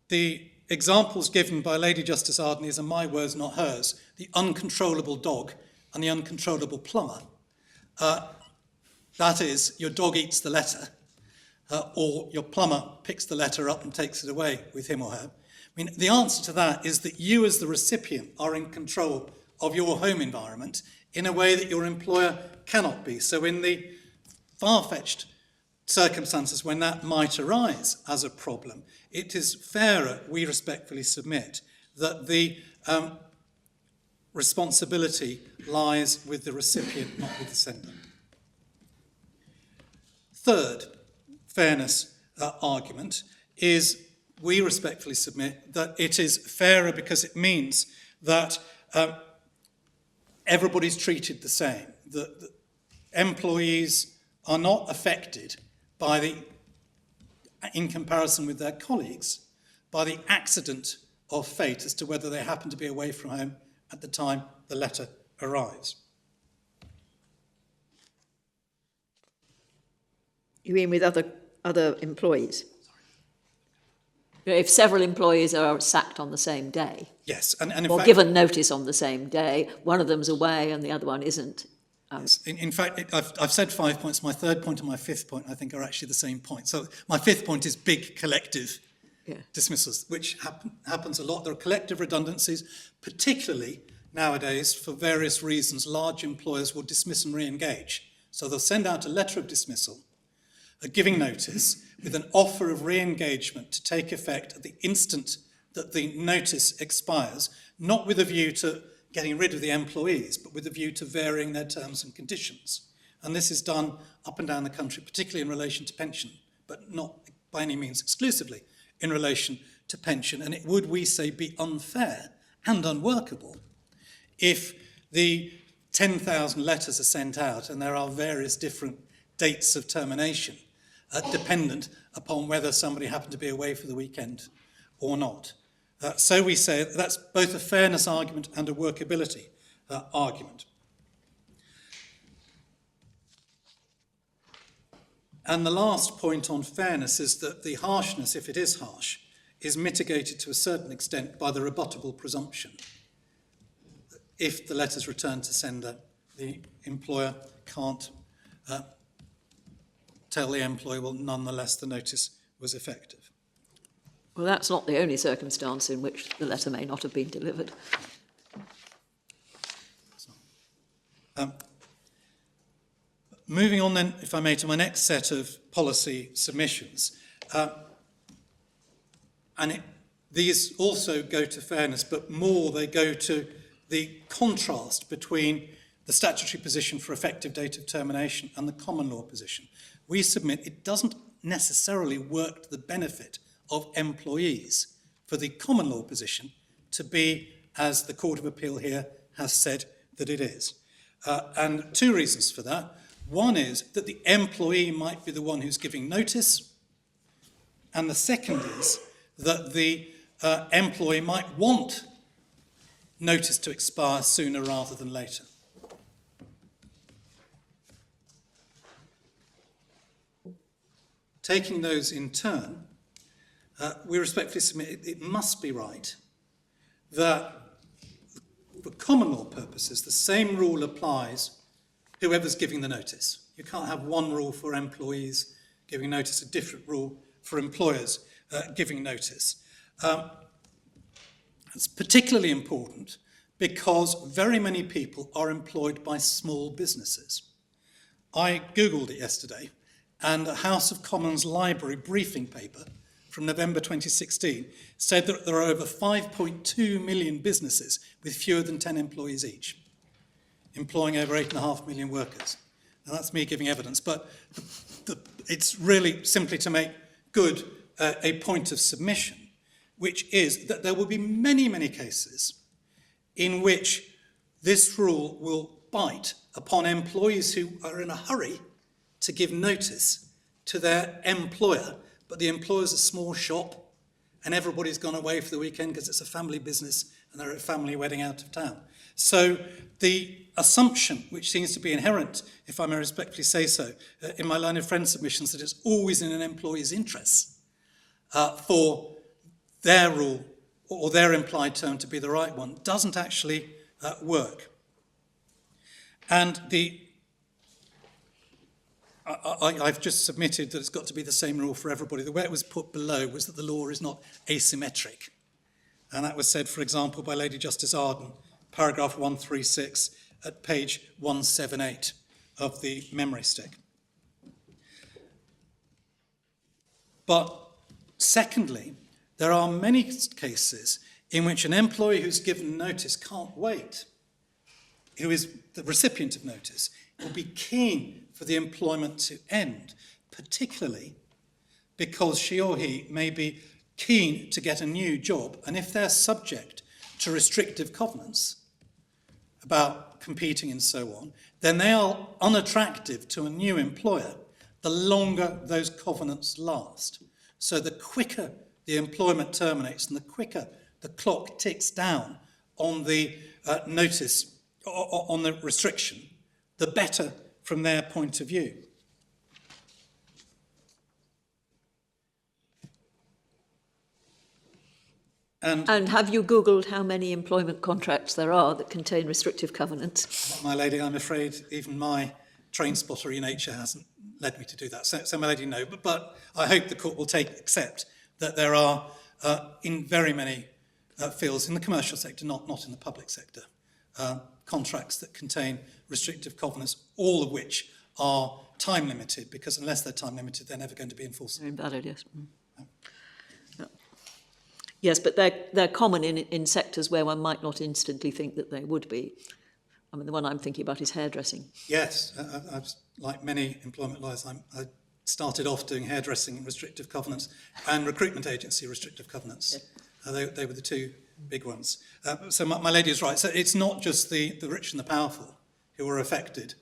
The examples given by Lady Justice Ardney's are my words, not hers. The uncontrollable dog and the uncontrollable plumber. That is, your dog eats the letter, or your plumber picks the letter up and takes it away with him or her. I mean, the answer to that is that you as the recipient are in control of your home environment in a way that your employer cannot be. So in the far-fetched circumstances when that might arise as a problem, it is fairer, we respectfully submit, that the responsibility lies with the recipient, not with the sender. Third fairness argument is we respectfully submit that it is fairer because it means that everybody's treated the same, that the employees are not affected by the, in comparison with their colleagues, by the accident of fate as to whether they happen to be away from home at the time the letter arrives. You mean with other employees? If several employees are sacked on the same day, Yes, and in or fact, given notice on the same day, one of them's away and the other one isn't. yes, in fact, I've said 5 points. My third point and my fifth point, I think, are actually the same point. So my fifth point is big collective dismissals, which happens a lot. There are collective redundancies, particularly nowadays, for various reasons. Large employers will dismiss and re-engage. So they'll send out a letter of dismissal, giving notice, with an offer of re-engagement to take effect at the instant that the notice expires, not with a view to getting rid of the employees, but with a view to varying their terms and conditions. And this is done up and down the country, particularly in relation to pension, but not by any means exclusively in relation to pension. And it would, we say, be unfair and unworkable if the 10,000 letters are sent out and there are various different dates of termination, dependent upon whether somebody happened to be away for the weekend or not. So we say that's both a fairness argument and a workability argument. And the last point on fairness is that the harshness, if it is harsh, is mitigated to a certain extent by the rebuttable presumption. If the letter's returned to sender, the employer can't tell the employee, well, nonetheless, the notice was effective. Well, that's not the only circumstance in which the letter may not have been delivered. Moving on then, if I may, to my next set of policy submissions. These also go to fairness, but more they go to the contrast between the statutory position for effective date of termination and the common law position. We submit it doesn't necessarily work to the benefit of employees for the common law position to be, as the Court of Appeal here has said that it is. And two reasons for that. One is that the employee might be the one who's giving notice, and the second is that the employee might want notice to expire sooner rather than later. Taking those in turn, we respectfully submit it must be right that for common law purposes, the same rule applies whoever's giving the notice. You can't have one rule for employees giving notice, a different rule for employers giving notice. It's particularly important because very many people are employed by small businesses. I Googled it yesterday, and the House of Commons Library briefing paper from November 2016 said that there are over 5.2 million businesses with fewer than 10 employees each, employing over 8.5 million workers. and that's me giving evidence, but it's really simply to make good a point of submission, which is that there will be many, many cases in which this rule will bite upon employees who are in a hurry to give notice to their employer, but the employer's a small shop and everybody's gone away for the weekend because it's a family business and they're at a family wedding out of town. So the assumption, which seems to be inherent, if I may respectfully say so, in my line of friend submissions, that it's always in an employee's interests for their rule or their implied term to be the right one, doesn't actually work. And I've just submitted that it's got to be the same rule for everybody. The way it was put below was that the law is not asymmetric. And that was said, for example, by Lady Justice Arden, paragraph 136 at page 178 of the memory stick. But secondly, there are many cases in which an employee who's given notice can't wait, who is the recipient of notice, will be keen for the employment to end, particularly because she or he may be keen to get a new job, and if they're subject to restrictive covenants about competing and so on, then they are unattractive to a new employer the longer those covenants last. So the quicker the employment terminates and the quicker the clock ticks down on the notice, on the restriction, the better from their point of view. And have you Googled how many employment contracts there are that contain restrictive covenants? My lady, I'm afraid even my train spottery nature hasn't led me to do that. So my lady, no. But I hope the court will accept that there are, in very many fields, in the commercial sector, not in the public sector, contracts that contain restrictive covenants, all of which are time limited, because unless they're time limited, they're never going to be enforceable. They're invalid, yes. Yes, but they're common in sectors where one might not instantly think that they would be. I mean, the one I'm thinking about is hairdressing. Yes, I've, like many employment lawyers, I started off doing hairdressing and restrictive covenants and recruitment agency restrictive covenants. Yeah. They were the two big ones. So my lady is right. So it's not just the rich and the powerful who are affected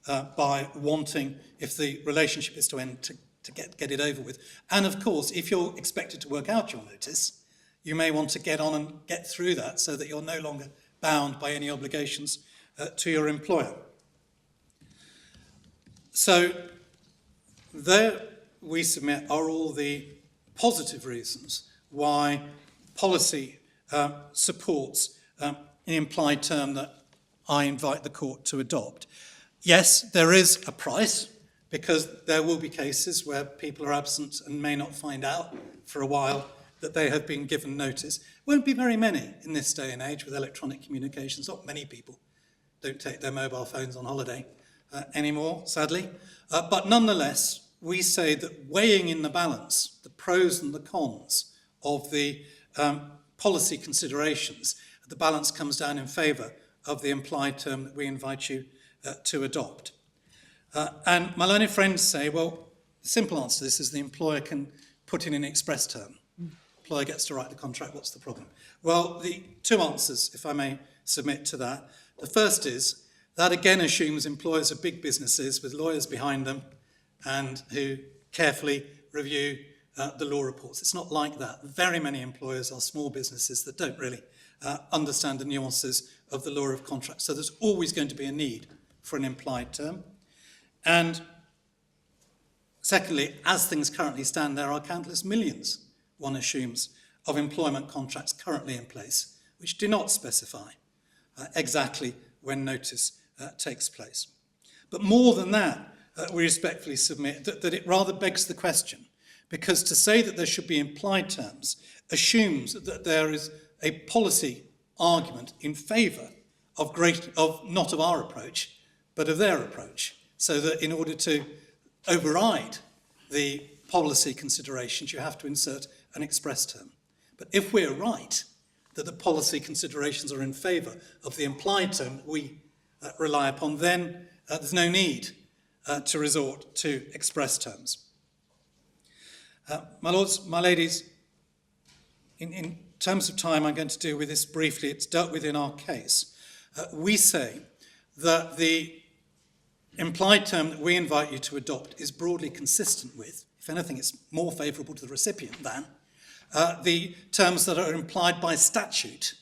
by wanting, if the relationship is to end, to get it over with. And of course, if you're expected to work out your notice, you may want to get on and get through that so that you're no longer bound by any obligations to your employer. So there we submit are all the positive reasons why policy supports an implied term that I invite the court to adopt. Yes, there is a price, because there will be cases where people are absent and may not find out for a while that they have been given notice. Won't be very many in this day and age with electronic communications. Not many people don't take their mobile phones on holiday anymore, sadly. But nonetheless, we say that weighing in the balance, the pros and the cons of the policy considerations, the balance comes down in favour of the implied term that we invite you to adopt. And my learned friends say, well, the simple answer to this is the employer can put in an express term. Employer gets to write the contract, what's the problem? Well, the two answers, if I may submit to that. The first is, that again assumes employers are big businesses with lawyers behind them and who carefully review the law reports. It's not like that. Very many employers are small businesses that don't really understand the nuances of the law of contracts. So there's always going to be a need for an implied term. And secondly, as things currently stand, there are countless millions, one assumes, of employment contracts currently in place, which do not specify exactly when notice takes place. But more than that, we respectfully submit that it rather begs the question, because to say that there should be implied terms assumes that there is a policy argument in favour of not of our approach, but of their approach, so that in order to override the policy considerations, you have to insert an express term. But if we're right that the policy considerations are in favour of the implied term that we rely upon, then there's no need to resort to express terms. My lords, my ladies, in terms of time, I'm going to deal with this briefly. It's dealt with in our case. We say that the implied term that we invite you to adopt is broadly consistent with, if anything, it's more favourable to the recipient than, the terms that are implied by statute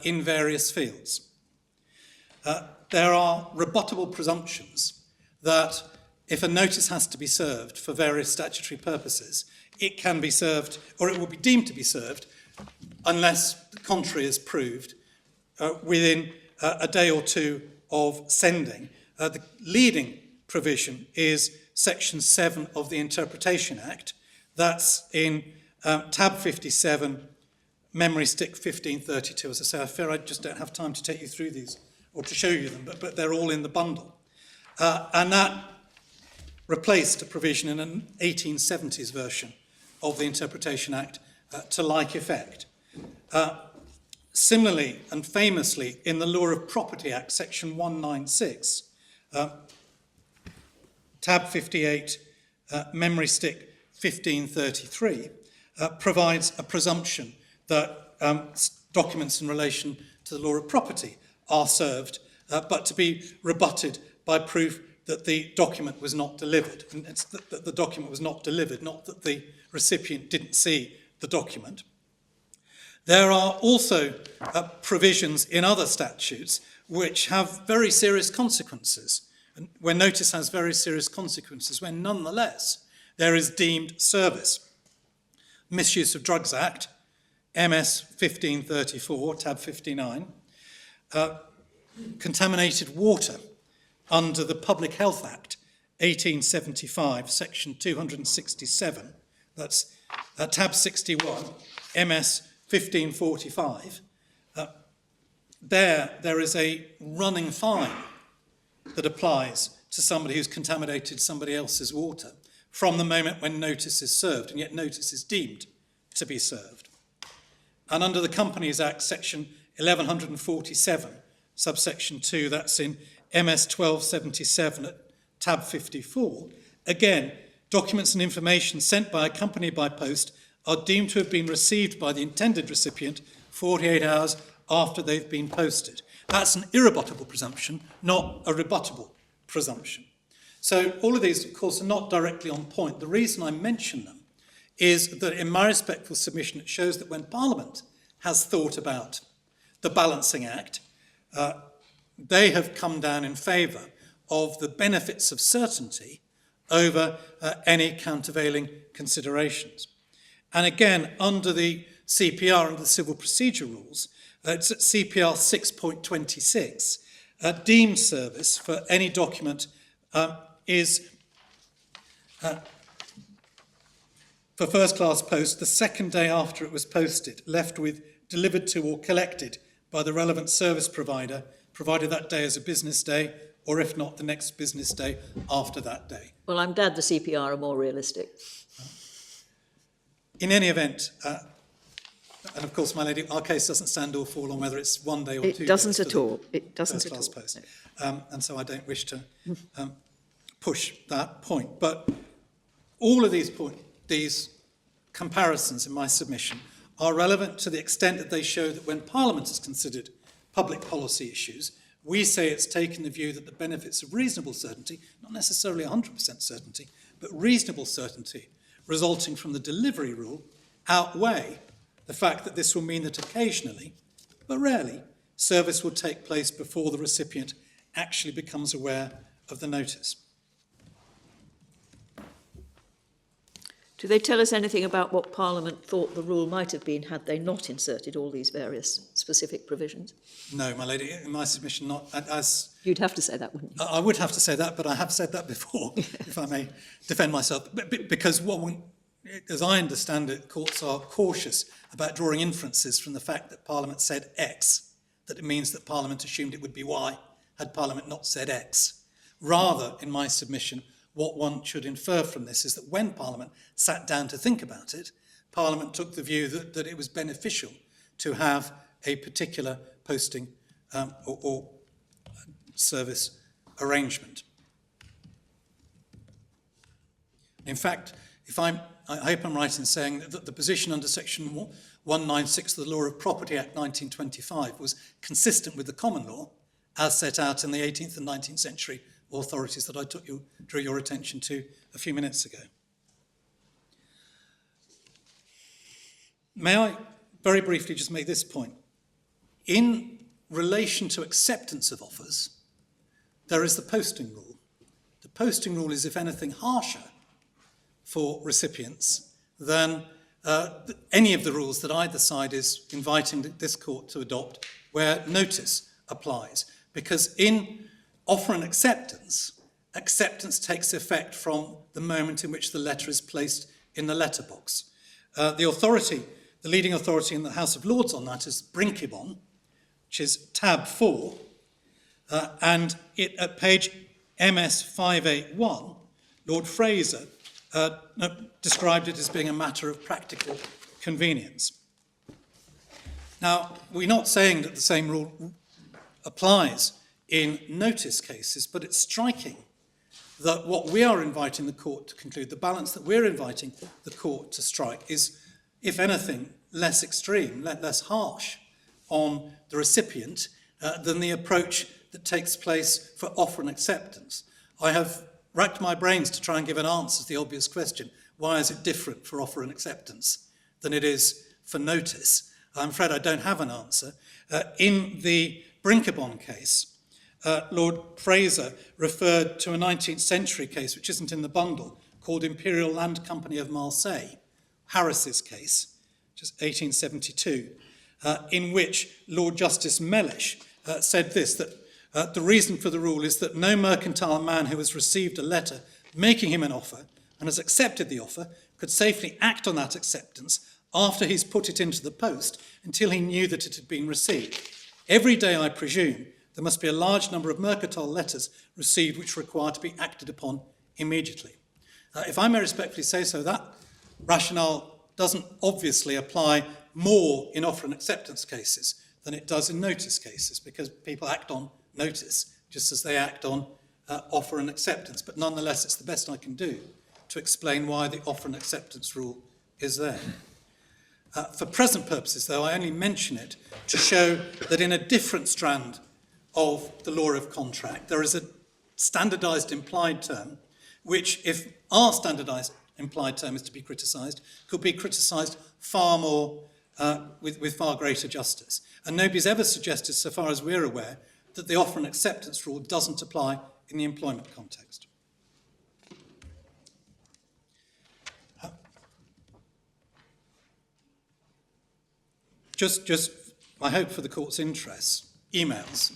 in various fields. There are rebuttable presumptions that if a notice has to be served for various statutory purposes, it can be served, or it will be deemed to be served, unless the contrary is proved within a day or two of sending. The leading provision is Section 7 of the Interpretation Act. That's in tab 57, memory stick 1532. As I say, I fear I just don't have time to take you through these or to show you them, but they're all in the bundle. And that replaced a provision in an 1870s version of the Interpretation Act to like effect. Similarly and famously, in the Law of Property Act, Section 196, tab 58, memory stick 1533, provides a presumption that documents in relation to the law of property are served, but to be rebutted by proof that the document was not delivered. And it's that the document was not delivered, not that the recipient didn't see the document. There are also provisions in other statutes which have very serious consequences, and where notice has very serious consequences, when nonetheless there is deemed service. Misuse of Drugs Act, MS 1534, tab 59. Contaminated water under the Public Health Act, 1875, section 267. That's tab 61, MS 1545. There is a running fine that applies to somebody who's contaminated somebody else's water from the moment when notice is served, and yet notice is deemed to be served. And under the Companies Act, section 1147, subsection 2, that's in MS 1277 at tab 54, again, documents and information sent by a company by post are deemed to have been received by the intended recipient 48 hours after they've been posted. That's an irrebuttable presumption, not a rebuttable presumption. So all of these, of course, are not directly on point. The reason I mention them is that in my respectful submission, it shows that when Parliament has thought about the Balancing Act, they have come down in favour of the benefits of certainty over any countervailing considerations. And again, under the CPR, under the Civil Procedure Rules, it's at CPR 6.26, deemed service for any document is, for first-class post, the second day after it was posted, left with delivered to or collected by the relevant service provider, provided that day is a business day, or if not, the next business day after that day. Well, I'm glad the CPR are more realistic. In any event, and of course, my lady, our case doesn't stand or fall on whether it's 1 day or 2 days. It doesn't at all. It doesn't at all. Post. And so I don't wish to push that point. But all of these comparisons in my submission are relevant to the extent that they show that when Parliament has considered public policy issues, we say it's taken the view that the benefits of reasonable certainty, not necessarily 100% certainty, but reasonable certainty resulting from the delivery rule outweigh the fact that this will mean that occasionally, but rarely, service will take place before the recipient actually becomes aware of the notice. Do they tell us anything about what Parliament thought the rule might have been had they not inserted all these various specific provisions? No, my lady, in my submission, not as... You'd have to say that, wouldn't you? I would have to say that, but I have said that before, if I may defend myself. Because as I understand it, courts are cautious about drawing inferences from the fact that Parliament said X, that it means that Parliament assumed it would be Y had Parliament not said X. Rather, in my submission, what one should infer from this is that when Parliament sat down to think about it, Parliament took the view that it was beneficial to have a particular posting or service arrangement. In fact, I hope I'm right in saying that the position under Section 196 of the Law of Property Act 1925 was consistent with the common law as set out in the 18th and 19th century authorities that I drew your attention to a few minutes ago. May I very briefly just make this point? In relation to acceptance of offers, there is the posting rule. The posting rule is, if anything, harsher for recipients than any of the rules that either side is inviting this court to adopt where notice applies. Because in offer and acceptance, acceptance takes effect from the moment in which the letter is placed in the letterbox. The leading authority in the House of Lords on that is Brinkybon, which is tab 4, and at page MS 581, Lord Fraser described it as being a matter of practical convenience. Now, we're not saying that the same rule applies in notice cases, but it's striking that what we are inviting the court to conclude, the balance that we're inviting the court to strike, is, if anything, less extreme, less harsh on the recipient than the approach that takes place for offer and acceptance. I have racked my brains to try and give an answer to the obvious question: why is it different for offer and acceptance than it is for notice? I'm afraid I don't have an answer. In the Brinkybon case, Lord Fraser referred to a 19th century case, which isn't in the bundle, called Imperial Land Company of Marseille, Harris's case, which is 1872, in which Lord Justice Mellish said this, that the reason for the rule is that no mercantile man who has received a letter making him an offer and has accepted the offer could safely act on that acceptance after he's put it into the post until he knew that it had been received. Every day, I presume, there must be a large number of mercantile letters received which require to be acted upon immediately. If I may respectfully say so, that rationale doesn't obviously apply more in offer and acceptance cases than it does in notice cases, because people act on notice just as they act on offer and acceptance. But nonetheless, it's the best I can do to explain why the offer and acceptance rule is there. For present purposes, though, I only mention it to show that in a different strand of the law of contract, there is a standardised implied term, which, if our standardised implied term is to be criticised, could be criticised far more with far greater justice. And nobody's ever suggested, so far as we're aware, that the offer and acceptance rule doesn't apply in the employment context. Just, I hope for the court's interest, emails.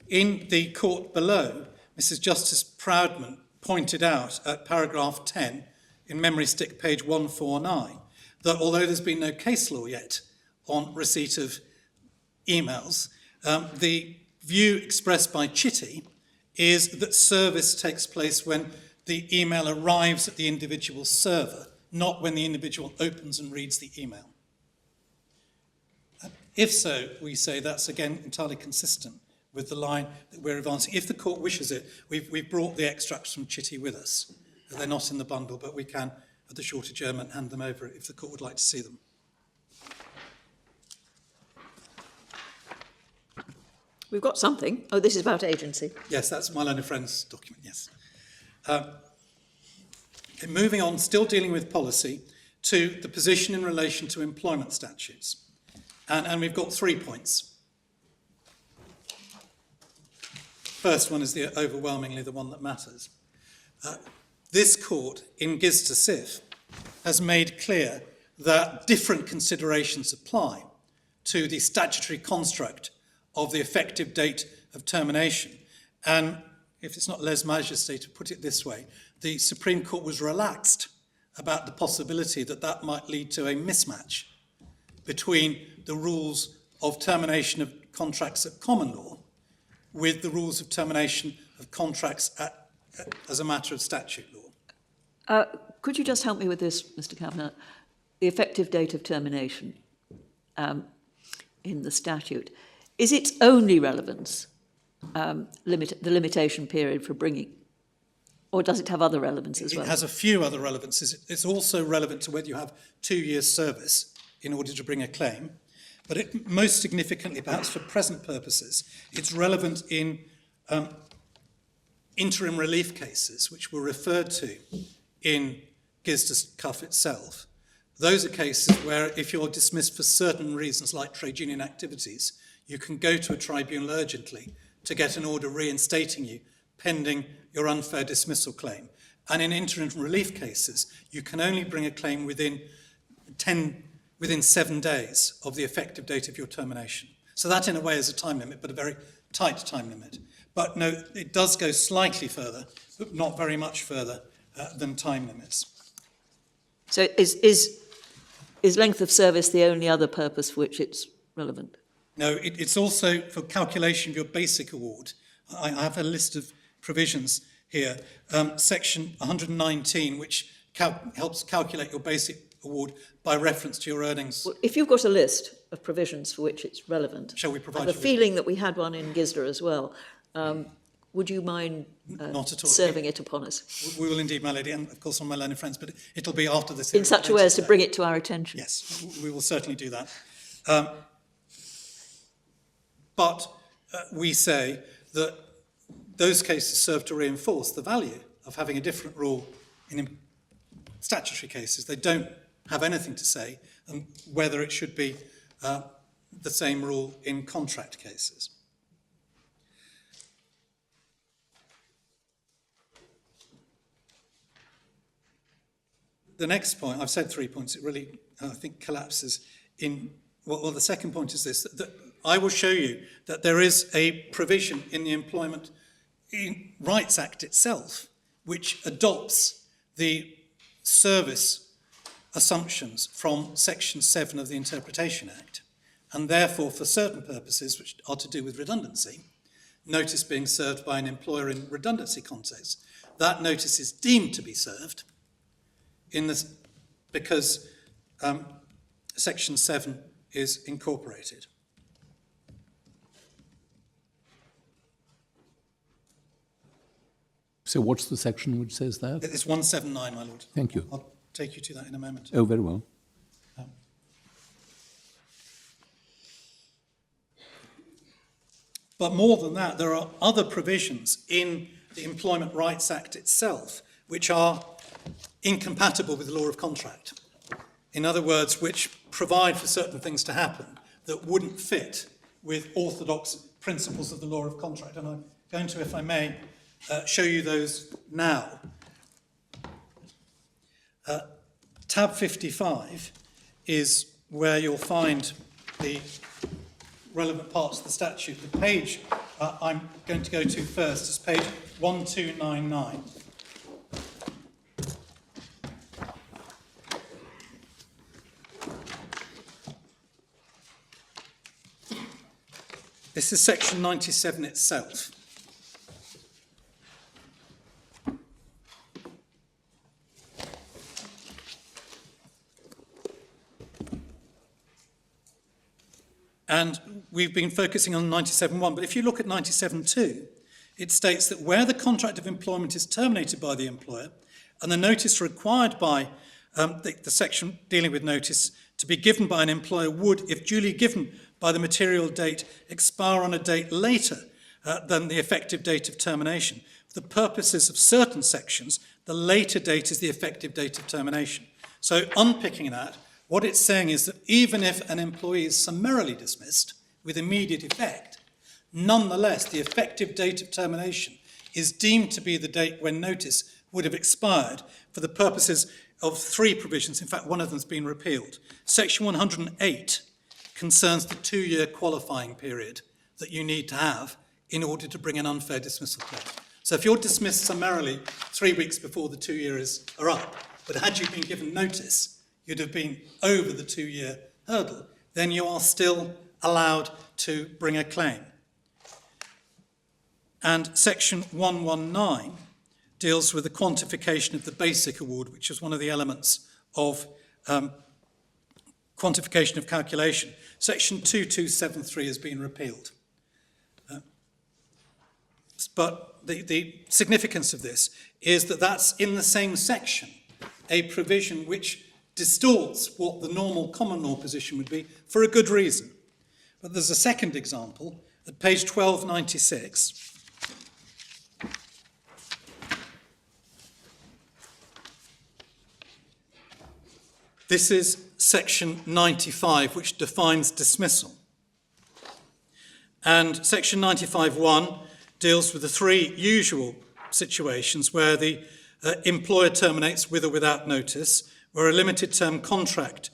In the court below, Mrs. Justice Proudman pointed out at paragraph 10 in memory stick page 149 that although there's been no case law yet on receipt of emails, the view expressed by Chitty is that service takes place when the email arrives at the individual server, not when the individual opens and reads the email. If so, we say that's again entirely consistent with the line that we're advancing. If the court wishes it, we've brought the extracts from Chitty with us. They're not in the bundle, but we can, at the short adjournment, hand them over if the court would like to see them. We've got something. Oh, this is about agency. Yes, that's my learned friend's document, yes. Moving on, still dealing with policy, to the position in relation to employment statutes. And we've got 3 points. First one is overwhelmingly the one that matters. This court in Gizta Sif has made clear that different considerations apply to the statutory construct of the effective date of termination. And if it's not lèse-majesté to put it this way, the Supreme Court was relaxed about the possibility that that might lead to a mismatch between the rules of termination of contracts at common law with the rules of termination of contracts as a matter of statute law. Could you just help me with this, Mr. Kavanagh? The effective date of termination in the statute. Is its only relevance the limitation period for bringing Or does it have other relevance as well? It has a few other relevances. It's also relevant to whether you have 2 years' service in order to bring a claim. But most significantly, perhaps for present purposes, it's relevant in interim relief cases, which were referred to in Gisder's Cuff itself. Those are cases where if you're dismissed for certain reasons, like trade union activities, you can go to a tribunal urgently to get an order reinstating you pending your unfair dismissal claim. And in interim relief cases, you can only bring a claim within 7 days of the effective date of your termination. So that in a way is a time limit, but a very tight time limit. But no, it does go slightly further, but not very much further than time limits. So is length of service the only other purpose for which it's relevant? No, it's also for calculation of your basic award. I have a list of provisions here. Section 119, which helps calculate your basic award by reference to your earnings. Well, if you've got a list of provisions for which it's relevant, Shall we provide I have a you with- feeling that we had one in Gisder as well. Would you mind Not at all. serving it upon us We will indeed, my lady, and of course on my learned friends, but it'll be after this. in such a way as to bring it to our attention? Yes, we will certainly do that. But we say that those cases serve to reinforce the value of having a different rule in statutory cases. They don't have anything to say on whether it should be the same rule in contract cases. The next point, I've said 3 points, it really, I think, collapses in, well, the second point is this, that I will show you that there is a provision in the Employment Rights Act itself which adopts the service assumptions from Section 7 of the Interpretation Act, and therefore for certain purposes which are to do with redundancy, notice being served by an employer in redundancy context, that notice is deemed to be served in this because Section 7 is incorporated. So what's the section which says that? It's 179, my lord. Thank you. I'll take you to that in a moment. Oh, very well. But more than that, there are other provisions in the Employment Rights Act itself which are incompatible with the law of contract. In other words, which provide for certain things to happen that wouldn't fit with orthodox principles of the law of contract. And I'm going to, if I may, show you those now. Tab 55 is where you'll find the relevant parts of the statute. The page I'm going to go to first is page 1299. This is section 97 itself. And we've been focusing on 97.1, but if you look at 97.2, it states that where the contract of employment is terminated by the employer and the notice required by the section dealing with notice to be given by an employer would, if duly given by the material date, expire on a date later than the effective date of termination. For the purposes of certain sections, the later date is the effective date of termination. So unpicking that, what it's saying is that even if an employee is summarily dismissed with immediate effect, nonetheless, the effective date of termination is deemed to be the date when notice would have expired for the purposes of 3 provisions. In fact, one of them has been repealed. Section 108 concerns the 2-year qualifying period that you need to have in order to bring an unfair dismissal claim. So if you're dismissed summarily 3 weeks before the 2 years are up, but had you been given notice, you'd have been over the 2-year hurdle, then you are still allowed to bring a claim. And section 119 deals with the quantification of the basic award, which is one of the elements of quantification of calculation. Section 2273 has been repealed. But the significance of this is that that's in the same section, a provision which distorts what the normal common law position would be for a good reason. But there's a second example at page 1296. This is section 95, which defines dismissal. And section 95.1 deals with the three usual situations where the employer terminates with or without notice, where a limited term contract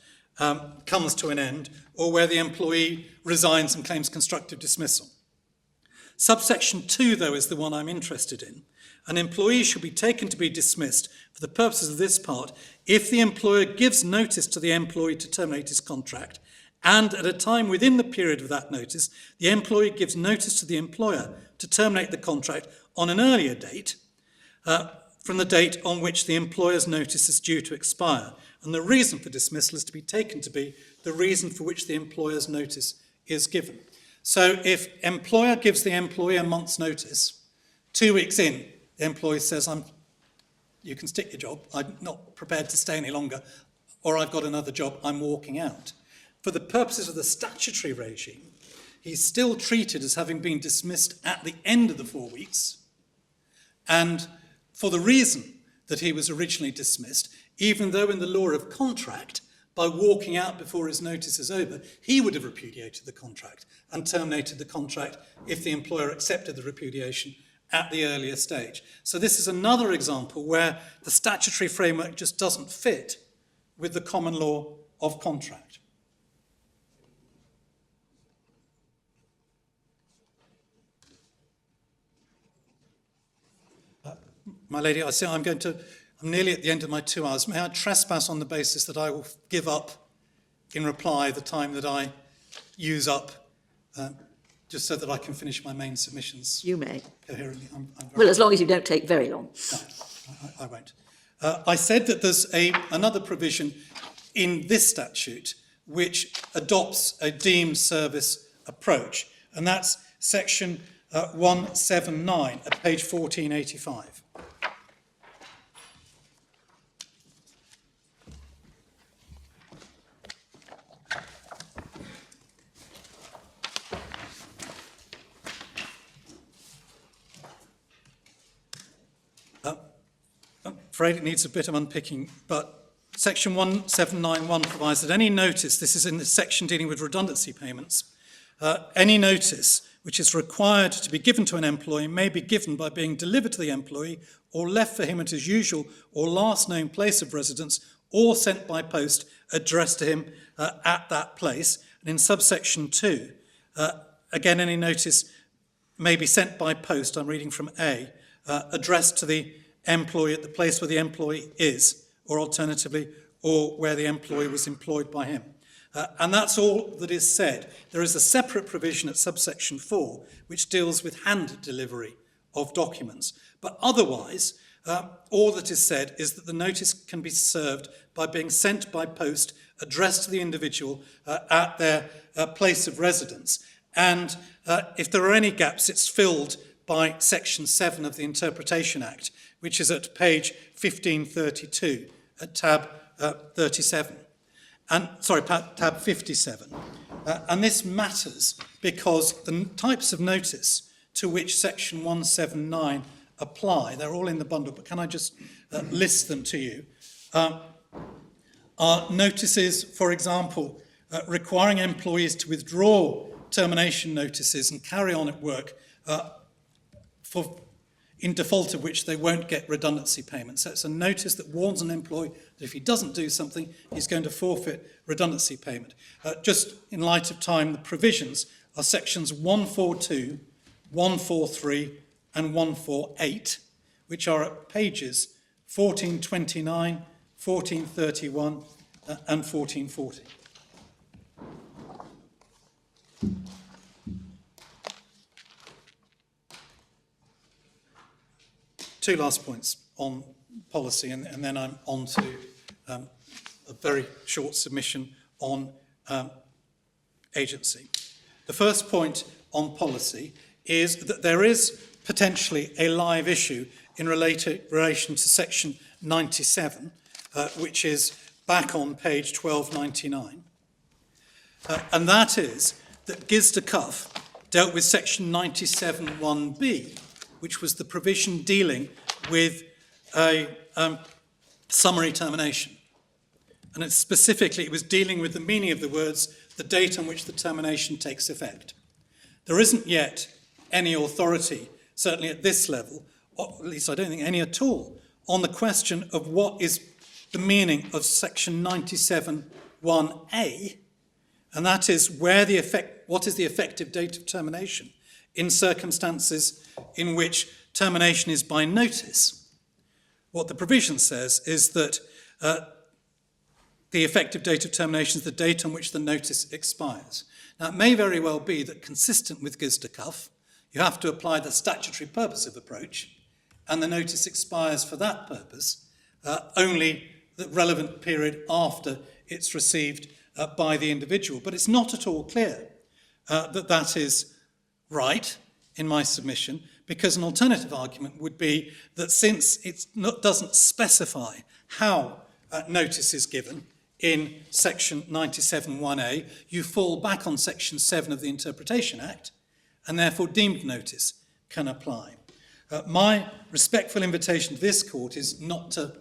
comes to an end, or where the employee resigns and claims constructive dismissal. Subsection 2, though, is the one I'm interested in. An employee shall be taken to be dismissed for the purposes of this part if the employer gives notice to the employee to terminate his contract, and at a time within the period of that notice, the employee gives notice to the employer to terminate the contract on an earlier date from the date on which the employer's notice is due to expire. And the reason for dismissal is to be taken to be the reason for which the employer's notice is given. So if employer gives the employee a month's notice, 2 weeks in, the employee says, you can stick your job, I'm not prepared to stay any longer, or I've got another job, I'm walking out. For the purposes of the statutory regime, he's still treated as having been dismissed at the end of the 4 weeks, and for the reason that he was originally dismissed, even though in the law of contract, by walking out before his notice is over, he would have repudiated the contract and terminated the contract if the employer accepted the repudiation at the earlier stage. So this is another example where the statutory framework just doesn't fit with the common law of contract. My lady, I see I'm nearly at the end of my 2 hours. May I trespass on the basis that I will give up in reply the time that I use up, just so that I can finish my main submissions? You may. Coherently. Well, as long as you don't take very long. No, I won't. I said that there's another provision in this statute which adopts a deemed service approach, and that's section 179 at page 1485. I'm afraid it needs a bit of unpicking, but section 1791 provides that any notice, this is in the section dealing with redundancy payments, any notice which is required to be given to an employee may be given by being delivered to the employee or left for him at his usual or last known place of residence or sent by post addressed to him at that place. And in subsection 2, again, any notice may be sent by post, I'm reading from A, addressed to the employee at the place where the employee is, or alternatively, or where the employee was employed by him. And that's all that is said. There is a separate provision at subsection 4 which deals with hand delivery of documents. But otherwise, all that is said is that the notice can be served by being sent by post, addressed to the individual at their place of residence. And if there are any gaps, it's filled by section 7 of the Interpretation Act, which is at page 1532 at tab 37. And tab 57. And this matters because the types of notice to which section 179 apply, they're all in the bundle, but can I just list them to you? Are notices, for example, requiring employees to withdraw termination notices and carry on at work in default of which they won't get redundancy payments. So it's a notice that warns an employee that if he doesn't do something, he's going to forfeit redundancy payment. Just in light of time, the provisions are sections 142, 143 and 148, which are at pages 1429, 1431 and 1440. Two last points on policy, and then I'm on to a very short submission on agency. The first point on policy is that there is potentially a live issue in relation to section 97, which is back on page 1299. And that is that Gizda Cuff dealt with section 97(1)b, which was the provision dealing with a summary termination. And specifically, it was dealing with the meaning of the words, the date on which the termination takes effect. There isn't yet any authority, certainly at this level, or at least I don't think any at all, on the question of what is the meaning of section 97(1)a, and that is what is the effective date of termination in circumstances in which termination is by notice. What the provision says is that the effective date of termination is the date on which the notice expires. Now, it may very well be that, consistent with Gizda Cuff, you have to apply the statutory purposive approach, and the notice expires for that purpose only the relevant period after it's received by the individual. But it's not at all clear that that is right in my submission, because an alternative argument would be that since it doesn't specify how notice is given in section 97(1)a, you fall back on section 7 of the Interpretation Act, and therefore deemed notice can apply. My respectful invitation to this court is not to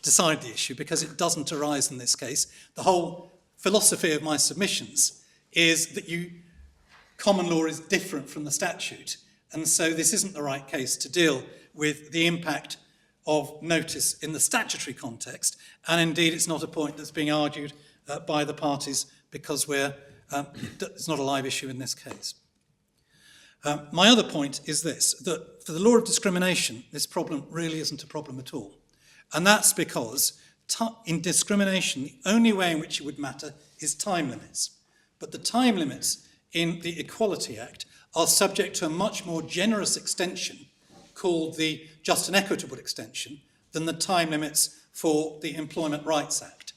decide the issue, because it doesn't arise in this case. The whole philosophy of my submissions is that common law is different from the statute, and so this isn't the right case to deal with the impact of notice in the statutory context, and indeed it's not a point that's being argued by the parties, because it's not a live issue in this case. My other point is this, that for the law of discrimination, this problem really isn't a problem at all. And that's because in discrimination, the only way in which it would matter is time limits. But the time limits in the Equality Act are subject to a much more generous extension called the Just and Equitable extension than the time limits for the Employment Rights Act.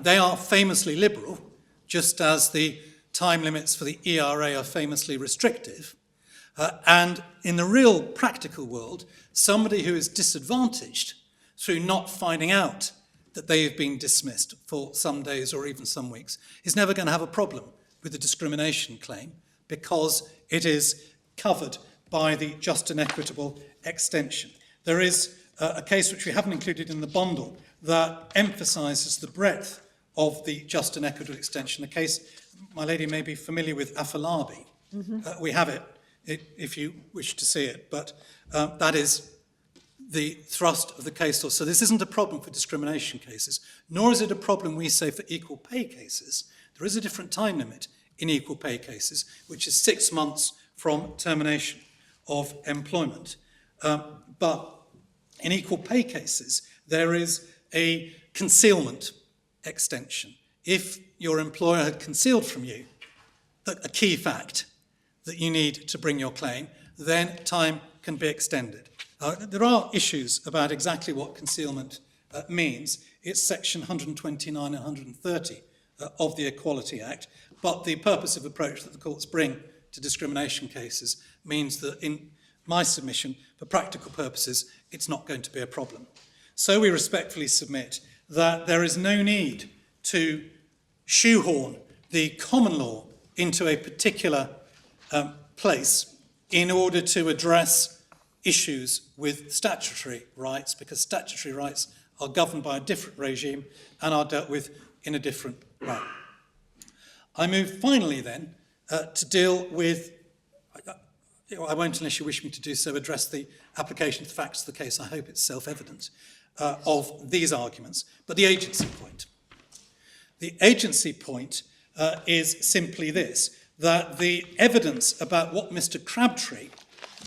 They are famously liberal, just as the time limits for the ERA are famously restrictive. And in the real practical world, somebody who is disadvantaged through not finding out that they have been dismissed for some days or even some weeks is never going to have a problem with the discrimination claim, because it is covered by the Just and Equitable extension. There is a case which we haven't included in the bundle that emphasises the breadth of the Just and Equitable extension, a case my lady may be familiar with, Afalabi. We have it if you wish to see it, but that is the thrust of the case law. So this isn't a problem for discrimination cases, nor is it a problem, we say, for equal pay cases. There is a different time limit in equal pay cases, which is 6 months from termination of employment. But in equal pay cases, there is a concealment extension. If your employer had concealed from you a key fact that you need to bring your claim, then time can be extended. There are issues about exactly what concealment means. It's section 129 and 130 of the Equality Act, but the purposive approach that the courts bring to discrimination cases means that in my submission, for practical purposes, it's not going to be a problem. So we respectfully submit that there is no need to shoehorn the common law into a particular place in order to address issues with statutory rights, because statutory rights are governed by a different regime and are dealt with in a different way. I move finally then to deal with, I won't, unless you wish me to do so, address the application of the facts of the case. I hope it's self-evident of these arguments, but the agency point. The agency point is simply this, that the evidence about what Mr. Crabtree,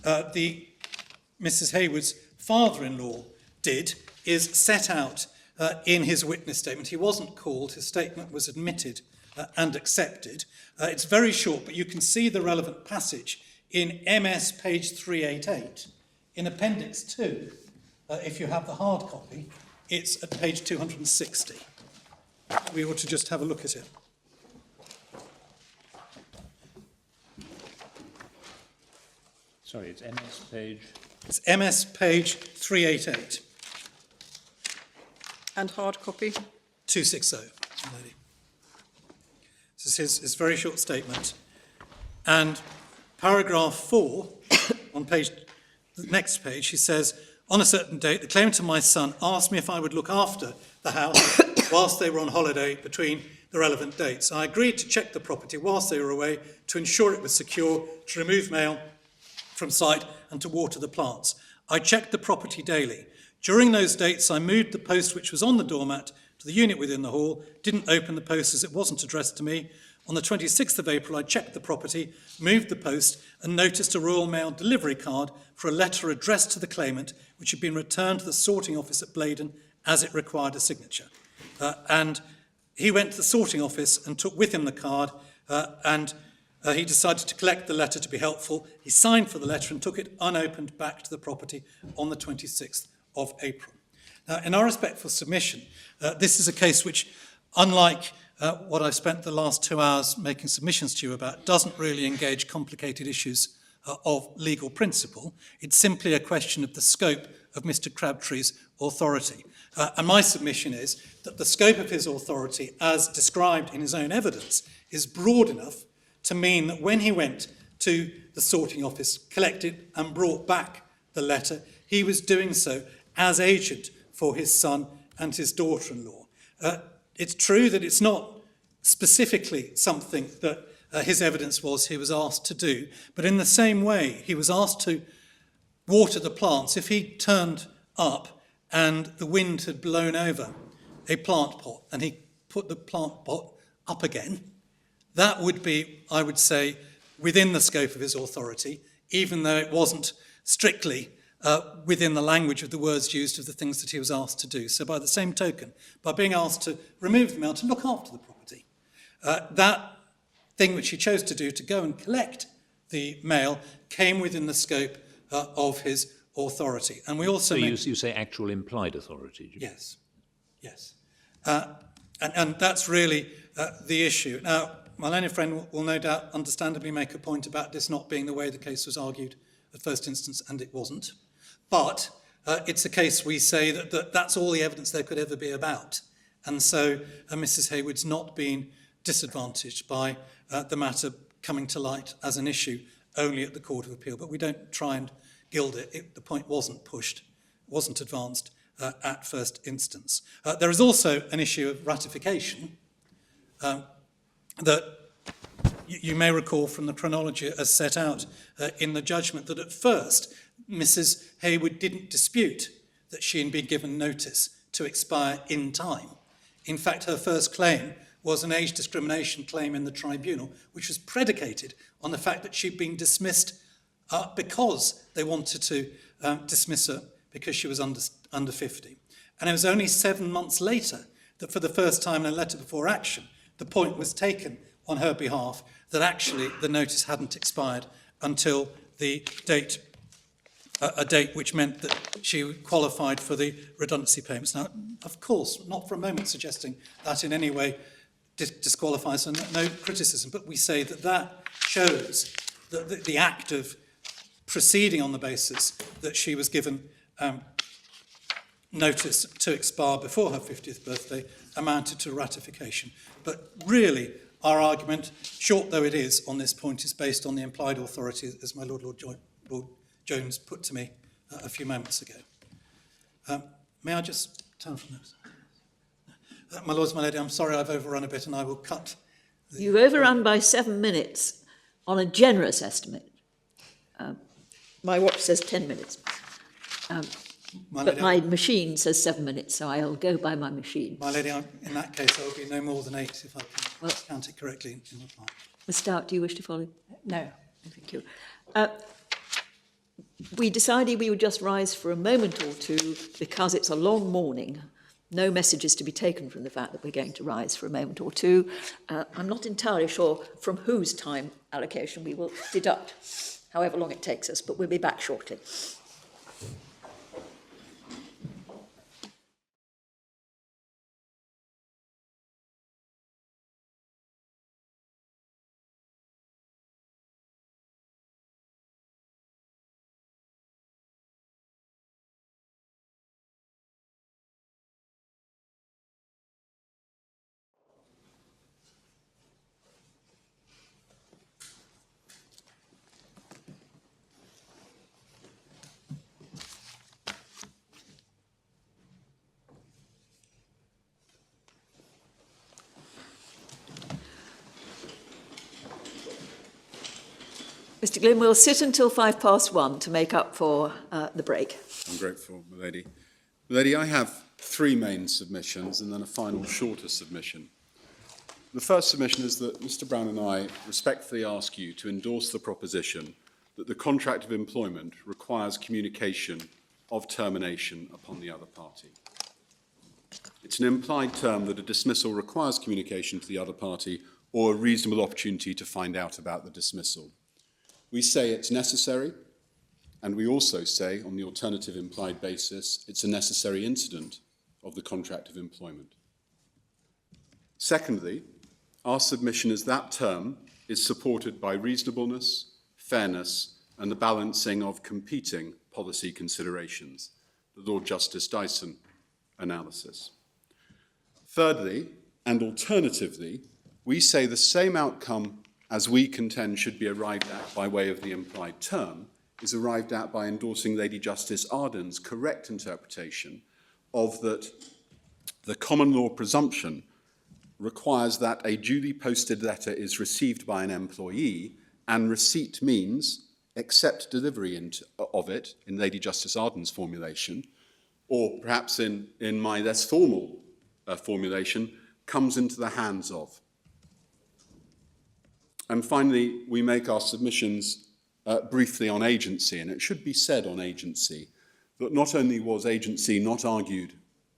Mrs. Haywood's father-in-law, did is set out in his witness statement. He wasn't called, his statement was admitted and accepted. It's very short, but you can see the relevant passage in MS page 388. In Appendix 2, if you have the hard copy, it's at page 260. We ought to just have a look at it. Sorry, it's MS page. It's MS page 388. And hard copy? 260, lady. This is his very short statement. And paragraph 4 on the next page, he says, on a certain date, the claimant and my son asked me if I would look after the house whilst they were on holiday between the relevant dates. I agreed to check the property whilst they were away to ensure it was secure, to remove mail from site and to water the plants. I checked the property daily. During those dates, I moved the post which was on the doormat to the unit within the hall, didn't open the post as it wasn't addressed to me. On the 26th of April, I checked the property, moved the post, and noticed a Royal Mail delivery card for a letter addressed to the claimant, which had been returned to the sorting office at Blaydon as it required a signature. And he went to the sorting office and took with him the card, and he decided to collect the letter to be helpful. He signed for the letter and took it unopened back to the property on the 26th of April. Now, in our respectful submission, this is a case which, unlike what I've spent the last 2 hours making submissions to you about, doesn't really engage complicated issues of legal principle. It's simply a question of the scope of Mr. Crabtree's authority. And my submission is that the scope of his authority, as described in his own evidence, is broad enough to mean that when he went to the sorting office, collected and brought back the letter, he was doing so as agent for his son and his daughter-in-law. It's true that it's not specifically something that his evidence was he was asked to do, but in the same way he was asked to water the plants. If he turned up and the wind had blown over a plant pot and he put the plant pot up again, that would be, I would say, within the scope of his authority, even though it wasn't strictly within the language of the words used of the things that he was asked to do. So by the same token, by being asked to remove the mail, to look after the property, that thing which he chose to do, to go and collect the mail, came within the scope of his authority. And we also... So you say actual implied authority? Yes, yes. And that's really the issue. Now, my learned friend will no doubt understandably make a point about this not being the way the case was argued at first instance, and it wasn't. But it's a case we say that that's all the evidence there could ever be about. And so Mrs. Haywood's not been disadvantaged by the matter coming to light as an issue only at the Court of Appeal. But we don't try and gild it. The point wasn't pushed, wasn't advanced at first instance. There is also an issue of ratification that you may recall from the chronology as set out in the judgment, that at first Mrs. Haywood didn't dispute that she had been given notice to expire in time. In fact, her first claim was an age discrimination claim in the tribunal, which was predicated on the fact that she'd been dismissed because they wanted to dismiss her because she was under 50. And it was only 7 months later that for the first time in a letter before action, the point was taken on her behalf that actually the notice hadn't expired until the date, a date which meant that she qualified for the redundancy payments. Now, of course, not for a moment suggesting that in any way disqualifies her, no criticism, but we say that that shows that the act of proceeding on the basis that she was given notice to expire before her 50th birthday amounted to ratification. But really, our argument, short though it is on this point, is based on the implied authority, as my Lord Jones put to me a few moments ago. May I just turn from those? My Lords, my Lady, I'm sorry I've overrun a bit, and I will cut. You've overrun by 7 minutes on a generous estimate. My watch says 10 minutes. But my machine says 7 minutes, so I'll go by my machine. My Lady, in that case, I will be no more than 8 if I can count it correctly in reply. Ms. Stout, do you wish to follow? No. Thank you. We decided we would just rise for a moment or two because it's a long morning. No message is to be taken from the fact that we're going to rise for a moment or two. I'm not entirely sure from whose time allocation we will deduct, however long it takes us, but we'll be back shortly. Mr. Glynn, we'll sit until 1:05 to make up for the break. I'm grateful, my lady. My lady, I have three main submissions and then a final shorter submission. The first submission is that Mr. Brown and I respectfully ask you to endorse the proposition that the contract of employment requires communication of termination upon the other party. It's an implied term that a dismissal requires communication to the other party or a reasonable opportunity to find out about the dismissal. We say it's necessary, and we also say, on the alternative implied basis, it's a necessary incident of the contract of employment. Secondly, our submission is that term is supported by reasonableness, fairness, and the balancing of competing policy considerations, the Lord Justice Dyson analysis. Thirdly, and alternatively, we say the same outcome as we contend should be arrived at by way of the implied term is arrived at by endorsing Lady Justice Arden's correct interpretation of that the common law presumption requires that a duly posted letter is received by an employee, and receipt means accept delivery of it, in Lady Justice Arden's formulation, or perhaps in my less formal formulation, comes into the hands of. And finally, we make our submissions briefly on agency, and it should be said on agency that not only was agency not argued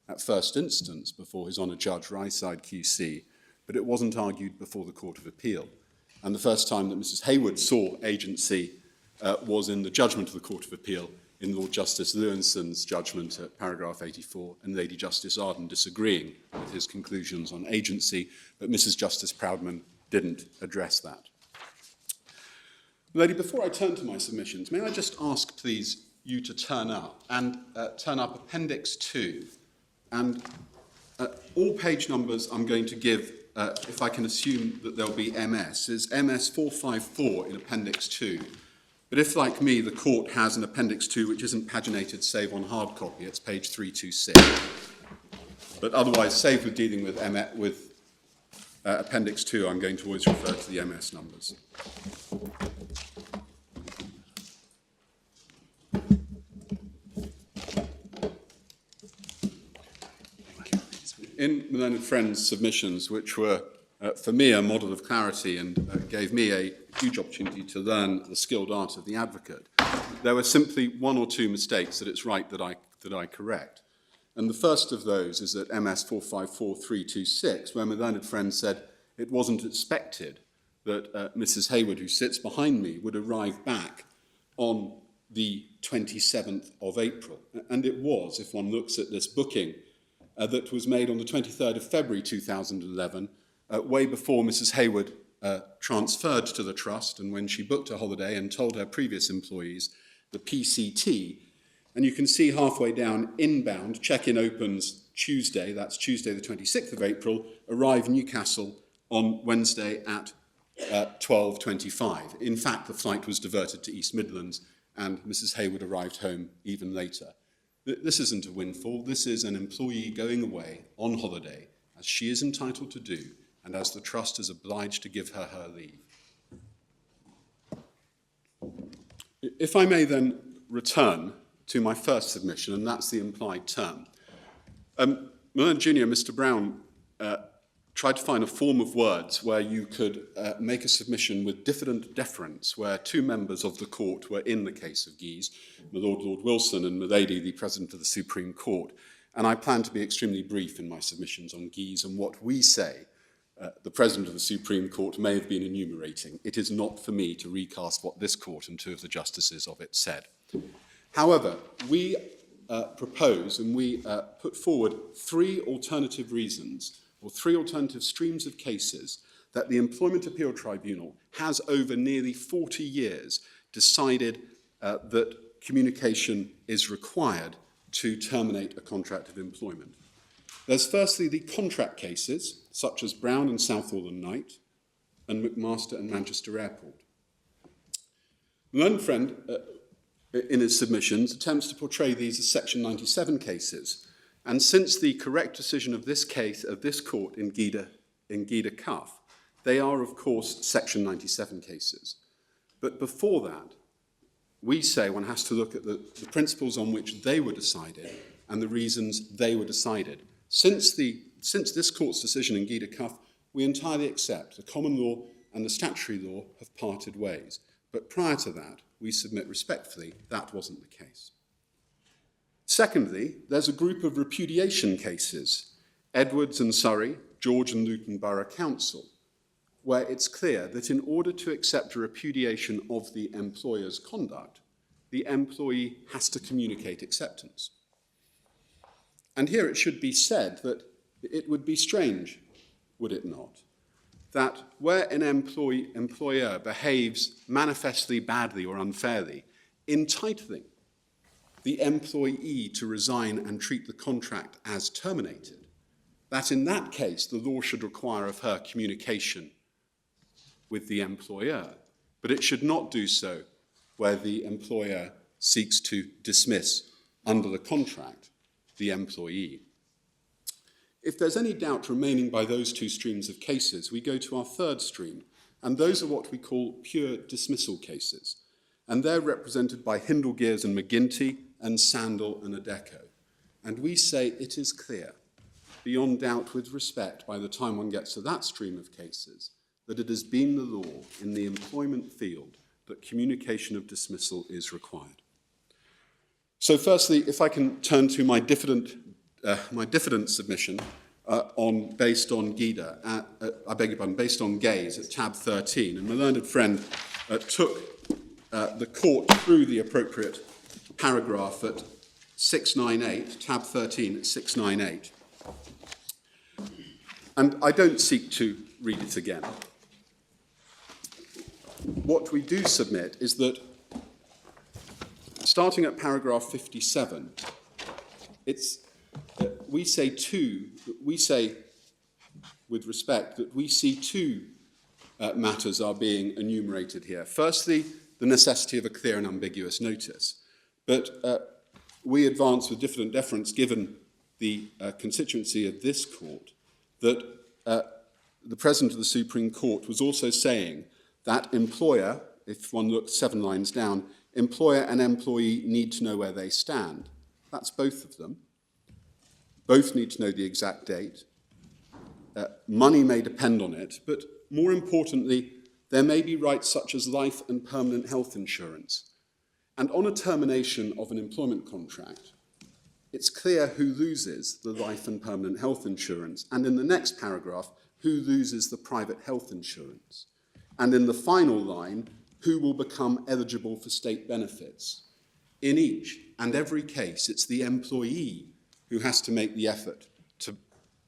at first instance before His Honour Judge Ryside QC, but it wasn't argued before the Court of Appeal. And the first time that Mrs. Haywood saw agency was in the judgment of the Court of Appeal in Lord Justice Lewinson's judgment at paragraph 84, and Lady Justice Arden disagreeing with his conclusions on agency, but Mrs. Justice Proudman didn't address that. Lady, before I turn to my submissions, may I just ask, please, you to turn up Appendix 2, and all page numbers I'm going to give, if I can assume that there'll be MS, is MS 454 in Appendix 2. But if, like me, the court has an Appendix 2 which isn't paginated save on hard copy, it's page 326. But otherwise, save with dealing with Appendix 2, I'm going to always refer to the MS numbers. In my learned friend's submissions, which were, for me, a model of clarity and gave me a huge opportunity to learn the skilled art of the advocate, there were simply one or two mistakes that it's right that I correct. And the first of those is at MS 454326, where my learned friend said it wasn't expected that Mrs. Haywood, who sits behind me, would arrive back on the 27th of April. And it was, if one looks at this booking, that was made on the 23rd of February 2011, way before Mrs. Haywood transferred to the trust, and when she booked a holiday and told her previous employees, the PCT. And you can see halfway down, inbound, check-in opens Tuesday, that's Tuesday the 26th of April, arrive Newcastle on Wednesday at 12:25. In fact, the flight was diverted to East Midlands, and Mrs. Haywood arrived home even later. This isn't a windfall, this is an employee going away on holiday, as she is entitled to do, and as the trust is obliged to give her her leave. If I may then return to my first submission, and that's the implied term. Merlin Jr., Mr. Brown, tried to find a form of words where you could make a submission with diffident deference, where two members of the court were in the case of Guise, my Lord Wilson and my Lady, the President of the Supreme Court. And I plan to be extremely brief in my submissions on Guise and what we say the President of the Supreme Court may have been enumerating. It is not for me to recast what this court and two of the justices of it said. However, we propose and we put forward three alternative reasons or three alternative streams of cases that the Employment Appeal Tribunal has over nearly 40 years decided that communication is required to terminate a contract of employment. There's firstly the contract cases, such as Brown and Southall and Knight, and McMaster and Manchester Airport. My learned friend, in his submissions, attempts to portray these as Section 97 cases, and since the correct decision of this case, of this court in Gida Cuff, they are, of course, Section 97 cases. But before that, we say one has to look at the principles on which they were decided and the reasons they were decided. Since this court's decision in Gida Cuff, we entirely accept the common law and the statutory law have parted ways. But prior to that, we submit respectfully that wasn't the case. Secondly, there's a group of repudiation cases, Edwards and Surrey, George and Luton Borough Council, where it's clear that in order to accept a repudiation of the employer's conduct, the employee has to communicate acceptance. And here it should be said that it would be strange, would it not, that where an employer behaves manifestly badly or unfairly, entitling the employee to resign and treat the contract as terminated, that in that case the law should require of her communication with the employer, but it should not do so where the employer seeks to dismiss under the contract the employee. If there's any doubt remaining by those two streams of cases, we go to our third stream, and those are what we call pure dismissal cases. And they're represented by Hindle, Gears and McGinty and Sandal and Adecco. And we say it is clear, beyond doubt with respect, by the time one gets to that stream of cases, that it has been the law in the employment field that communication of dismissal is required. So firstly, if I can turn to my diffident submission based on Gida, based on Gaze at tab 13. And my learned friend took the court through the appropriate paragraph at 698, tab 13 at 698. And I don't seek to read it again. What we do submit is that, starting at paragraph 57, we say with respect that we see two matters are being enumerated here. Firstly, the necessity of a clear and ambiguous notice. But we advance with diffident deference, given the constituency of this court, that the President of the Supreme Court was also saying that employer, if one looks 7 lines down, employer and employee need to know where they stand. That's both of them. Both need to know the exact date. Money may depend on it, but more importantly, there may be rights such as life and permanent health insurance. And on a termination of an employment contract, it's clear who loses the life and permanent health insurance, and in the next paragraph, who loses the private health insurance. And in the final line, who will become eligible for state benefits. In each and every case, it's the employee who has to make the effort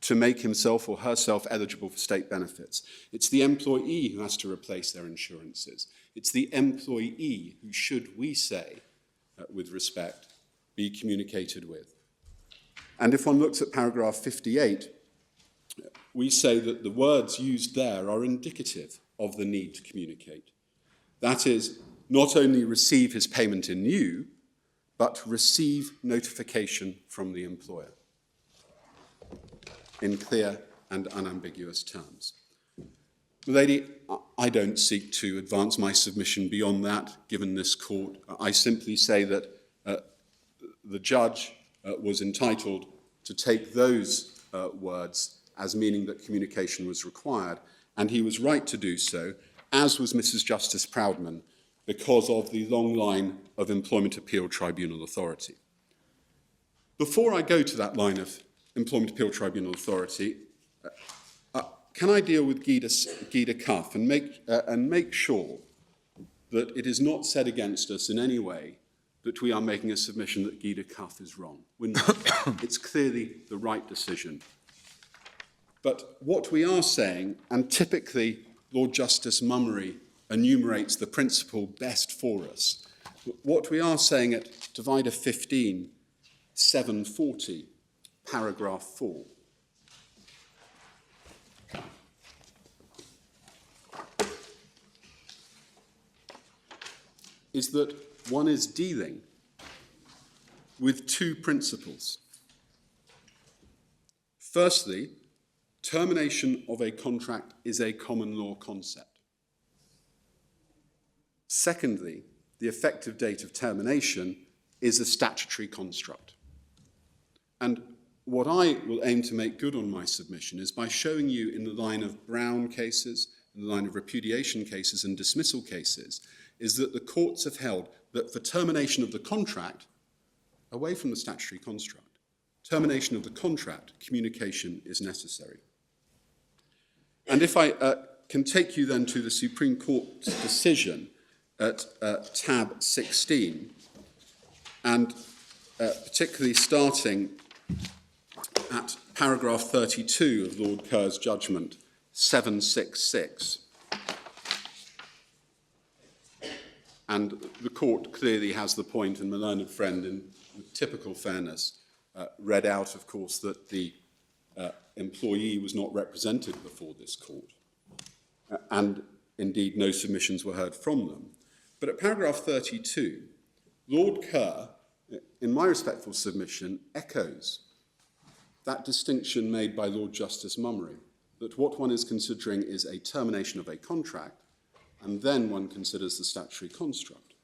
to make himself or herself eligible for state benefits. It's the employee who has to replace their insurances. It's the employee who should, we say, with respect, be communicated with. And if one looks at paragraph 58, we say that the words used there are indicative of the need to communicate. That is, not only receive his payment in lieu, but receive notification from the employer in clear and unambiguous terms. Lady, I don't seek to advance my submission beyond that, given this court. I simply say that the judge was entitled to take those words as meaning that communication was required, and he was right to do so, as was Mrs. Justice Proudman, because of the long line of Employment Appeal Tribunal authority. Before I go to that line of Employment Appeal Tribunal authority, can I deal with Gida Cuff and make sure that it is not said against us in any way that we are making a submission that Gida Cuff is wrong? We're not. It's clearly the right decision. But what we are saying, and typically Lord Justice Mummery enumerates the principle best for us, what we are saying at Divider 15, 740, paragraph 4, is that one is dealing with two principles. Firstly, termination of a contract is a common law concept. Secondly, the effective date of termination is a statutory construct. And what I will aim to make good on my submission is by showing you in the line of Brown cases, in the line of repudiation cases and dismissal cases, is that the courts have held that for termination of the contract, away from the statutory construct, termination of the contract, communication is necessary. And if I can take you then to the Supreme Court's decision at tab 16, and particularly starting at paragraph 32 of Lord Kerr's judgment, 766. And the court clearly has the point, and my learned friend, in typical fairness, read out, of course, that the employee was not represented before this court, and indeed no submissions were heard from them. But at paragraph 32, Lord Kerr, in my respectful submission, echoes that distinction made by Lord Justice Mummery, that what one is considering is a termination of a contract, and then one considers the statutory construct.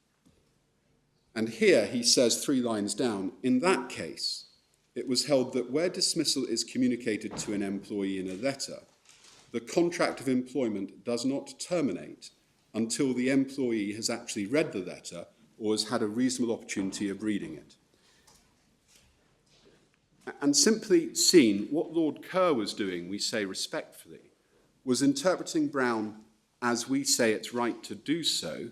And here he says 3 lines down, in that case, it was held that where dismissal is communicated to an employee in a letter, the contract of employment does not terminate until the employee has actually read the letter or has had a reasonable opportunity of reading it. And simply seen, what Lord Kerr was doing, we say respectfully, was interpreting Brown, as we say it's right to do so,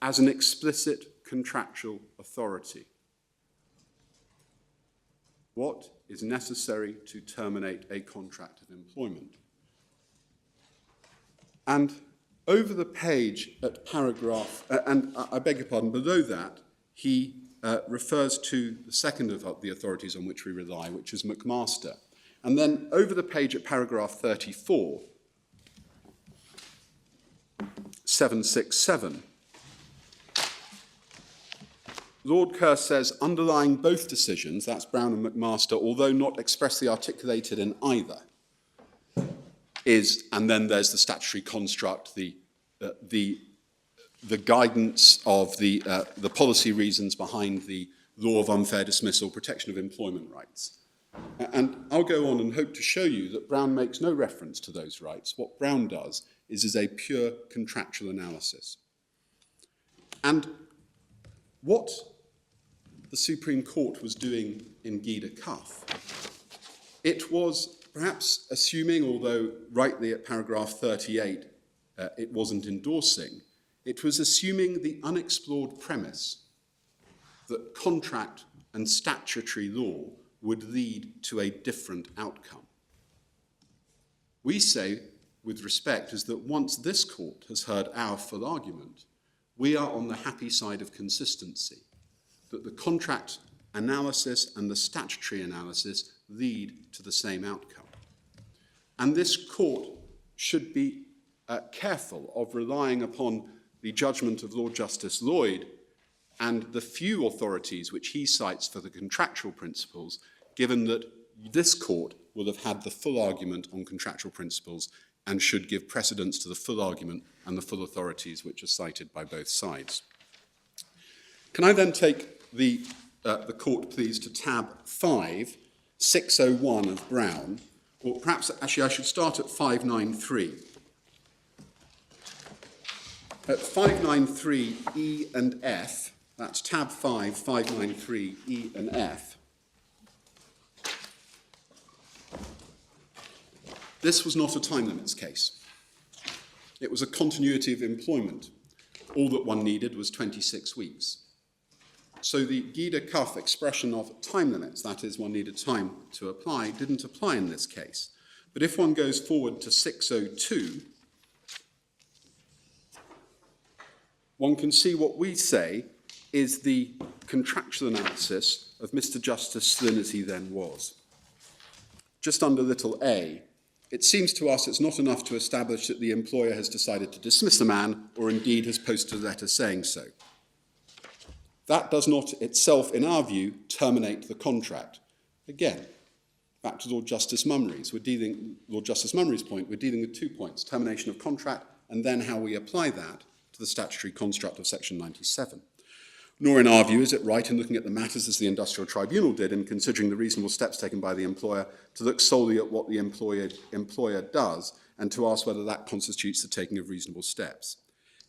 as an explicit contractual authority. What is necessary to terminate a contract of employment? And over the page at paragraph, and I beg your pardon, below that, he refers to the second of the authorities on which we rely, which is McMaster. And then over the page at paragraph 34, 767, Lord Kerr says, underlying both decisions, that's Brown and McMaster, although not expressly articulated in either, is, and then there's the statutory construct, the guidance of the policy reasons behind the law of unfair dismissal, protection of employment rights. And I'll go on and hope to show you that Brown makes no reference to those rights. What Brown does is a pure contractual analysis. And what the Supreme Court was doing in Gida Cuff, it was perhaps assuming, although rightly at paragraph 38 it wasn't endorsing, it was assuming the unexplored premise that contract and statutory law would lead to a different outcome. We say, with respect, is that once this court has heard our full argument, we are on the happy side of consistency, that the contract analysis and the statutory analysis lead to the same outcome. And this court should be careful of relying upon the judgment of Lord Justice Lloyd and the few authorities which he cites for the contractual principles, given that this court will have had the full argument on contractual principles and should give precedence to the full argument and the full authorities which are cited by both sides. Can I then take the court, please, to tab 5, 601 of Brown, or perhaps actually I should start at 593. At 593 E and F, that's tab 5, 593 E and F. This was not a time limits case. It was a continuity of employment. All that one needed was 26 weeks. So the Gida Cuff expression of time limits, that is, one needed time to apply, didn't apply in this case. But if one goes forward to 602, one can see what we say is the contractual analysis of Mr. Justice Slinity then was. Just under little a, it seems to us it's not enough to establish that the employer has decided to dismiss a man or indeed has posted a letter saying so. That does not itself, in our view, terminate the contract. Again, back to Lord Justice Mummery's. Lord Justice Mummery's point, we're dealing with 2 points, termination of contract and then how we apply that to the statutory construct of Section 97. Nor, in our view, is it right in looking at the matters as the Industrial Tribunal did in considering the reasonable steps taken by the employer to look solely at what the employer does and to ask whether that constitutes the taking of reasonable steps.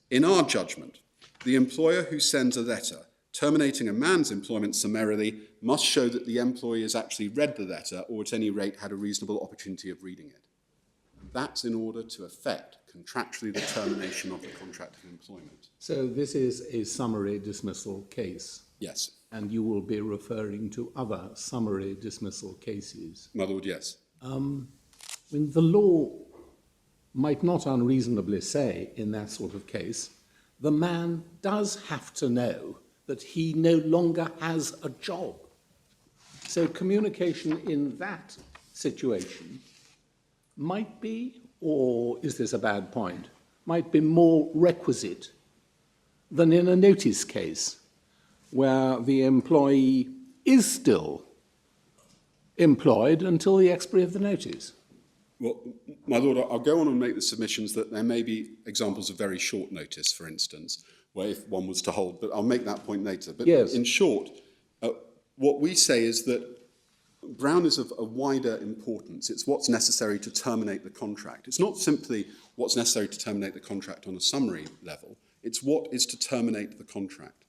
In our judgment, the employer who sends a letter terminating a man's employment summarily must show that the employee has actually read the letter or at any rate had a reasonable opportunity of reading it. That's in order to effect contractually the termination of the contract of employment. So this is a summary dismissal case. Yes. And you will be referring to other summary dismissal cases. My lord, yes. When the law might not unreasonably say in that sort of case, the man does have to know that he no longer has a job. So communication in that situation might be, or is this a bad point, might be more requisite than in a notice case where the employee is still employed until the expiry of the notice. Well, my lord, I'll go on and make the submissions that there may be examples of very short notice, for instance, where if one was to hold, but I'll make that point later. But yes. In short, what we say is that Brown is of a wider importance. It's what's necessary to terminate the contract. It's not simply what's necessary to terminate the contract on a summary level. It's what is to terminate the contract.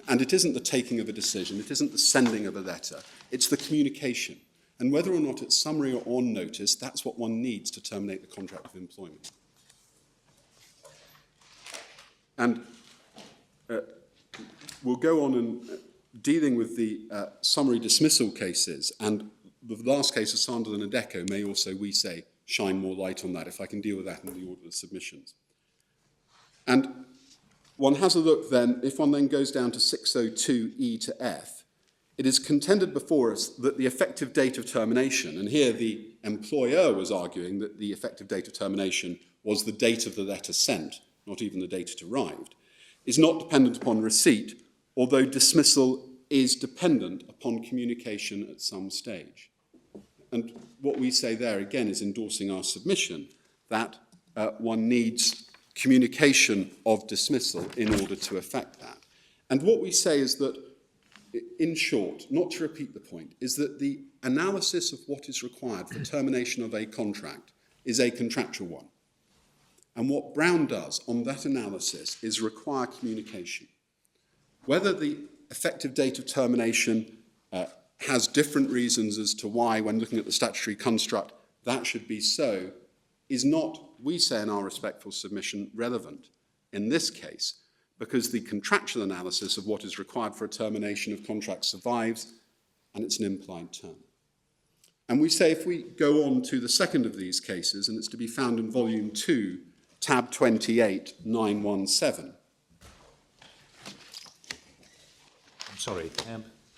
And it isn't the taking of a decision. It isn't the sending of a letter. It's the communication. And whether or not it's summary or on notice, that's what one needs to terminate the contract of employment. And we'll go on and dealing with the summary dismissal cases, and the last case of Sunderland and Adecco may also, we say, shine more light on that, if I can deal with that in the order of submissions. And one has a look then, if one then goes down to 602E to F, it is contended before us that the effective date of termination, and here the employer was arguing that the effective date of termination was the date of the letter sent, not even the date it arrived, is not dependent upon receipt, although dismissal is dependent upon communication at some stage. And what we say there, again, is endorsing our submission that one needs communication of dismissal in order to effect that. And what we say is that, in short, not to repeat the point, is that the analysis of what is required for termination of a contract is a contractual one. And what Brown does on that analysis is require communication. Whether the effective date of termination has different reasons as to why, when looking at the statutory construct, that should be so, is not, we say in our respectful submission, relevant in this case, because the contractual analysis of what is required for a termination of contract survives, and it's an implied term. And we say if we go on to the second of these cases, and it's to be found in Volume 2, tab 28, 917. I'm sorry,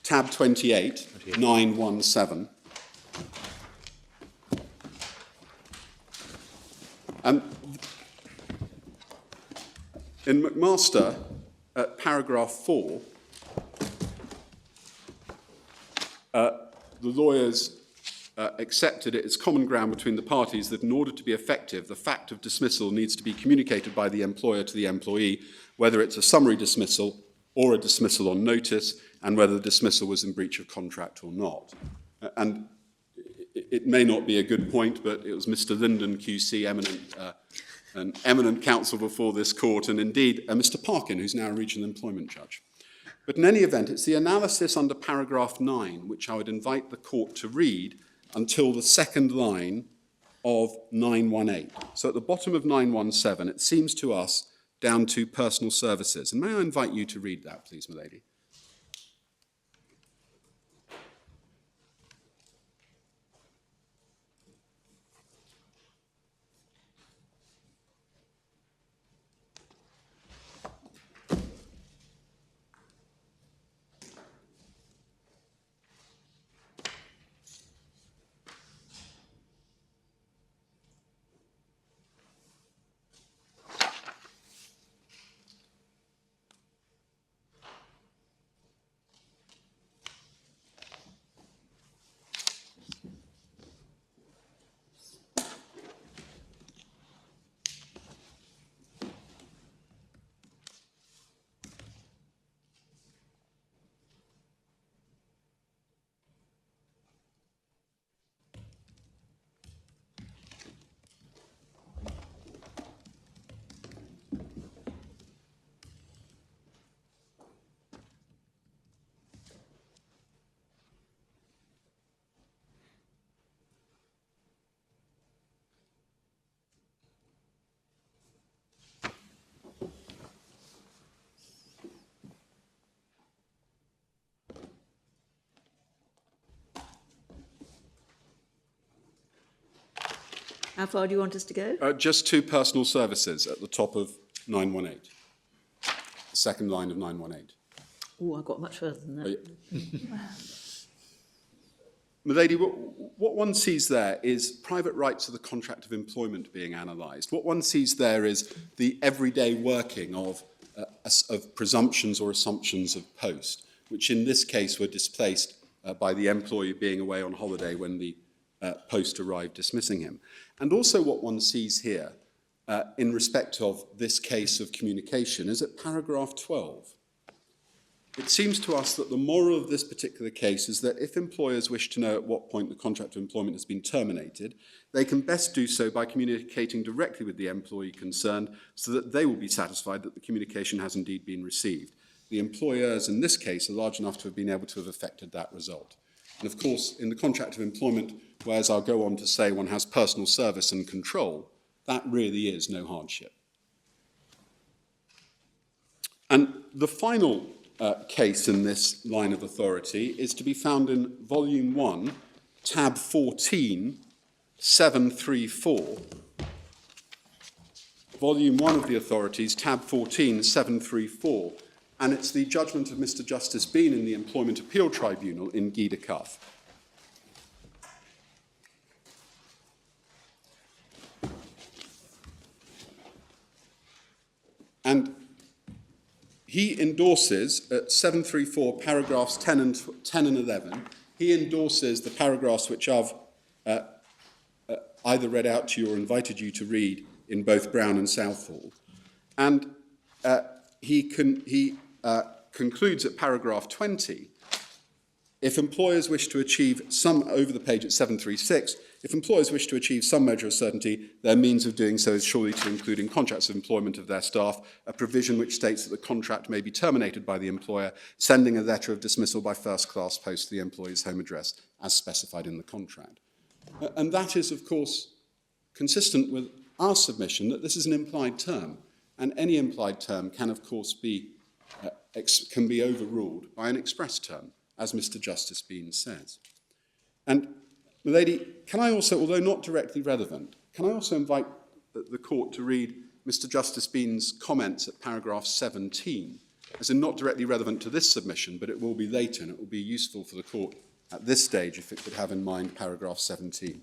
Tab 28, 917. In McMaster, at paragraph 4, the lawyers accepted it as common ground between the parties that in order to be effective, the fact of dismissal needs to be communicated by the employer to the employee, whether it's a summary dismissal or a dismissal on notice, and whether the dismissal was in breach of contract or not. And it may not be a good point, but it was Mr. Linden, QC, an eminent counsel before this court, and indeed Mr. Parkin, who's now a regional employment judge. But in any event, it's the analysis under paragraph 9, which I would invite the court to read until the second line of 918. So at the bottom of 917, it seems to us down to personal services. And may I invite you to read that, please, my lady? How far do you want us to go? Just to personal services at the top of 918. The second line of 918. Oh, I got much further than that. Milady, what one sees there is private rights of the contract of employment being analysed. What one sees there is the everyday working of presumptions or assumptions of post, which in this case were displaced by the employee being away on holiday when the post arrived dismissing him. And also what one sees here in respect of this case of communication is at paragraph 12. It seems to us that the moral of this particular case is that if employers wish to know at what point the contract of employment has been terminated, they can best do so by communicating directly with the employee concerned so that they will be satisfied that the communication has indeed been received. The employers in this case are large enough to have been able to have effected that result. And of course, in the contract of employment, where, as I'll go on to say, one has personal service and control, that really is no hardship. And the final case in this line of authority is to be found in Volume 1, Tab 14, 734. Volume 1 of the authorities, Tab 14, 734. And it's the judgment of Mr. Justice Bean in the Employment Appeal Tribunal in Gida Cuff. And he endorses at 734 paragraphs 10 and 11, he endorses the paragraphs which I've either read out to you or invited you to read in both Brown and Southall. And he concludes at paragraph 20, if employers wish to achieve some, over the page at 736, if employers wish to achieve some measure of certainty, their means of doing so is surely to include in contracts of employment of their staff a provision which states that the contract may be terminated by the employer, sending a letter of dismissal by first-class post to the employee's home address, as specified in the contract. And that is, of course, consistent with our submission that this is an implied term, and any implied term can, of course, be overruled by an express term, as Mr. Justice Bean says. And, Milady, can I also, although not directly relevant, can I also invite the court to read Mr. Justice Bean's comments at paragraph 17, as in not directly relevant to this submission, but it will be later, and it will be useful for the court at this stage if it could have in mind paragraph 17.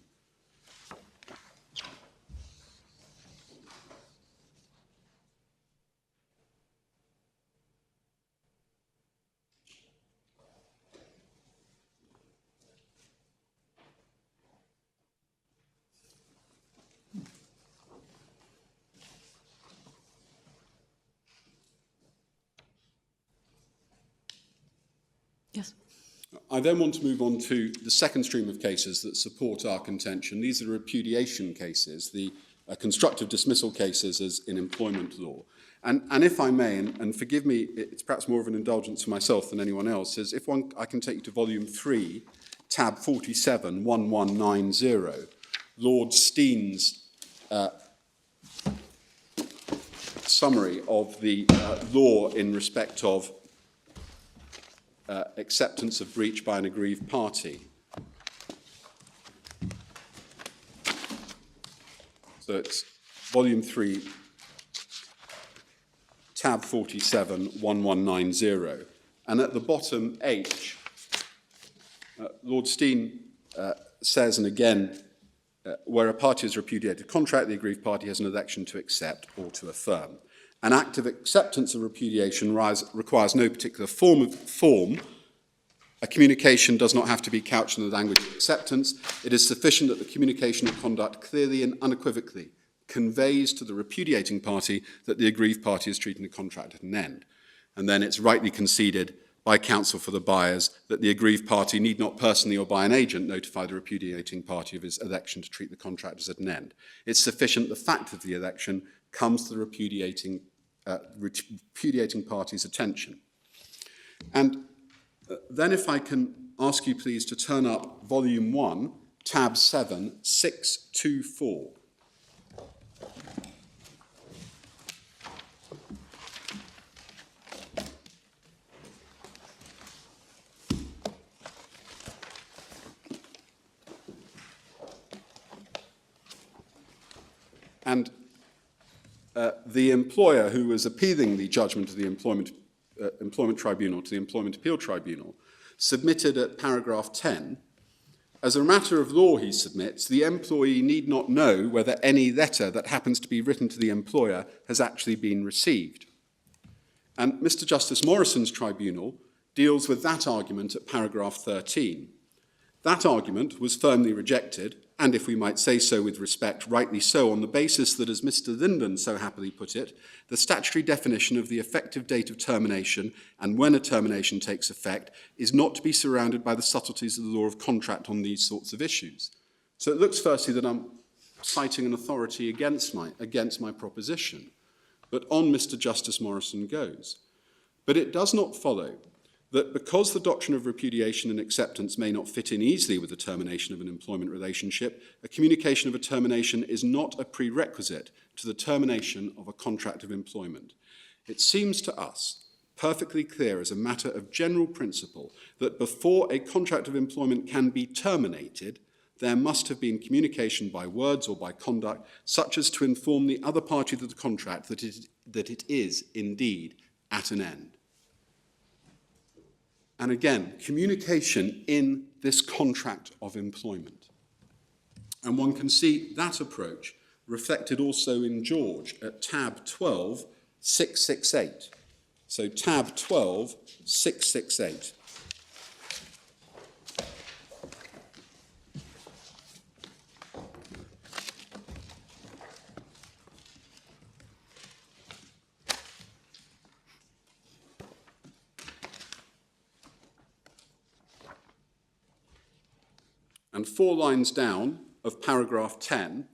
Yes. I then want to move on to the second stream of cases that support our contention. These are repudiation cases, the constructive dismissal cases as in employment law. And if I may, and forgive me, it's perhaps more of an indulgence for myself than anyone else, is if I can take you to volume 3, tab 47, 1190, Lord Steen's summary of the law in respect of acceptance of breach by an aggrieved party. So it's volume 3, tab 47, 1190. And at the bottom, H, Lord Steen says, and again, where a party has repudiated a contract, the aggrieved party has an election to accept or to affirm. An act of acceptance of repudiation requires no particular form. A communication does not have to be couched in the language of acceptance. It is sufficient that the communication of conduct clearly and unequivocally conveys to the repudiating party that the aggrieved party is treating the contract at an end. And then it's rightly conceded by counsel for the buyers that the aggrieved party need not personally or by an agent notify the repudiating party of his election to treat the contract as at an end. It's sufficient the fact of the election comes to the repudiating party's attention. And then if I can ask you please to turn up volume 1, tab 7, 624. And the employer who was appealing the judgment of the Employment Tribunal to the Employment Appeal Tribunal submitted at paragraph 10, as a matter of law, he submits, the employee need not know whether any letter that happens to be written to the employer has actually been received. And Mr. Justice Morrison's tribunal deals with that argument at paragraph 13. That argument was firmly rejected, and if we might say so with respect, rightly so, on the basis that, as Mr. Linden so happily put it, the statutory definition of the effective date of termination and when a termination takes effect is not to be surrounded by the subtleties of the law of contract on these sorts of issues. So it looks firstly that I'm citing an authority against my proposition, but on Mr. Justice Morrison goes. But it does not follow that because the doctrine of repudiation and acceptance may not fit in easily with the termination of an employment relationship, a communication of a termination is not a prerequisite to the termination of a contract of employment. It seems to us perfectly clear as a matter of general principle that before a contract of employment can be terminated, there must have been communication by words or by conduct such as to inform the other party to the contract that it is indeed at an end. And again, communication in this contract of employment. And one can see that approach reflected also in George at tab 12, 668. So tab 12, 668. And 4 lines down of paragraph 10,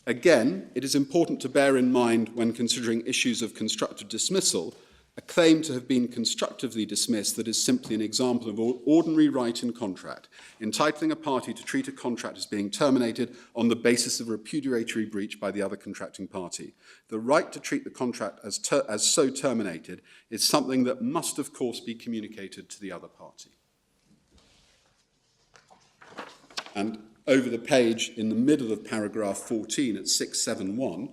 again, it is important to bear in mind when considering issues of constructive dismissal, a claim to have been constructively dismissed that is simply an example of ordinary right in contract, entitling a party to treat a contract as being terminated on the basis of a repudiatory breach by the other contracting party. The right to treat the contract as so terminated is something that must, of course, be communicated to the other party. And over the page in the middle of paragraph 14 at 671,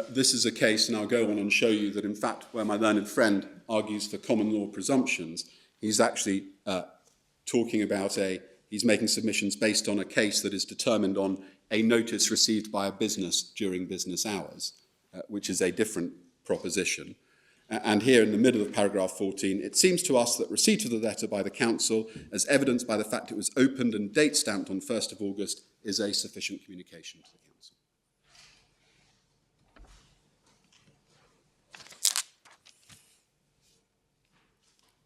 this is a case, and I'll go on and show you that in fact where my learned friend argues for common law presumptions, he's actually talking about he's making submissions based on a case that is determined on a notice received by a business during business hours, which is a different proposition. And here in the middle of paragraph 14, it seems to us that receipt of the letter by the council, as evidenced by the fact it was opened and date stamped on 1st of August, is a sufficient communication to the council.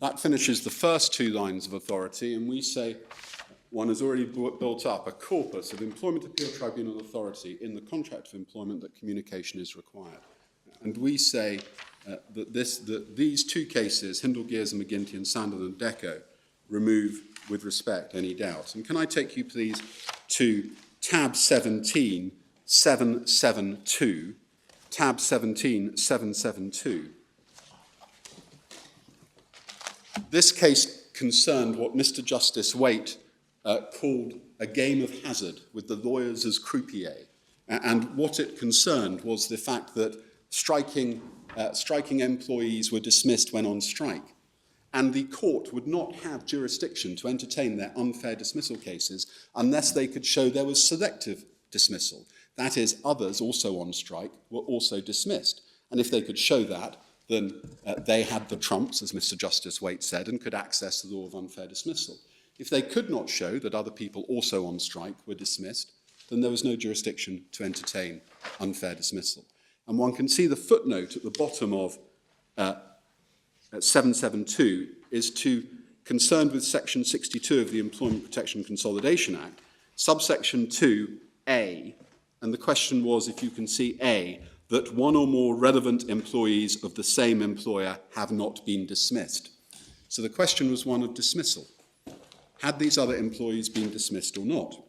That finishes the first 2 lines of authority, and we say one has already built up a corpus of Employment Appeal Tribunal authority in the contract of employment that communication is required. And we say that these 2 cases, Hindle, Gears and McGinty and Sandal and Deco, remove with respect any doubt. And can I take you please to tab 17, 772, tab 17, 772. This case concerned what Mr. Justice Waite called a game of hazard with the lawyers as croupier. And what it concerned was the fact that striking employees were dismissed when on strike, and the court would not have jurisdiction to entertain their unfair dismissal cases unless they could show there was selective dismissal. That is, others also on strike were also dismissed. And if they could show that, then they had the trumps, as Mr. Justice Waite said, and could access the law of unfair dismissal. If they could not show that other people also on strike were dismissed, then there was no jurisdiction to entertain unfair dismissal. And one can see the footnote at the bottom of 772 is concerned with section 62 of the Employment Protection Consolidation Act, subsection 2A, and the question was, if you can see A, that one or more relevant employees of the same employer have not been dismissed. So the question was one of dismissal. Had these other employees been dismissed or not?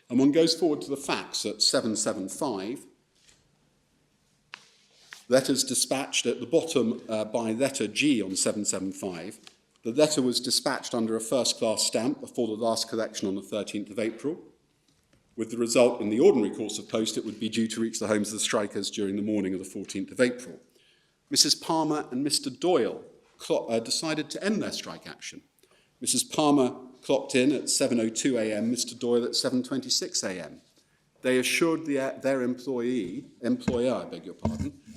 And one goes forward to the facts at 775. Letters dispatched at the bottom by letter G on 775 The letter was dispatched under a first-class stamp before the last collection on the 13th of April, with the result in the ordinary course of post it would be due to reach the homes of the strikers during the morning of the 14th of April. Mrs. Palmer and Mr. Doyle decided to end their strike action. Mrs. Palmer clocked in at 7:02 a.m., Mr. Doyle at 7:26 a.m. They assured their employer,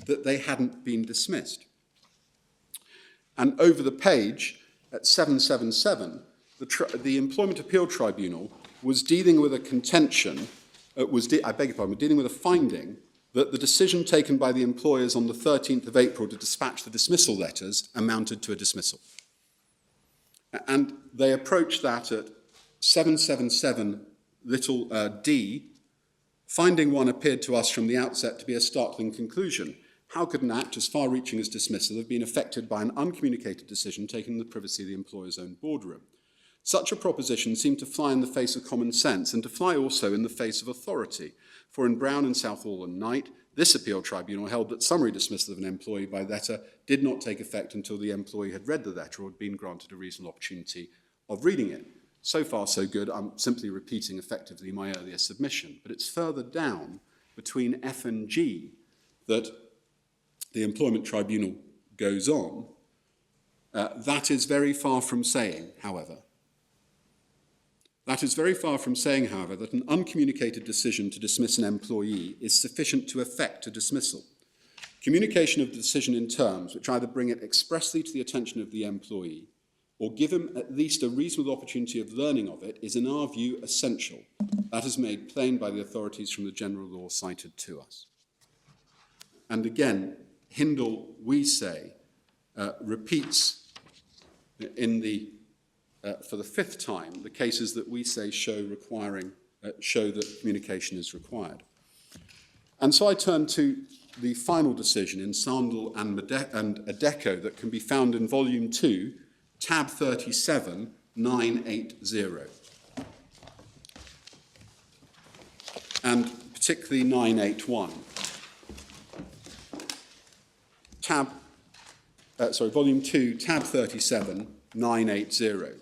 that they hadn't been dismissed. And over the page, at 777, the Employment Appeal Tribunal was dealing with a contention, dealing with a finding that the decision taken by the employers on the 13th of April to dispatch the dismissal letters amounted to a dismissal. And they approached that at 777 little d. Finding one appeared to us from the outset to be a startling conclusion. How could an act as far-reaching as dismissal have been affected by an uncommunicated decision taken in the privacy of the employer's own boardroom? Such a proposition seemed to fly in the face of common sense and to fly also in the face of authority. For in Brown and Southall and Knight, this appeal tribunal held that summary dismissal of an employee by letter did not take effect until the employee had read the letter or had been granted a reasonable opportunity of reading it. So far, so good. I'm simply repeating effectively my earlier submission. But it's further down between F and G that the Employment Tribunal goes on. That is very far from saying, however, that an uncommunicated decision to dismiss an employee is sufficient to effect a dismissal. Communication of the decision in terms which either bring it expressly to the attention of the employee or give him at least a reasonable opportunity of learning of it is, in our view, essential. That is made plain by the authorities from the general law cited to us. And again, Hindle, we say, repeats for the fifth time the cases that we say show that communication is required. And so I turn to the final decision in Sandal and Adecco that can be found in Volume 2, tab 37, 980. And particularly 981. Volume 2, tab 37, 980.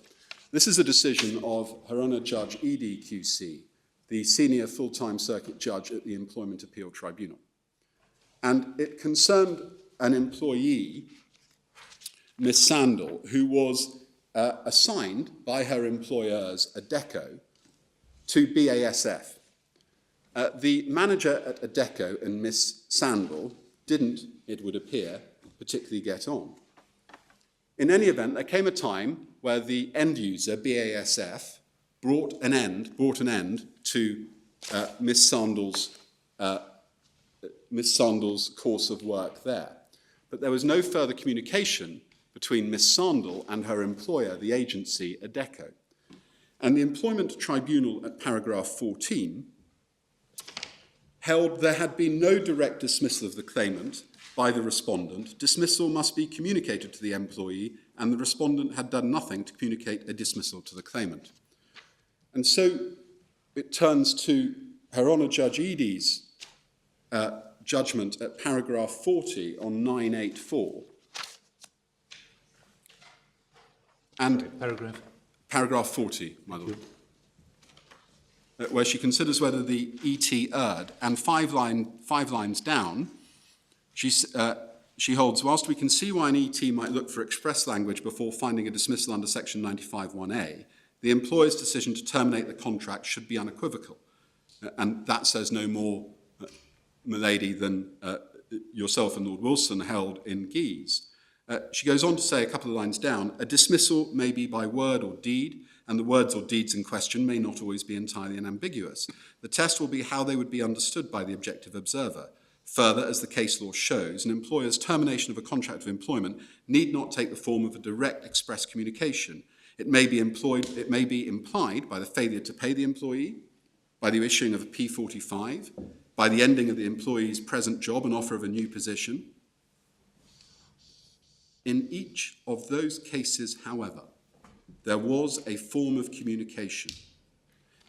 This is a decision of Her Honour Judge E.D. QC, the senior full-time circuit judge at the Employment Appeal Tribunal. And it concerned an employee, Miss Sandal, who was assigned by her employers, Adecco, to BASF. The manager at Adecco and Miss Sandal didn't, it would appear, particularly get on. In any event, there came a time where the end user, BASF, brought an end to Miss Sandal's course of work there. But there was no further communication between Miss Sandal and her employer, the agency, Adecco. And the Employment Tribunal at paragraph 14 held there had been no direct dismissal of the claimant by the respondent. Dismissal must be communicated to the employee, and the respondent had done nothing to communicate a dismissal to the claimant. And so it turns to Her Honour Judge Eadie's judgment at paragraph 40 on 984. And paragraph 40, my lord, where she considers whether the ET erred, and five lines down, she holds, whilst we can see why an ET might look for express language before finding a dismissal under section 95(1)A, the employer's decision to terminate the contract should be unequivocal. And that says no more, milady, than yourself and Lord Wilson held in Guise. She goes on to say a couple of lines down, a dismissal may be by word or deed, and the words or deeds in question may not always be entirely unambiguous. The test will be how they would be understood by the objective observer. Further, as the case law shows, an employer's termination of a contract of employment need not take the form of a direct express communication. It may be implied by the failure to pay the employee, by the issuing of a P45, by the ending of the employee's present job and offer of a new position. In each of those cases, however, there was a form of communication.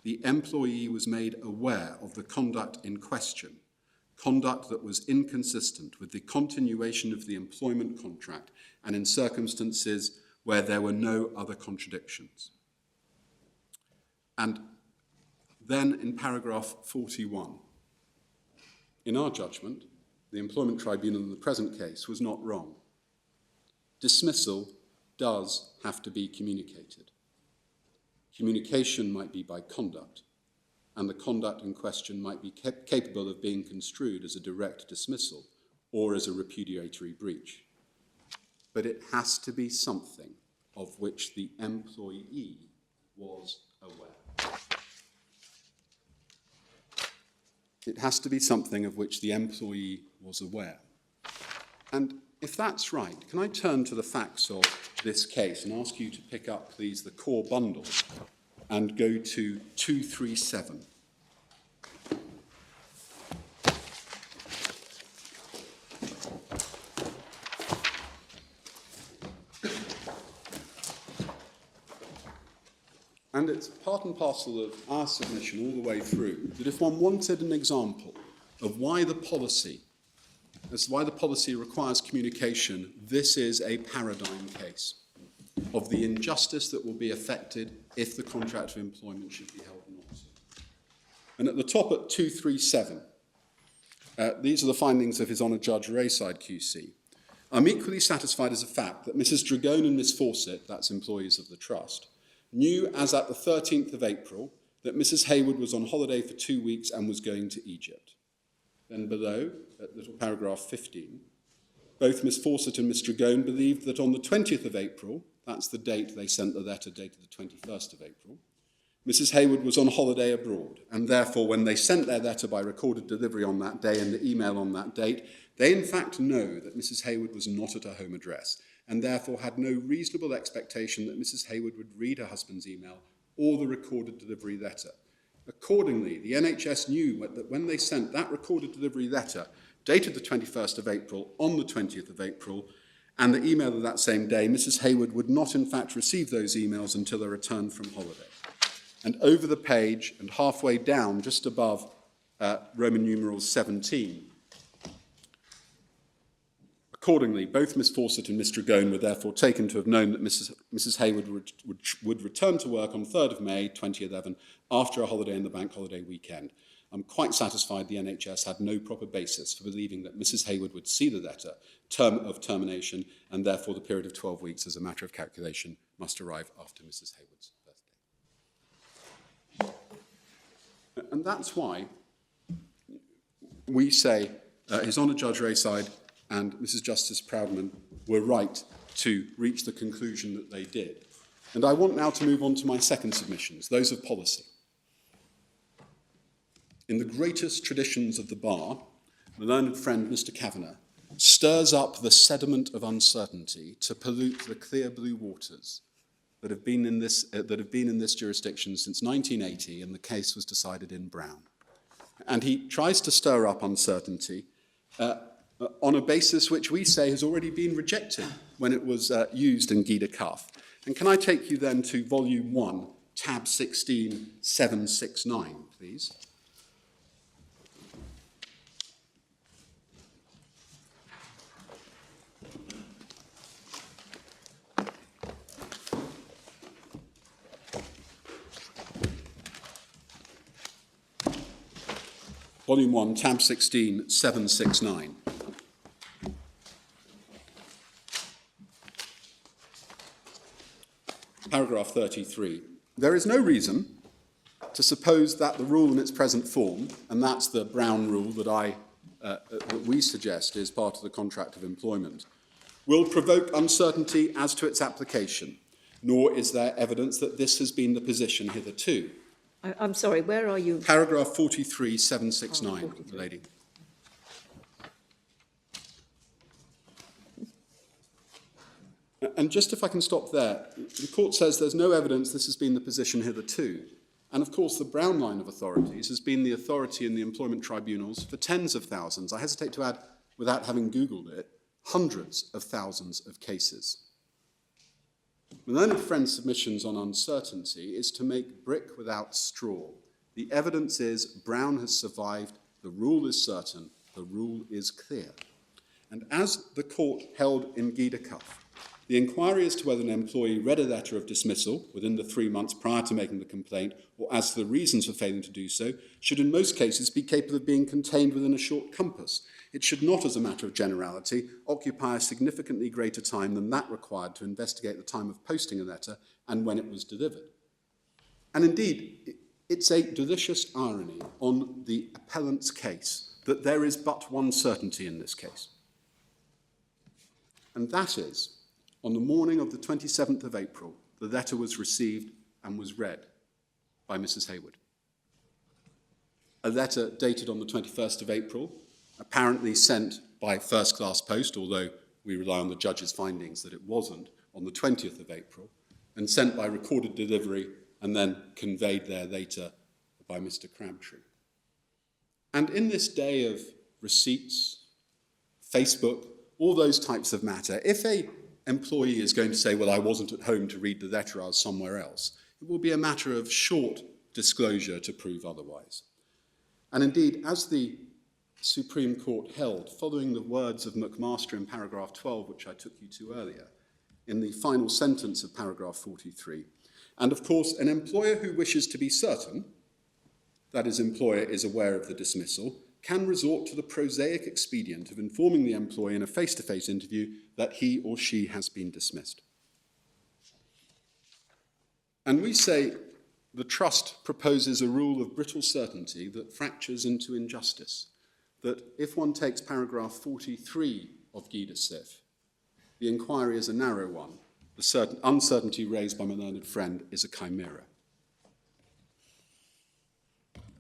The employee was made aware of the conduct in question, conduct that was inconsistent with the continuation of the employment contract and in circumstances where there were no other contradictions. And then in paragraph 41, in our judgment, the Employment Tribunal in the present case was not wrong. Dismissal does have to be communicated. Communication might be by conduct, and the conduct in question might be capable of being construed as a direct dismissal or as a repudiatory breach. But it has to be something of which the employee was aware. It has to be something of which the employee was aware. And if that's right, can I turn to the facts of this case and ask you to pick up, please, the core bundle and go to 237. And it's part and parcel of our submission all the way through that if one wanted an example of why the policy requires communication, this is a paradigm case of the injustice that will be affected if the contract of employment should be held not. And at the top at 237, these are the findings of His Honour Judge Rayside QC. I'm equally satisfied as a fact that Mrs. Dragone and Miss Fawcett, that's employees of the Trust, knew as at the 13th of April that Mrs. Haywood was on holiday for 2 weeks and was going to Egypt. Then below, at little paragraph 15, both Miss Fawcett and Miss Dragone believed that on the 20th of April, that's the date they sent the letter dated the 21st of April, Mrs. Haywood was on holiday abroad, and therefore when they sent their letter by recorded delivery on that day and the email on that date, they in fact know that Mrs. Haywood was not at her home address, and therefore had no reasonable expectation that Mrs. Haywood would read her husband's email or the recorded delivery letter. Accordingly, the NHS knew that when they sent that recorded delivery letter, dated the 21st of April, on the 20th of April, and the email of that same day, Mrs. Haywood would not in fact receive those emails until her return from holiday. And over the page, and halfway down, just above Roman numeral 17, accordingly, both Miss Fawcett and Miss Dragone were therefore taken to have known that Mrs. Haywood would return to work on 3rd of May 2011 after a holiday in the bank holiday weekend. I'm quite satisfied the NHS had no proper basis for believing that Mrs. Haywood would see the letter of termination, and therefore the period of 12 weeks as a matter of calculation must arrive after Mrs. Haywood's birthday. And that's why we say His Honour Judge Rayside and Mrs. Justice Proudman were right to reach the conclusion that they did. And I want now to move on to my second submissions, those of policy. In the greatest traditions of the bar, my learned friend Mr. Kavanagh stirs up the sediment of uncertainty to pollute the clear blue waters that have been in this jurisdiction since 1980, and the case was decided in Brown. And he tries to stir up uncertainty on a basis which we say has already been rejected when it was used in Gita Cuff. And can I take you then to volume 1, tab 16, 769, please? Volume 1, tab 16, 769. Paragraph 33. There is no reason to suppose that the rule in its present form, and that's the Brown rule that we suggest is part of the contract of employment, will provoke uncertainty as to its application, nor is there evidence that this has been the position hitherto. I'm sorry, where are you? Paragraph 43, 769, 43. Lady. And just if I can stop there, the court says there's no evidence this has been the position hitherto. And of course, the Brown line of authorities has been the authority in the employment tribunals for tens of thousands, I hesitate to add, without having Googled it, hundreds of thousands of cases. My learned friend's submissions on uncertainty is to make brick without straw. The evidence is Brown has survived, the rule is certain, the rule is clear. And as the court held in Gita Cuff, The inquiry as to whether an employee read a letter of dismissal within the 3 months prior to making the complaint, or as to the reasons for failing to do so, should in most cases be capable of being contained within a short compass. It should not, as a matter of generality, occupy a significantly greater time than that required to investigate the time of posting a letter and when it was delivered. And indeed, it's a delicious irony on the appellant's case that there is but one certainty in this case. And that is, on the morning of the 27th of April, the letter was received and was read by Mrs. Haywood. A letter dated on the 21st of April, apparently sent by first-class post, although we rely on the judge's findings that it wasn't, on the 20th of April, and sent by recorded delivery and then conveyed there later by Mr. Crabtree. And in this day of receipts, Facebook, all those types of matter, if a employee is going to say, well, I wasn't at home to read the letter, I was somewhere else, it will be a matter of short disclosure to prove otherwise. And indeed, as the Supreme Court held, following the words of McMaster in paragraph 12, which I took you to earlier, in the final sentence of paragraph 43, and of course, an employer who wishes to be certain that his employer is aware of the dismissal can resort to the prosaic expedient of informing the employee in a face-to-face interview that he or she has been dismissed. And we say the trust proposes a rule of brittle certainty that fractures into injustice, that if one takes paragraph 43 of Gida Sif, the inquiry is a narrow one, the uncertainty raised by my learned friend is a chimera.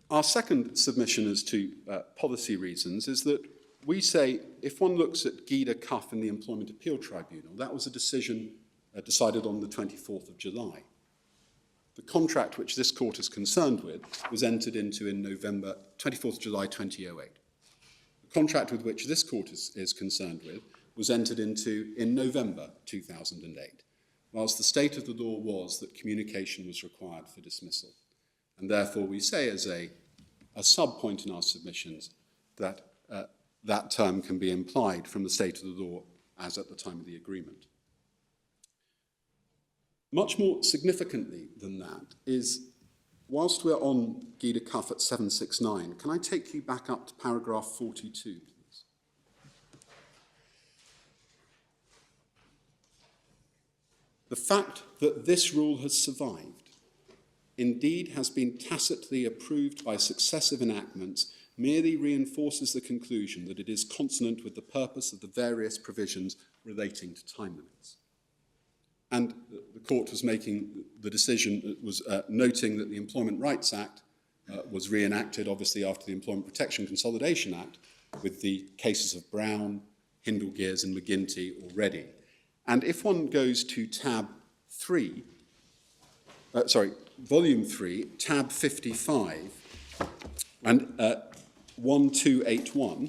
Our second submission as to policy reasons is that we say, if one looks at Gida Cuff in the Employment Appeal Tribunal, that was a decision decided on the 24th of July. The contract which this court is concerned with was entered into in November, 24th July 2008. The contract with which this court is concerned with was entered into in November 2008, whilst the state of the law was that communication was required for dismissal. And therefore we say as a sub-point in our submissions that that term can be implied from the state of the law as at the time of the agreement. Much more significantly than that is, whilst we're on Gida Cuff at 769, can I take you back up to paragraph 42, please? The fact that this rule has survived, indeed has been tacitly approved by successive enactments, merely reinforces the conclusion that it is consonant with the purpose of the various provisions relating to time limits. And the court was making the decision, was noting that the Employment Rights Act was reenacted, obviously, after the Employment Protection Consolidation Act, with the cases of Brown, Hindlegears and McGuinty already. And if one goes to Volume 3, tab 55, and 1281,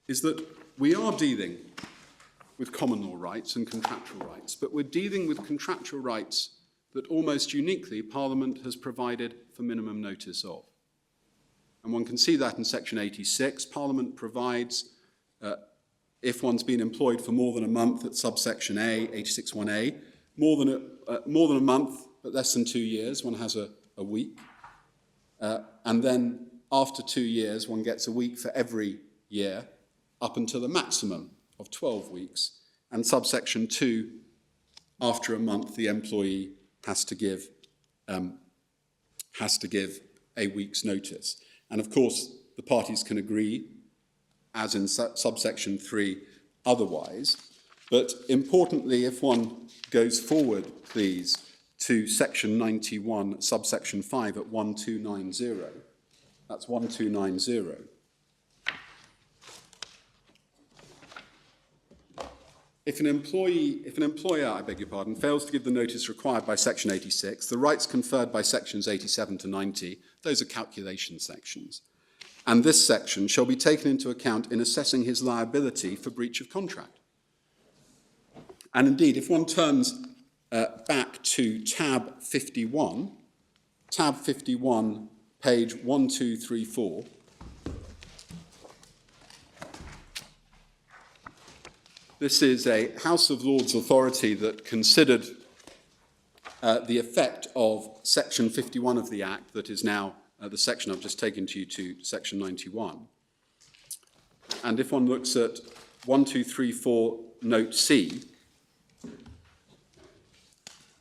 is that we are dealing with common law rights and contractual rights, but we're dealing with contractual rights that almost uniquely Parliament has provided for minimum notice of. And one can see that in section 86. Parliament provides, if one's been employed for more than a month at subsection A, 86(1)A, more than a month but less than 2 years, one has a week. And then after 2 years, one gets a week for every year, up until a maximum of 12 weeks. And subsection 2, after a month, the employee has to give a week's notice. And of course, the parties can agree, as in subsection 3, otherwise. But importantly, if one goes forward, please, to section 91, subsection 5 at 1290, that's 1290. If an employer, fails to give the notice required by section 86, the rights conferred by sections 87 to 90, those are calculation sections. And this section shall be taken into account in assessing his liability for breach of contract. And indeed, if one turns back to tab 51, page 1234. This is a House of Lords authority that considered the effect of section 51 of the Act, that is now the section I've just taken to you to, section 91. And if one looks at 1234 note C,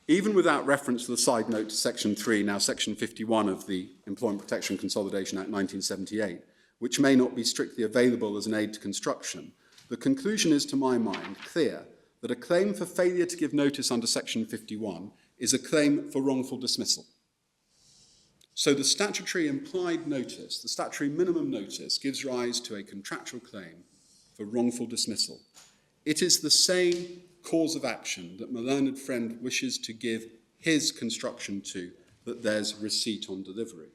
even without reference to the side note to section 3, now section 51 of the Employment Protection Consolidation Act 1978, which may not be strictly available as an aid to construction, the conclusion is, to my mind, clear that a claim for failure to give notice under section 51 is a claim for wrongful dismissal. So the statutory implied notice, the statutory minimum notice, gives rise to a contractual claim for wrongful dismissal. It is the same cause of action that my learned friend wishes to give his construction to, that there's receipt on delivery.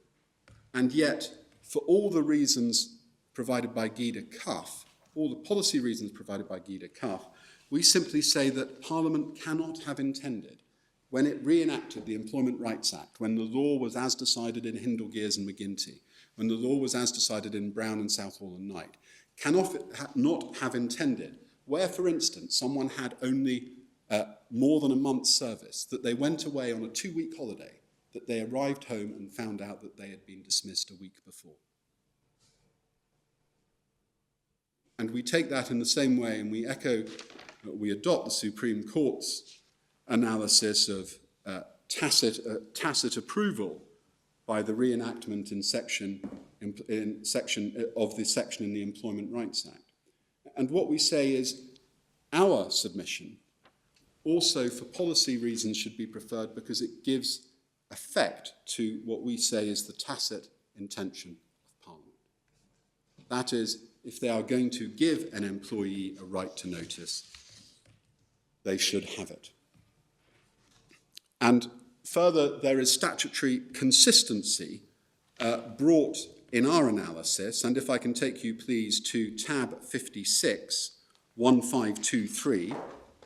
And yet, for all the reasons provided by Gida Cuff, all the policy reasons provided by Gida Cuff, we simply say that Parliament cannot have intended, when it reenacted the Employment Rights Act, when the law was as decided in Hindle, Gears and McGinty, when the law was as decided in Brown and Southall and Knight, cannot not have intended, where, for instance, someone had only more than a month's service, that they went away on a 2-week holiday, that they arrived home and found out that they had been dismissed a week before. And we take that in the same way, and we adopt the Supreme Court's analysis of tacit approval by the reenactment in section of the section in the Employment Rights Act. And what we say is our submission also for policy reasons should be preferred because it gives effect to what we say is the tacit intention of Parliament. That is, if they are going to give an employee a right to notice, they should have it. And further, there is statutory consistency brought in our analysis, and if I can take you, please, to tab 56, 1523,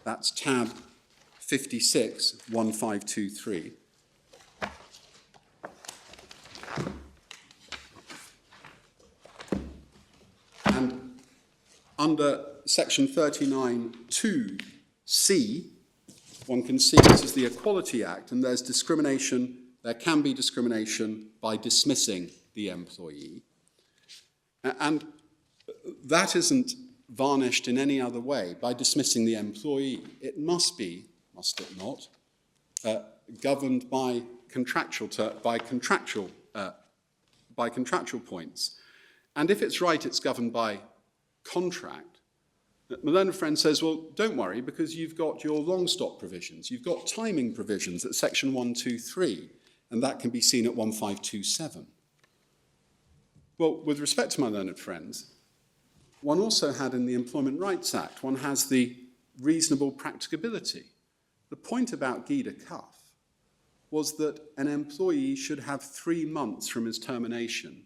that's tab 56, 1523. And under section 39(2)(c), one can see this is the Equality Act, and there's discrimination, there can be discrimination by dismissing the employee. And that isn't varnished in any other way by dismissing the employee. It must be, must it not, governed by contractual points. And if it's right, it's governed by contract. My learned friend says, well, don't worry, because you've got your long stop provisions. You've got timing provisions at section 123, and that can be seen at 1527. Well, with respect to my learned friends, one also had in the Employment Rights Act, one has the reasonable practicability. The point about Gida Cuff was that an employee should have 3 months from his termination,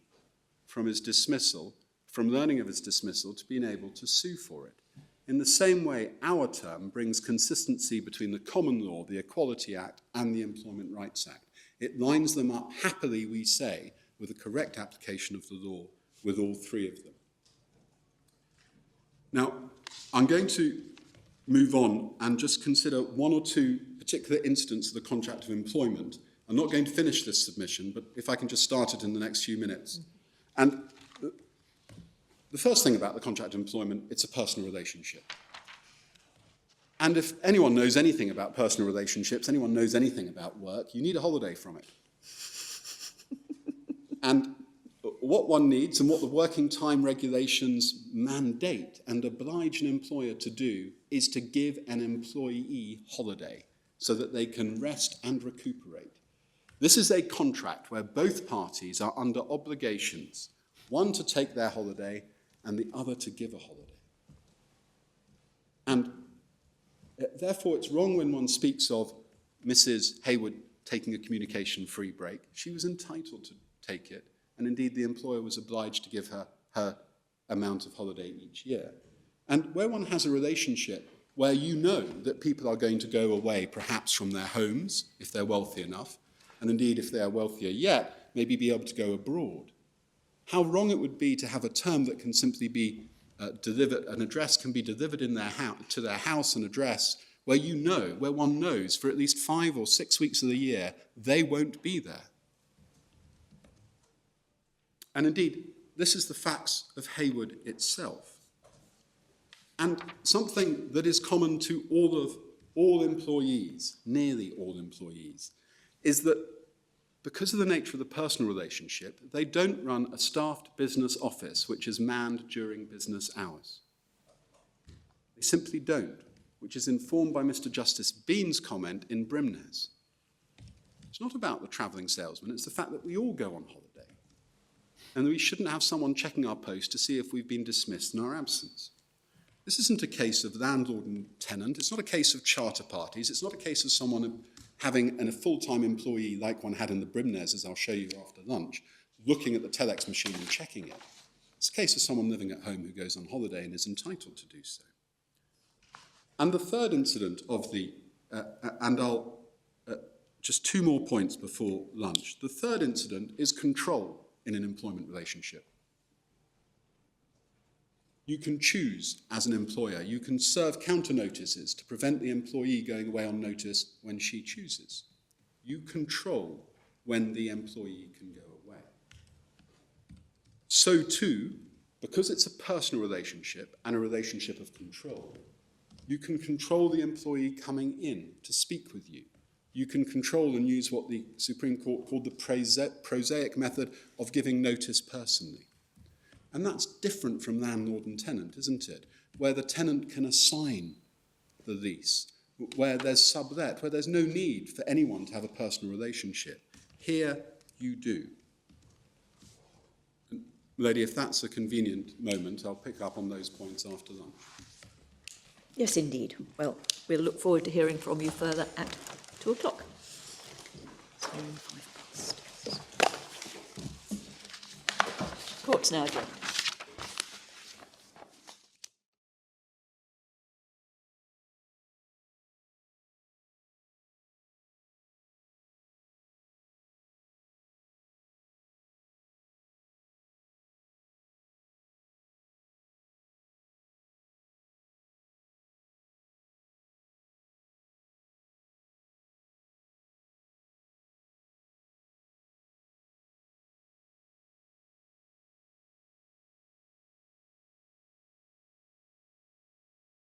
from his dismissal, from learning of his dismissal, to being able to sue for it. In the same way, our term brings consistency between the common law, the Equality Act, and the Employment Rights Act. It lines them up happily, we say, with a correct application of the law with all three of them. Now, I'm going to move on and just consider one or two particular instances of the contract of employment. I'm not going to finish this submission, but if I can just start it in the next few minutes. And the first thing about the contract of employment, it's a personal relationship. And if anyone knows anything about personal relationships, anyone knows anything about work, you need a holiday from it. And what one needs and what the working time regulations mandate and oblige an employer to do is to give an employee holiday so that they can rest and recuperate. This is a contract where both parties are under obligations, one to take their holiday and the other to give a holiday. And therefore, it's wrong when one speaks of Mrs. Haywood taking a communication-free break. She was entitled to take it, and indeed the employer was obliged to give her her amount of holiday each year. And where one has a relationship where you know that people are going to go away perhaps from their homes, if they're wealthy enough, and indeed if they are wealthier yet, maybe be able to go abroad. How wrong it would be to have a term that can simply be delivered, an address can be delivered in their to their house and address where you know, where one knows for at least 5 or 6 weeks of the year, they won't be there. And indeed, this is the facts of Haywood itself. And something that is common to all employees, nearly all employees, is that because of the nature of the personal relationship, they don't run a staffed business office which is manned during business hours. They simply don't, which is informed by Mr. Justice Bean's comment in Brimnes. It's not about the travelling salesman, it's the fact that we all go on holiday. And we shouldn't have someone checking our post to see if we've been dismissed in our absence. This isn't a case of landlord and tenant, it's not a case of charter parties, it's not a case of someone having a full-time employee like one had in the Brimnes, as I'll show you after lunch, looking at the telex machine and checking it. It's a case of someone living at home who goes on holiday and is entitled to do so. And the third incident of the, and I'll, just 2 more points before lunch. The third incident is control in an employment relationship. You can choose as an employer, you can serve counter notices to prevent the employee going away on notice when she chooses. You control when the employee can go away. So too, because it's a personal relationship and a relationship of control, you can control the employee coming in to speak with you. You can control and use what the Supreme Court called the prosaic method of giving notice personally. And that's different from landlord and tenant, isn't it? Where the tenant can assign the lease, where there's sublet, where there's no need for anyone to have a personal relationship. Here, you do. And, lady, if that's a convenient moment, I'll pick up on those points after lunch. Yes, indeed. Well, we'll look forward to hearing from you further at 2 o'clock. It's nearing 5 past. Court's now adjourned.